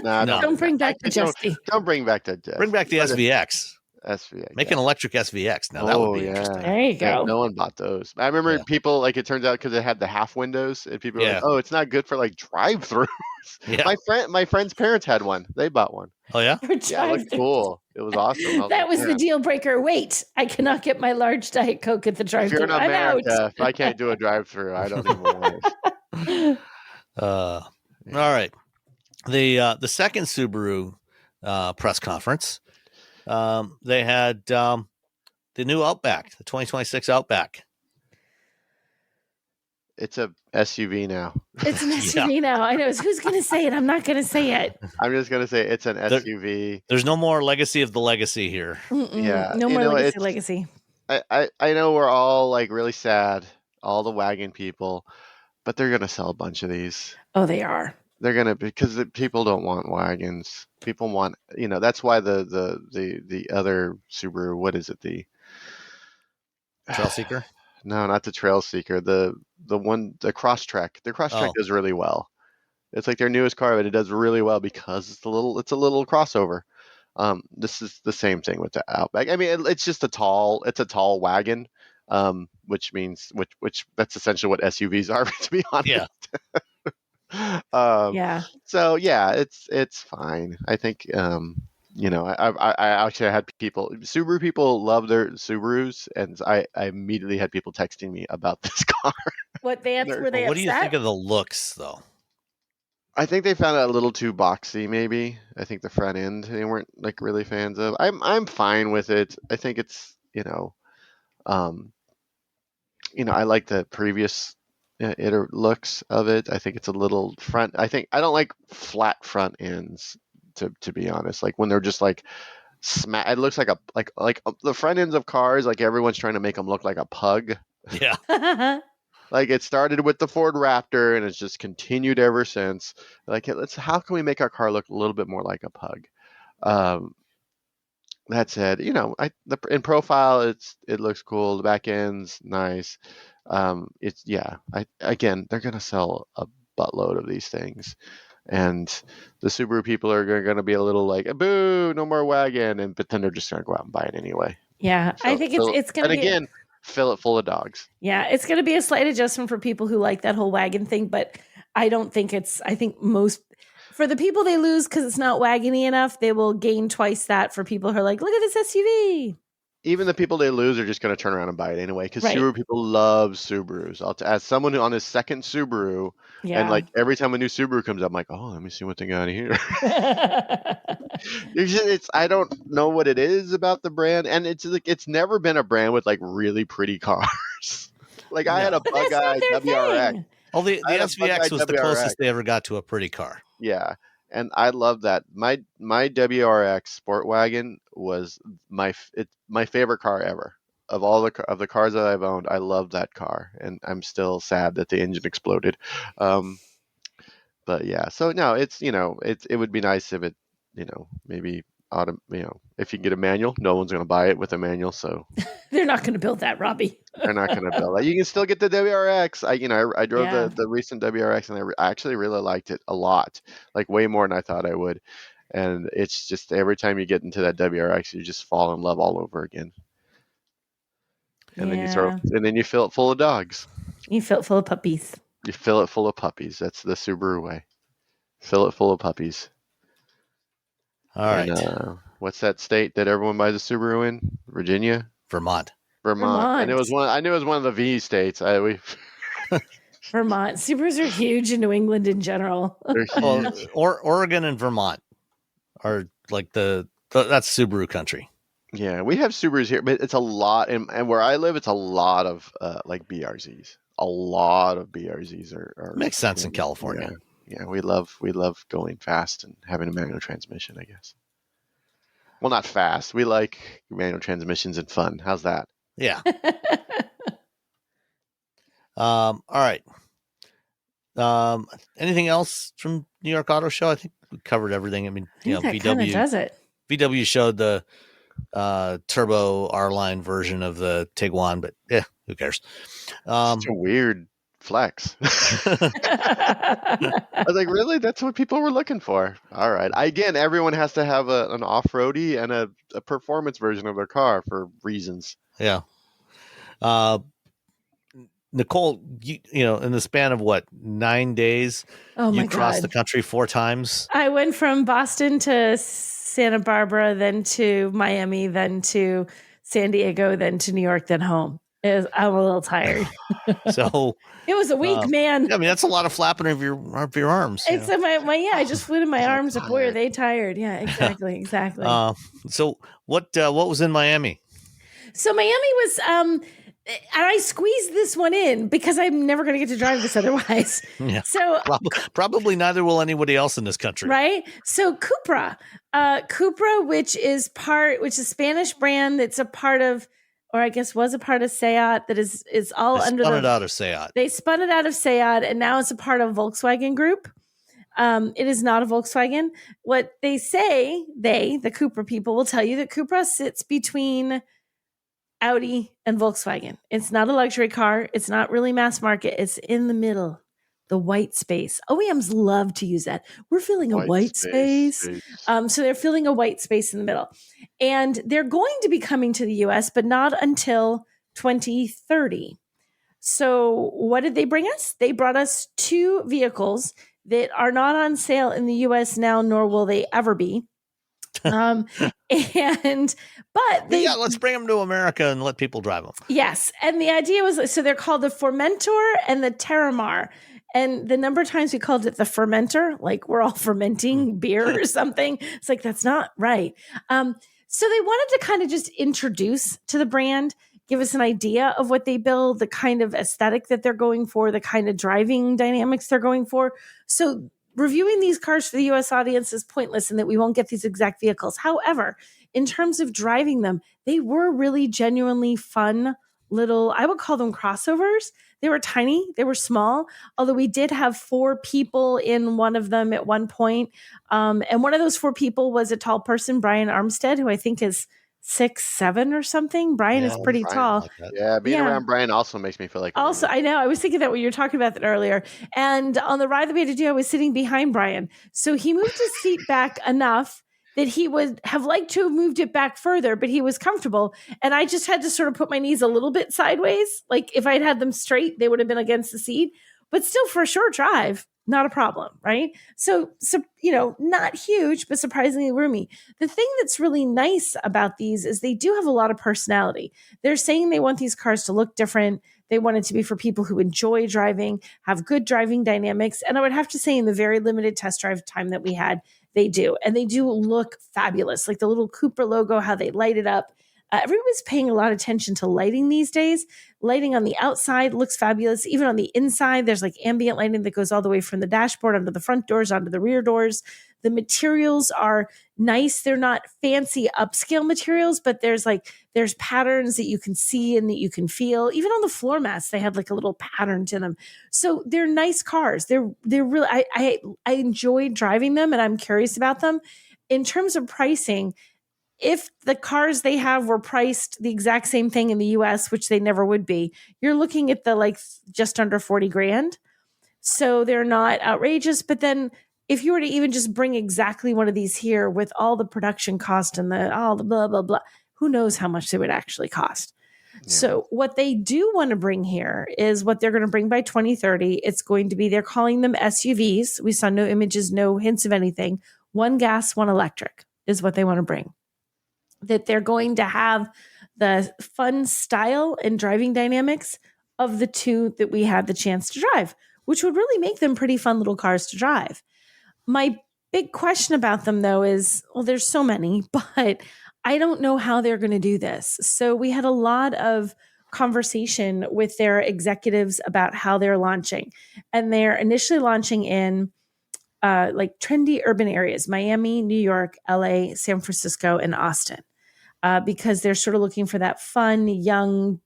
Nah, No. Don't bring back the Don't- Justy. Don't bring back the Bring back the SVX. SVX. Make an electric SVX. Now that would be interesting. There you Yeah, go. no one bought those. I remember Yeah. people it turns out because it had the half windows, and people were Yeah. like, "Oh, it's not good for like drive-throughs." Yeah. My friend's parents had one. They bought one. Oh yeah. For Yeah, it drive-thru. looked cool. It was awesome. I was That like, was the "Man, deal breaker. Wait, I cannot get my large Diet Coke at the if you're drive-thru. in I'm out. America, if I can't do a drive-through, I don't even want it. All right. The second Subaru press conference, they had the new Outback, the 2026 Outback. It's a SUV now. It's an SUV now. I know. Who's going to say it? I'm not going to say it. I'm just gonna say it's an SUV. There's no more legacy of the legacy here. Yeah, No you more know, legacy. I know we're all like really sad, all the wagon people, but they're gonna sell a bunch of these. Oh, they are. They're gonna because the people don't want wagons. People want, that's why the other Subaru. What is it? The Trailseeker. No, not the Trailseeker. The Crosstrek. The Crosstrek Oh. does really well. It's like their newest car, but it does really well because it's a little crossover. This is the same thing with the Outback. I mean, it's just a tall wagon, which means which that's essentially what SUVs are, to be honest. Yeah. Yeah. So yeah, it's fine. I think I actually had Subaru people love their Subarus, and I immediately had people texting me about this car. What were they What do you upset? think of the looks, though? I think they found it a little too boxy, maybe. I think the front end they weren't like really fans of. I'm fine with it. I think it's I like the previous looks of it. I think it's a little front. I don't like flat front ends, to be honest. Like when they're just like it looks like the front ends of cars. Like everyone's trying to make them look like a pug. Yeah. Like it started with the Ford Raptor and it's just continued ever since. Like how can we make our car look a little bit more like a pug? That said, in profile it looks cool. The back end's nice. They're gonna sell a buttload of these things, and the Subaru people are going to be a little like, boo, no more wagon, but then they're just gonna go out and buy it anyway. Yeah. So, I think it's going to be. And again, fill it full of dogs. Yeah, it's going to be a slight adjustment for people who like that whole wagon thing, but I don't think I think most, for the people they lose because it's not wagony enough, they will gain twice that for people who are like, look at this SUV. Even the people they lose are just going to turn around and buy it anyway because Right. Subaru people love Subarus. As someone who on his second Subaru, Yeah. and like every time a new Subaru comes up, I'm like, oh, let me see what they got here. I don't know what it is about the brand, and it's never been a brand with like really pretty cars. Like I had a But that's not bug-eyed their WRX. thing. Well, the I had a SVX was Bug-eyed the WRX. closest they ever got to a pretty car. Yeah, and I love that. My WRX Sport Wagon was my favorite car ever. Of all the cars that I've owned, I love that car, and I'm still sad that the engine exploded. But yeah, so no, it would be nice if it, maybe if you get a manual. No one's going to buy it with a manual, so They're not going to build that, Robbie. they're not going to build that. You can still get the WRX. I drove Yeah. the recent WRX, and I actually really liked it a lot, like way more than I thought I would. And it's just every time you get into that WRX, you just fall in love all over again. And then you fill it full of dogs. You fill it full of puppies. You fill it full of puppies. That's the Subaru way. Fill it full of puppies. All right. And, what's that state that everyone buys a Subaru in? Virginia, Vermont. Vermont. And it was Vermont. I knew it was one of the V states. Vermont. Subarus are huge in New England in general. They're Well, huge. Oregon and Vermont are like that's Subaru country. Yeah, we have Subarus here, but it's a lot, and where I live, it's a lot of like BRZs. A lot of BRZs are Makes sense in California. Yeah, we love going fast and having a manual transmission, I guess. Well, not fast. We like manual transmissions and fun. How's that? Yeah. All right. Anything else from New York Auto Show? I think we covered everything. I mean, I think that kind of does it. VW showed the turbo R-Line version of the Tiguan, but yeah, who cares? Such a weird flex. I was like, really? That's what people were looking for. All right. Again, everyone has to have an off-roady and a performance version of their car for reasons. Yeah. Nicole, you know, in the span of 9 days, you crossed the country 4 times. I went from Boston to Santa Barbara, then to Miami, then to San Diego, then to New York, then home. I'm a little tired. So it was a week, man. I mean, that's a lot of flapping of your arms. It's I just flew to my arms. Boy, are they tired? Yeah, exactly. So what was in Miami? So Miami was, and I squeezed this one in because I'm never going to get to drive this otherwise. Yeah. So probably neither will anybody else in this country. Right. So Cupra, which is a Spanish brand that's a part of, or I guess was a part of Seat, that is all under spun it out of Seat. They spun it out of Seat, and now it's a part of Volkswagen Group. It is not a Volkswagen. What they say, the Cupra people will tell you that Cupra sits between Audi and Volkswagen. It's not a luxury car. It's not really mass market. It's in the middle, the white space. OEMs love to use that. We're filling a white space. So they're filling a white space in the middle. And they're going to be coming to the US, but not until 2030. So what did they bring us? They brought us 2 vehicles that are not on sale in the US now, nor will they ever be. Let's bring them to America and let people drive them. Yes. And the idea was, so they're called the Formentor and the Terramar. And the number of times we called it the fermenter, like we're all fermenting beer or something. It's like, that's not right. So they wanted to kind of just introduce to the brand, give us an idea of what they build, the kind of aesthetic that they're going for, the kind of driving dynamics they're going for. So reviewing these cars for the US audience is pointless in that we won't get these exact vehicles. However, in terms of driving them, they were really genuinely fun little, I would call them crossovers. They were tiny, they were small, although we did have 4 people in one of them at one point. And one of those 4 people was a tall person, Brian Armstead, who I think is 6'7" or something. Brian is pretty tall. Like being around Brian also makes me feel like. Also, I know. I was thinking that when you were talking about that earlier. And on the ride that we had to do, I was sitting behind Brian. So he moved his seat back enough that he would have liked to have moved it back further, but he was comfortable. And I just had to sort of put my knees a little bit sideways. Like if I'd had them straight, they would have been against the seat. But still, for a short drive, not a problem, right? So not huge, but surprisingly roomy. The thing that's really nice about these is they do have a lot of personality. They're saying they want these cars to look different. They want it to be for people who enjoy driving, have good driving dynamics. And I would have to say in the very limited test drive time that we had, they do. And they do look fabulous. Like the little Cupra logo, how they light it up. Everybody's paying a lot of attention to lighting these days. Lighting on the outside looks fabulous. Even on the inside, there's like ambient lighting that goes all the way from the dashboard onto the front doors, onto the rear doors. The materials are nice. They're not fancy upscale materials, but there's patterns that you can see and that you can feel. Even on the floor mats, they had like a little pattern to them. So they're nice cars. They're really, I enjoyed driving them and I'm curious about them. In terms of pricing, if the cars they have were priced the exact same thing in the US, which they never would be, you're looking at the just under 40 grand. So they're not outrageous. But then if you were to even just bring exactly one of these here with all the production cost and all the blah, blah, blah, who knows how much they would actually cost. Yeah. So what they do want to bring here is what they're going to bring by 2030. It's going to be, they're calling them SUVs. We saw no images, no hints of anything. 1 gas, 1 electric is what they want to bring. That they're going to have the fun style and driving dynamics of the 2 that we had the chance to drive, which would really make them pretty fun little cars to drive. My big question about them, though, is, well, there's so many, but I don't know how they're going to do this. So we had a lot of conversation with their executives about how they're launching. And they're initially launching in like trendy urban areas: Miami, New York, LA, San Francisco, and Austin. Because they're sort of looking for that fun, young,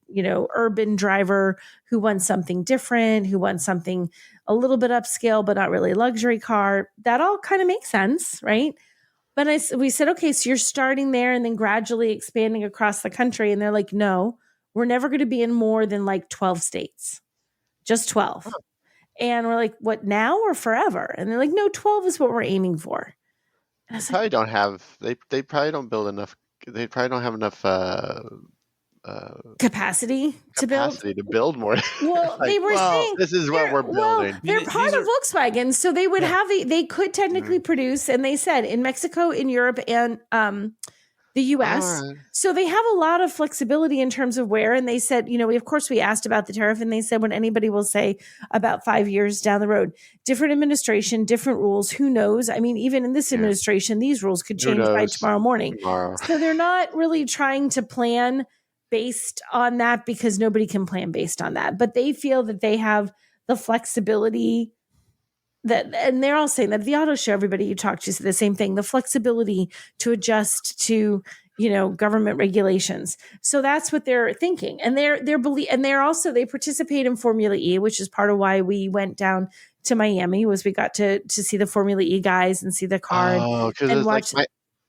urban driver who wants something different, who wants something a little bit upscale, but not really a luxury car. That all kind of makes sense, right? But we said, okay, so you're starting there and then gradually expanding across the country. And they're like, no, we're never going to be in more than like 12 states, just 12. Oh. And we're like, what, now or forever? And they're like, no, 12 is what we're aiming for. They probably don't have, they probably don't build enough. They probably don't have enough capacity to build more. Well, they were saying this is what we're building. Well, they're part of Volkswagen, so they would have they could technically produce, and they said in Mexico, in Europe, and the U.S. Right. So they have a lot of flexibility in terms of where. And they said, of course, we asked about the tariff, and they said when anybody will say about 5 years down the road, different administration, different rules. Who knows? I mean, even in this administration, these rules could change by tomorrow morning. So they're not really trying to plan based on that because nobody can plan based on that. But they feel that they have the flexibility that, and they're all saying that the auto show, everybody you talk to said the same thing, the flexibility to adjust to, government regulations. So that's what they're thinking. And they participate in Formula E, which is part of why we went down to Miami, was we got to see the Formula E guys and see the car and watch.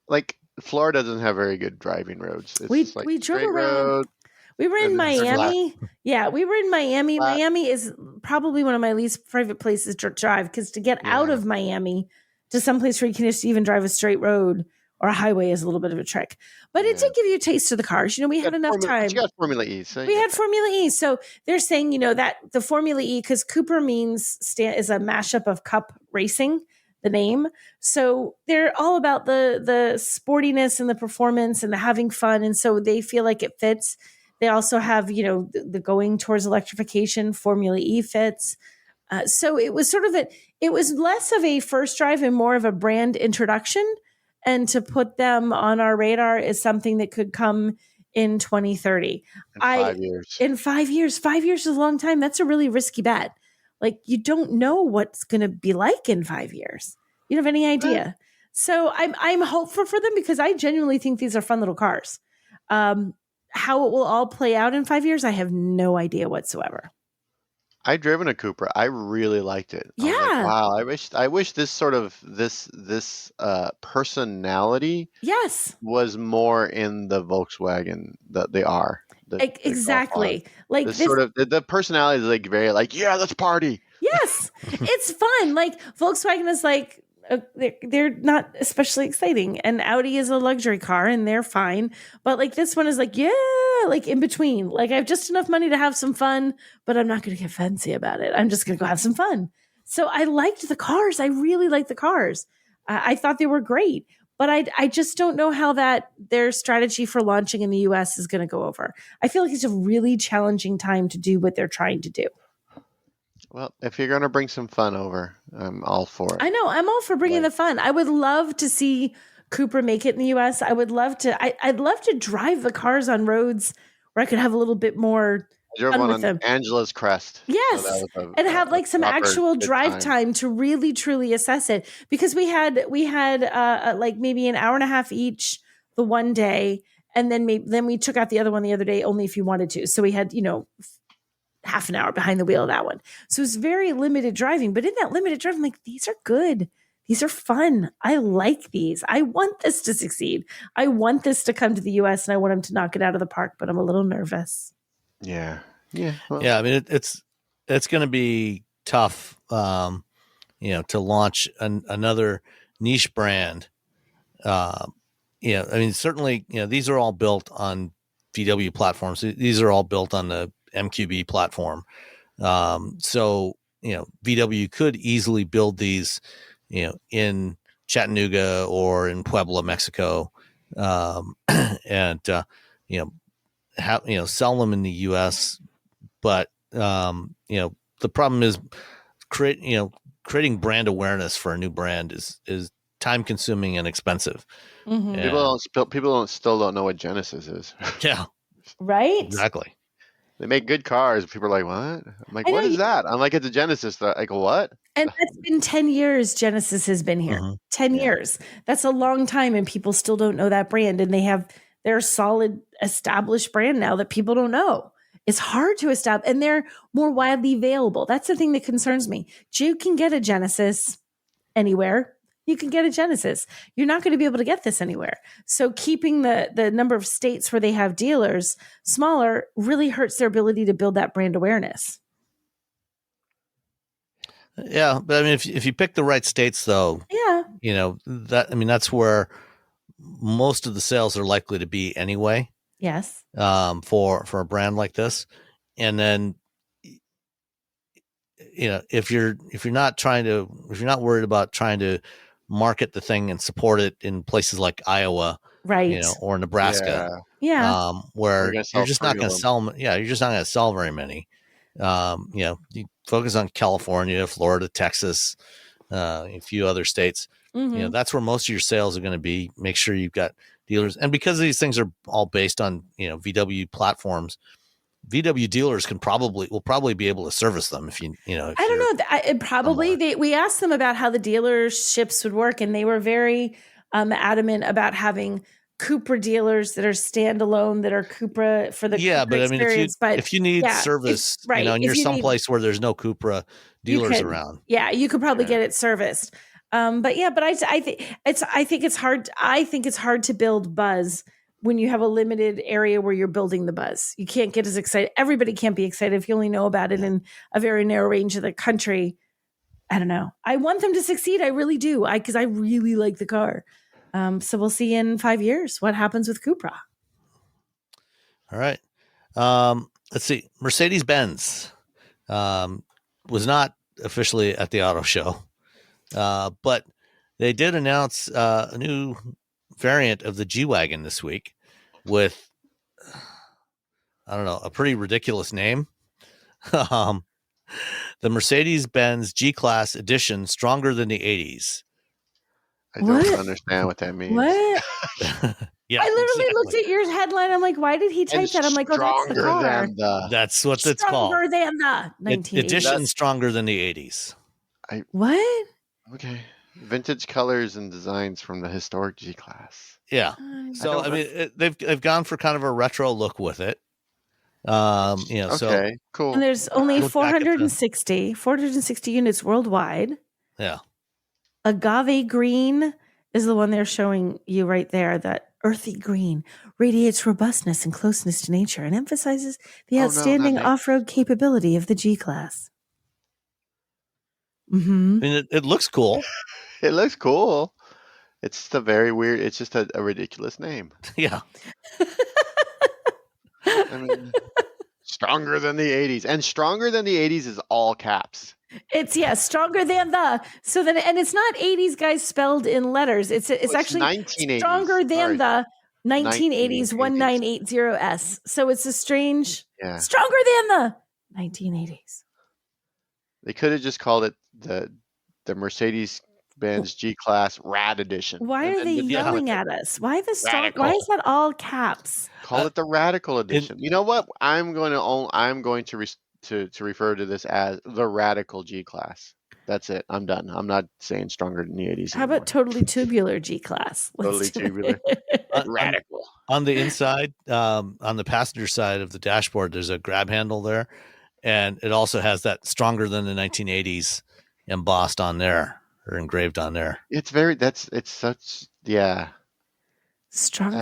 Like Florida doesn't have very good driving roads. It's we drove around. We were in Miami. Yeah, we were in Miami. Miami is probably one of my least favorite places to drive because to get out of Miami to someplace where you can just even drive a straight road or a highway is a little bit of a trick. But it did give you a taste of the cars. We had enough time. You got Formula E. So we had Formula E. So they're saying, that the Formula E, because Cooper is a mashup of Cup racing, the name. So they're all about the sportiness and the performance and the having fun. And so they feel like it fits. They also have, the going towards electrification, Formula E fits. So it was it was less of a first drive and more of a brand introduction. And to put them on our radar is something that could come in 2030. In 5 years. In 5 years. 5 years is a long time. That's a really risky bet. Like, you don't know what's going to be like in 5 years. You don't have any idea. So I'm hopeful for them because I genuinely think these are fun little cars. How it will all play out in 5 years, I have no idea whatsoever. I've driven a Cupra. I really liked it. Yeah. Wow. I wish this sort of this personality was more in the Volkswagen that they are. Exactly. Like this sort of the personality is like very like, yeah, let's party. Yes. It's fun. Like Volkswagen is like they're not especially exciting, and Audi is a luxury car and they're fine, but like this one is like like in between. Like I have just enough money to have some fun, but I'm not going to get fancy about it. I'm just going to go have some fun. So I liked the cars. I really liked the cars. I thought they were great, but I just don't know how their strategy for launching in the US is going to go over. I feel like it's a really challenging time to do what they're trying to do. Well, if you're going to bring some fun over, I'm all for it. I know. I'm all for bringing the fun. I would love to see Cupra make it in the U.S. I'd love to drive the cars on roads where I could have a little bit more fun with them. Angela's Crest. Yes. So and have like some actual drive time to really, truly assess it. Because we had like maybe an hour and a half each the one day. And then we took out the other one the other day, only if you wanted to. So we had, half an hour behind the wheel of that one. So it's very limited driving, but in that limited driving, I'm like, these are good. These are fun. I like these. I want this to succeed. I want this to come to the US and I want them to knock it out of the park, but I'm a little nervous. Yeah. Yeah. Well. Yeah. I mean, it's going to be tough, to launch another niche brand. I mean, certainly, these are all built on VW platforms. These are all built on the MQB platform. So, VW could easily build these, in Chattanooga or in Puebla, Mexico, and, sell them in the US. But, the problem is creating brand awareness for a new brand is time consuming and expensive. Mm-hmm. And people still don't know what Genesis is. Yeah. Right. Exactly. They make good cars. People are like, what? I'm like, what is that? I'm like, it's a Genesis. They're like, what? And that's been 10 years Genesis has been here. 10 years. That's a long time, and people still don't know that brand. And they're a solid established brand now that people don't know. It's hard to establish, and they're more widely available. That's the thing that concerns me. You can get a Genesis anywhere. You can get a Genesis. You're not going to be able to get this anywhere. So keeping the number of states where they have dealers smaller really hurts their ability to build that brand awareness. Yeah, but I mean, if you pick the right states, though, that's where most of the sales are likely to be anyway. Yes. For a brand like this, and then if you're not worried about trying to market the thing and support it in places like Iowa, right, or Nebraska, where you're just not going to sell them. Yeah, you're just not going to sell very many. You focus on California, Florida, Texas, a few other states. That's where most of your sales are going to be. Make sure you've got dealers, and because these things are all based on VW platforms, VW dealers will probably be able to service them if I don't know. We asked them about how the dealerships would work, and they were very adamant about having Cupra dealers that are standalone, that are Cupra for the Cupra but I mean, if you need service, and you're someplace where there's no Cupra dealers around, you could probably get it serviced. But I think it's hard. I think it's hard to build buzz when you have a limited area where you're building the buzz. You can't get as excited. Everybody can't be excited if you only know about it in a very narrow range of the country. I don't know. I want them to succeed. I really do. Because I really like the car. So we'll see in 5 years what happens with Cupra. All right. Let's see. Mercedes-Benz was not officially at the auto show, but they did announce a new variant of the G-Wagen this week with, I don't know, a pretty ridiculous name. The Mercedes-Benz G-Class Edition, stronger than the 80s. I don't understand what that means. What? Yeah, I literally looked at your headline. I'm like, why did he type that? I'm like, oh, that's the car. That's what it's called. Stronger than the 1980s. Edition stronger than the 80s. What? Okay. Vintage colors and designs from the historic G-Class. Yeah. So, I mean, they've gone for kind of a retro look with it. Okay, so cool. And there's only 460 units worldwide. Yeah. Agave green is the one they're showing you right there. That earthy green radiates robustness and closeness to nature and emphasizes the outstanding off-road capability of the G-Class. I mean, it looks cool. It looks cool. It's just a very weird. It's just a ridiculous name. Yeah. I mean, stronger than the 80s, and stronger than the 80s is all caps. It's stronger than the. So then, and it's not 80s guys spelled in letters. It's actually 1980s. Stronger than the 1980s 1980s. So it's a strange. Yeah. Stronger than the 1980s. They could have just called it the Mercedes-Benz G-Class Rad Edition. Why are they yelling at us? Why is that all caps? Call it the Radical Edition. You know what? I'm going to refer to this as the Radical G-Class. That's it. I'm done. I'm not saying stronger than the 80s. How about totally tubular G-Class? Totally tubular. Radical. On the inside, on the passenger side of the dashboard, there's a grab handle there. And it also has that stronger than the 1980s embossed on there or engraved on there. Stronger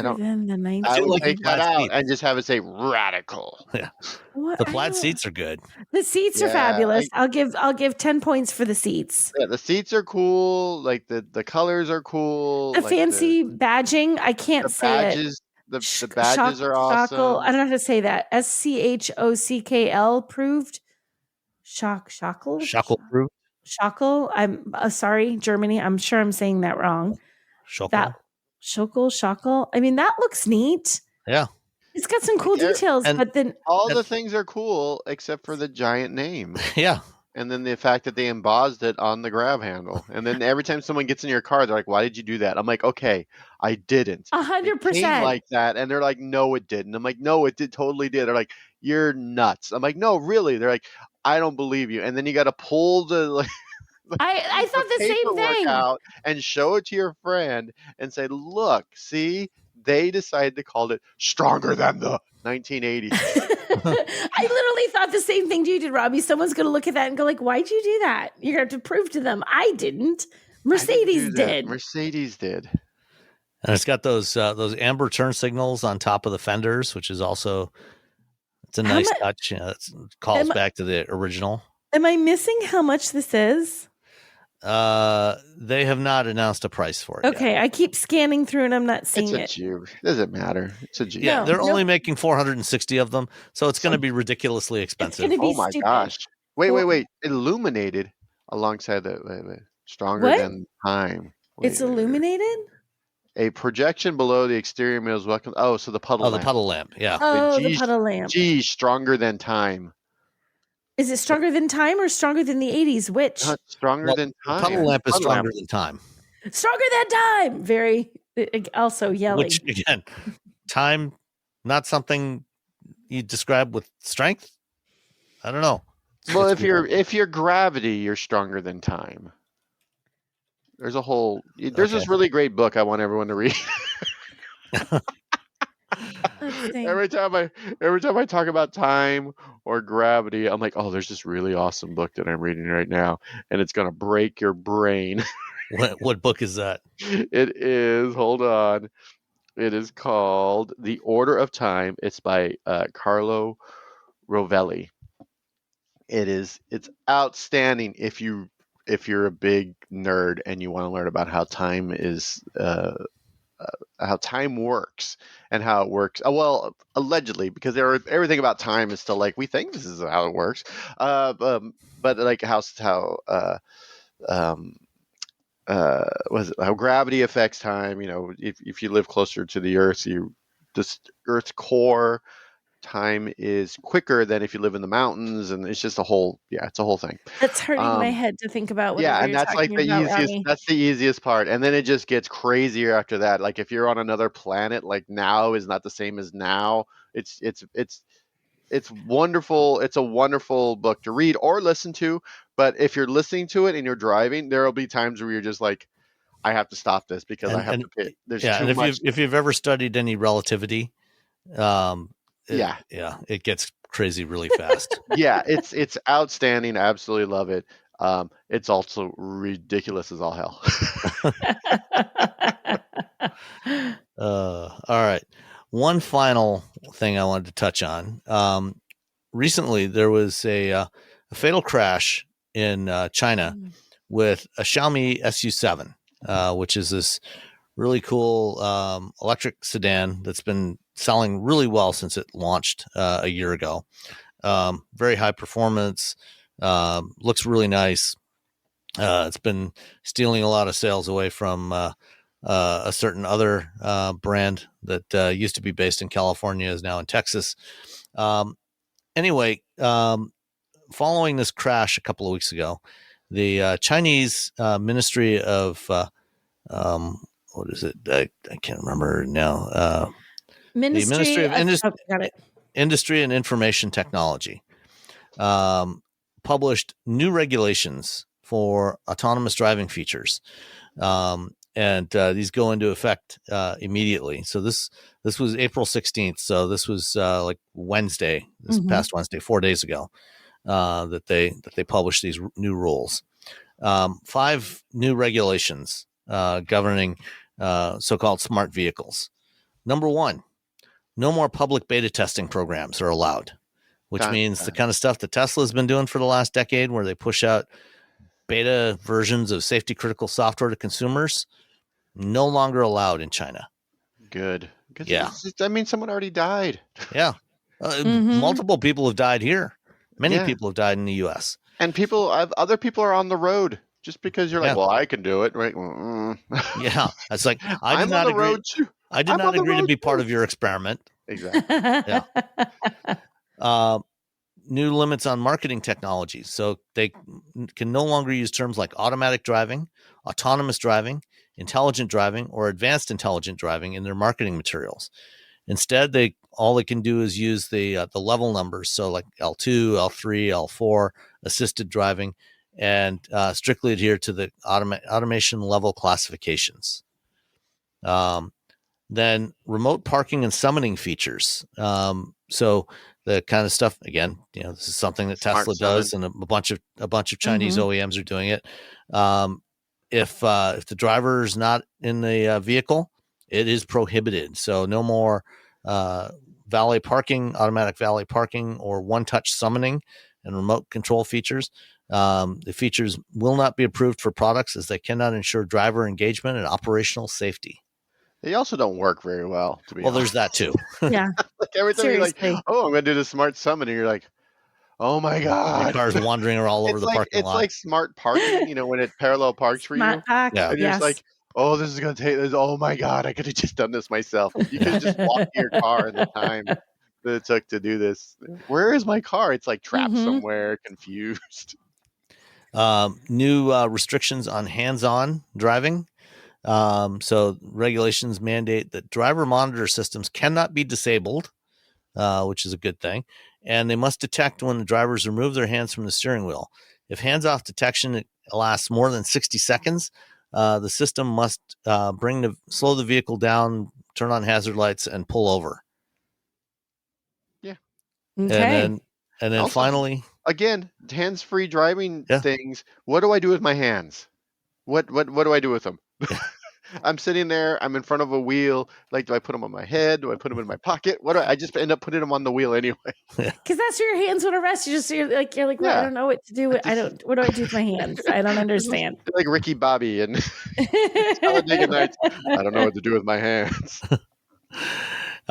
than the 1980s. I would take that out and just have it say radical. Yeah. The plaid seats are good. The seats are fabulous. I'll give 10 points for the seats. Yeah, the seats are cool. Like the colors are cool. The fancy badging, I can't say it. The badges are awesome. I don't know how to say that. SCHOCKL proved. Schockle proved. Schockle. I'm sorry, Germany. I'm sure I'm saying that wrong. Schockle. I mean, that looks neat. Yeah. It's got some cool details, but then all the things are cool except for the giant name. Yeah. And then the fact that they embossed it on the grab handle. And then every time someone gets in your car, they're like, why did you do that? I'm like, okay, I didn't. 100%. Like that. And they're like, no, it didn't. I'm like, no, it totally did. They're like, you're nuts. I'm like, no, really? They're like, I don't believe you. And then you got to pull the I thought the same paperwork thing. out and show it to your friend and say, look, see, they decided to call it stronger than the 1980s. I literally thought the same thing you did, Robbie. Someone's going to look at that and go like, why'd you do that? You're going to have to prove to them. I didn't. Mercedes did. Mercedes did. And it's got those amber turn signals on top of the fenders, which is also it's a nice touch. It calls back to the original. Am I missing how much this is? They have not announced a price for it. Okay, yet. I keep scanning through and I'm not seeing It's a Jew. Doesn't matter. It's a Jew. Yeah, they're only making 460 of them, so it's going to be ridiculously expensive. It's gonna be Oh my stupid. gosh! Wait! Illuminated alongside the stronger What? than time. It's illuminated? A projection below the exterior mirrors welcome. Oh, so the puddle. Oh, lamp. the puddle lamp. Yeah. Oh, G- the puddle lamp. Gee, stronger than time. Is it stronger than time or stronger than the 80s? Which? Stronger than time. Puddle lamp is stronger than time. Stronger than time. Very also yelling. Which again, time, not something you describe with strength. I don't know. Well, if you're gravity, you're stronger than time. There's this really great book I want everyone to read. Every time I talk about time or gravity, I'm like, oh, there's this really awesome book that I'm reading right now, and it's gonna break your brain. What book is that? It is. Hold on. It is called The Order of Time. It's by Carlo Rovelli. It's outstanding if you're a big nerd and you want to learn about how time is how time works and how it works. Well, allegedly, because everything about time is still like we think this is how it works. But like how gravity affects time. You know, if you live closer to the Earth, this Earth's core, time is quicker than if you live in the mountains, and it's just it's a whole thing. That's hurting my head to think about. And that's like the easiest. Robbie. That's the easiest part, and then it just gets crazier after that. Like if you're on another planet, like now is not the same as now. It's wonderful. It's a wonderful book to read or listen to. But if you're listening to it and you're driving, there will be times where you're just like, I have to stop this because I have to pay. There's too much. If you've ever studied any relativity, it gets crazy really fast. Yeah, it's outstanding. I absolutely love it. It's also ridiculous as all hell. All right. One final thing I wanted to touch on. Recently, there was a fatal crash in China with a Xiaomi SU7, which is this really cool electric sedan that's been selling really well since it launched a year ago. Very high performance, looks really nice. It's been stealing a lot of sales away from a certain other brand that used to be based in California, is now in Texas. Anyway, following this crash a couple of weeks ago, the Chinese Ministry of what is it? I can't remember now. Ministry of Industry and Information Technology published new regulations for autonomous driving features. And these go into effect immediately. So this was April 16th. So this was like Wednesday, past Wednesday, 4 days ago, that they published these new rules. 5 new regulations governing so-called smart vehicles. Number 1, no more public beta testing programs are allowed, which means the kind of stuff that Tesla's been doing for the last decade, where they push out beta versions of safety critical software to consumers, no longer allowed in China. Good. Yeah. That means someone already died. Yeah. Multiple people have died here. Many people have died in the U.S. And other people are on the road. Just because you're like, well, I can do it, right? Yeah. It's like, I did not agree to be part of your experiment. Exactly. Yeah. New limits on marketing technologies. So they can no longer use terms like automatic driving, autonomous driving, intelligent driving, or advanced intelligent driving in their marketing materials. Instead, all they can do is use the level numbers. So like L2, L3, L4, assisted driving, and strictly adhere to the automation level classifications. Then remote parking and summoning features. So the kind of stuff, again, this is something that Smart Tesla does, and a bunch of Chinese OEMs are doing it. If the driver is not in the vehicle, it is prohibited. So no more valet parking, automatic valet parking, or one-touch summoning and remote control features. The features will not be approved for products as they cannot ensure driver engagement and operational safety. They also don't work very well, to be honest. There's that too. Yeah. Like every time you're like, oh, I'm going to do the smart summon, and you're like, oh my God. The car's wandering all over the parking lot. It's like smart parking, when it parallel parks for Smart you. Pack, Yeah. And you're just like, oh, this is going to take this. Oh my God, I could have just done this myself. You could have just walked to your car in the time that it took to do this. Where is my car? It's like trapped somewhere, confused. New restrictions on hands-on driving. So regulations mandate that driver monitor systems cannot be disabled, which is a good thing. And they must detect when the drivers remove their hands from the steering wheel. If hands-off detection lasts more than 60 seconds, the system must slow the vehicle down, turn on hazard lights, and pull over. Yeah. Okay. And then Also, finally, again, hands-free driving things. What do I do with my hands? What do I do with them? I'm sitting there. I'm in front of a wheel. Like, do I put them on my head? Do I put them in my pocket? What do I just end up putting them on the wheel anyway? Because that's where your hands want to rest. You're like, well, I don't know what to do. What do I do with my hands? I don't understand. Like Ricky Bobby and Talladega Nights. I don't know what to do with my hands.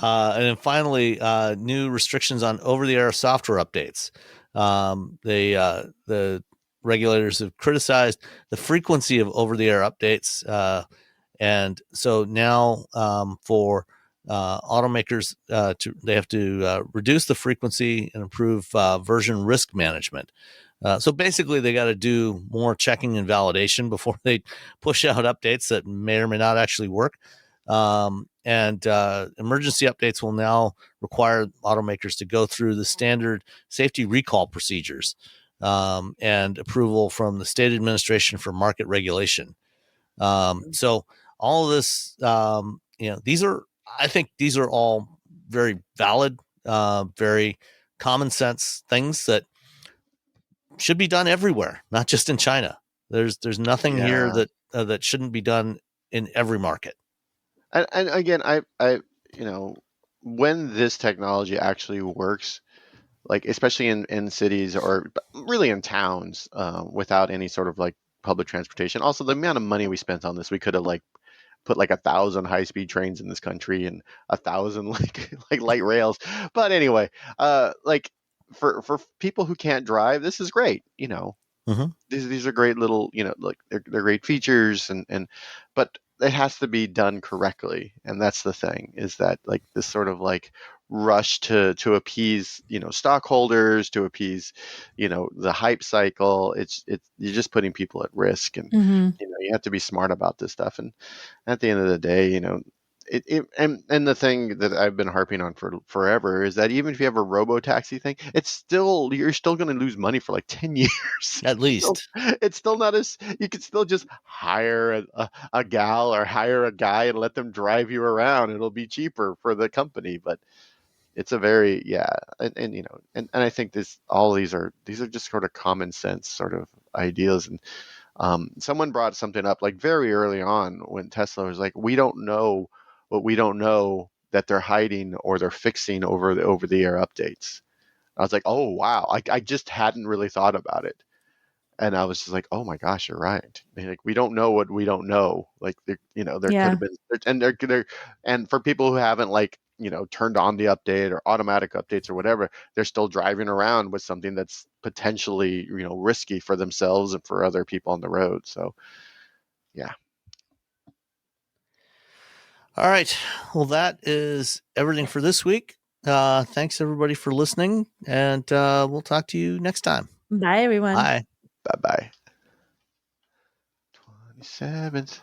And then finally, new restrictions on over-the-air software updates. The regulators have criticized the frequency of over-the-air updates, and so now for automakers, they have to reduce the frequency and improve version risk management. So basically, they got to do more checking and validation before they push out updates that may or may not actually work. And emergency updates will now require automakers to go through the standard safety recall procedures and approval from the State Administration for Market Regulation. So all of this, I think these are all very valid, very common sense things that should be done everywhere, not just in China. There's nothing here that shouldn't be done in every market. And again, I when this technology actually works, like especially in cities or really in towns, without any sort of like public transportation. Also, the amount of money we spent on this, we could have like put like 1,000 high-speed trains in this country and 1,000 like light rails. But anyway, like for people who can't drive, this is great. These are great little, like they're great features, but it has to be done correctly, and that's the thing, is that like this sort of like rush to appease stockholders, to appease the hype cycle. It's you're just putting people at risk, and you have to be smart about this stuff. And at the end of the day, and the thing that I've been harping on for forever is that even if you have a robo-taxi thing, you're still going to lose money for like 10 years. At least. It's still not you could still just hire a gal or hire a guy and let them drive you around. It'll be cheaper for the company, but it's a very, and I think these are just sort of common sense sort of ideas. And someone brought something up like very early on when Tesla was like, we don't know what we don't know that they're hiding or they're fixing over the air updates. I was like, oh wow, I just hadn't really thought about it, and I was just like, oh my gosh, you're right. Like, we don't know what we don't know. Like there could have been, and they're and for people who haven't turned on the update or automatic updates or whatever, they're still driving around with something that's potentially risky for themselves and for other people on the road. So yeah. All right. Well, that is everything for this week. Thanks everybody for listening, and we'll talk to you next time. Bye, everyone. Bye. Bye-bye. 27th.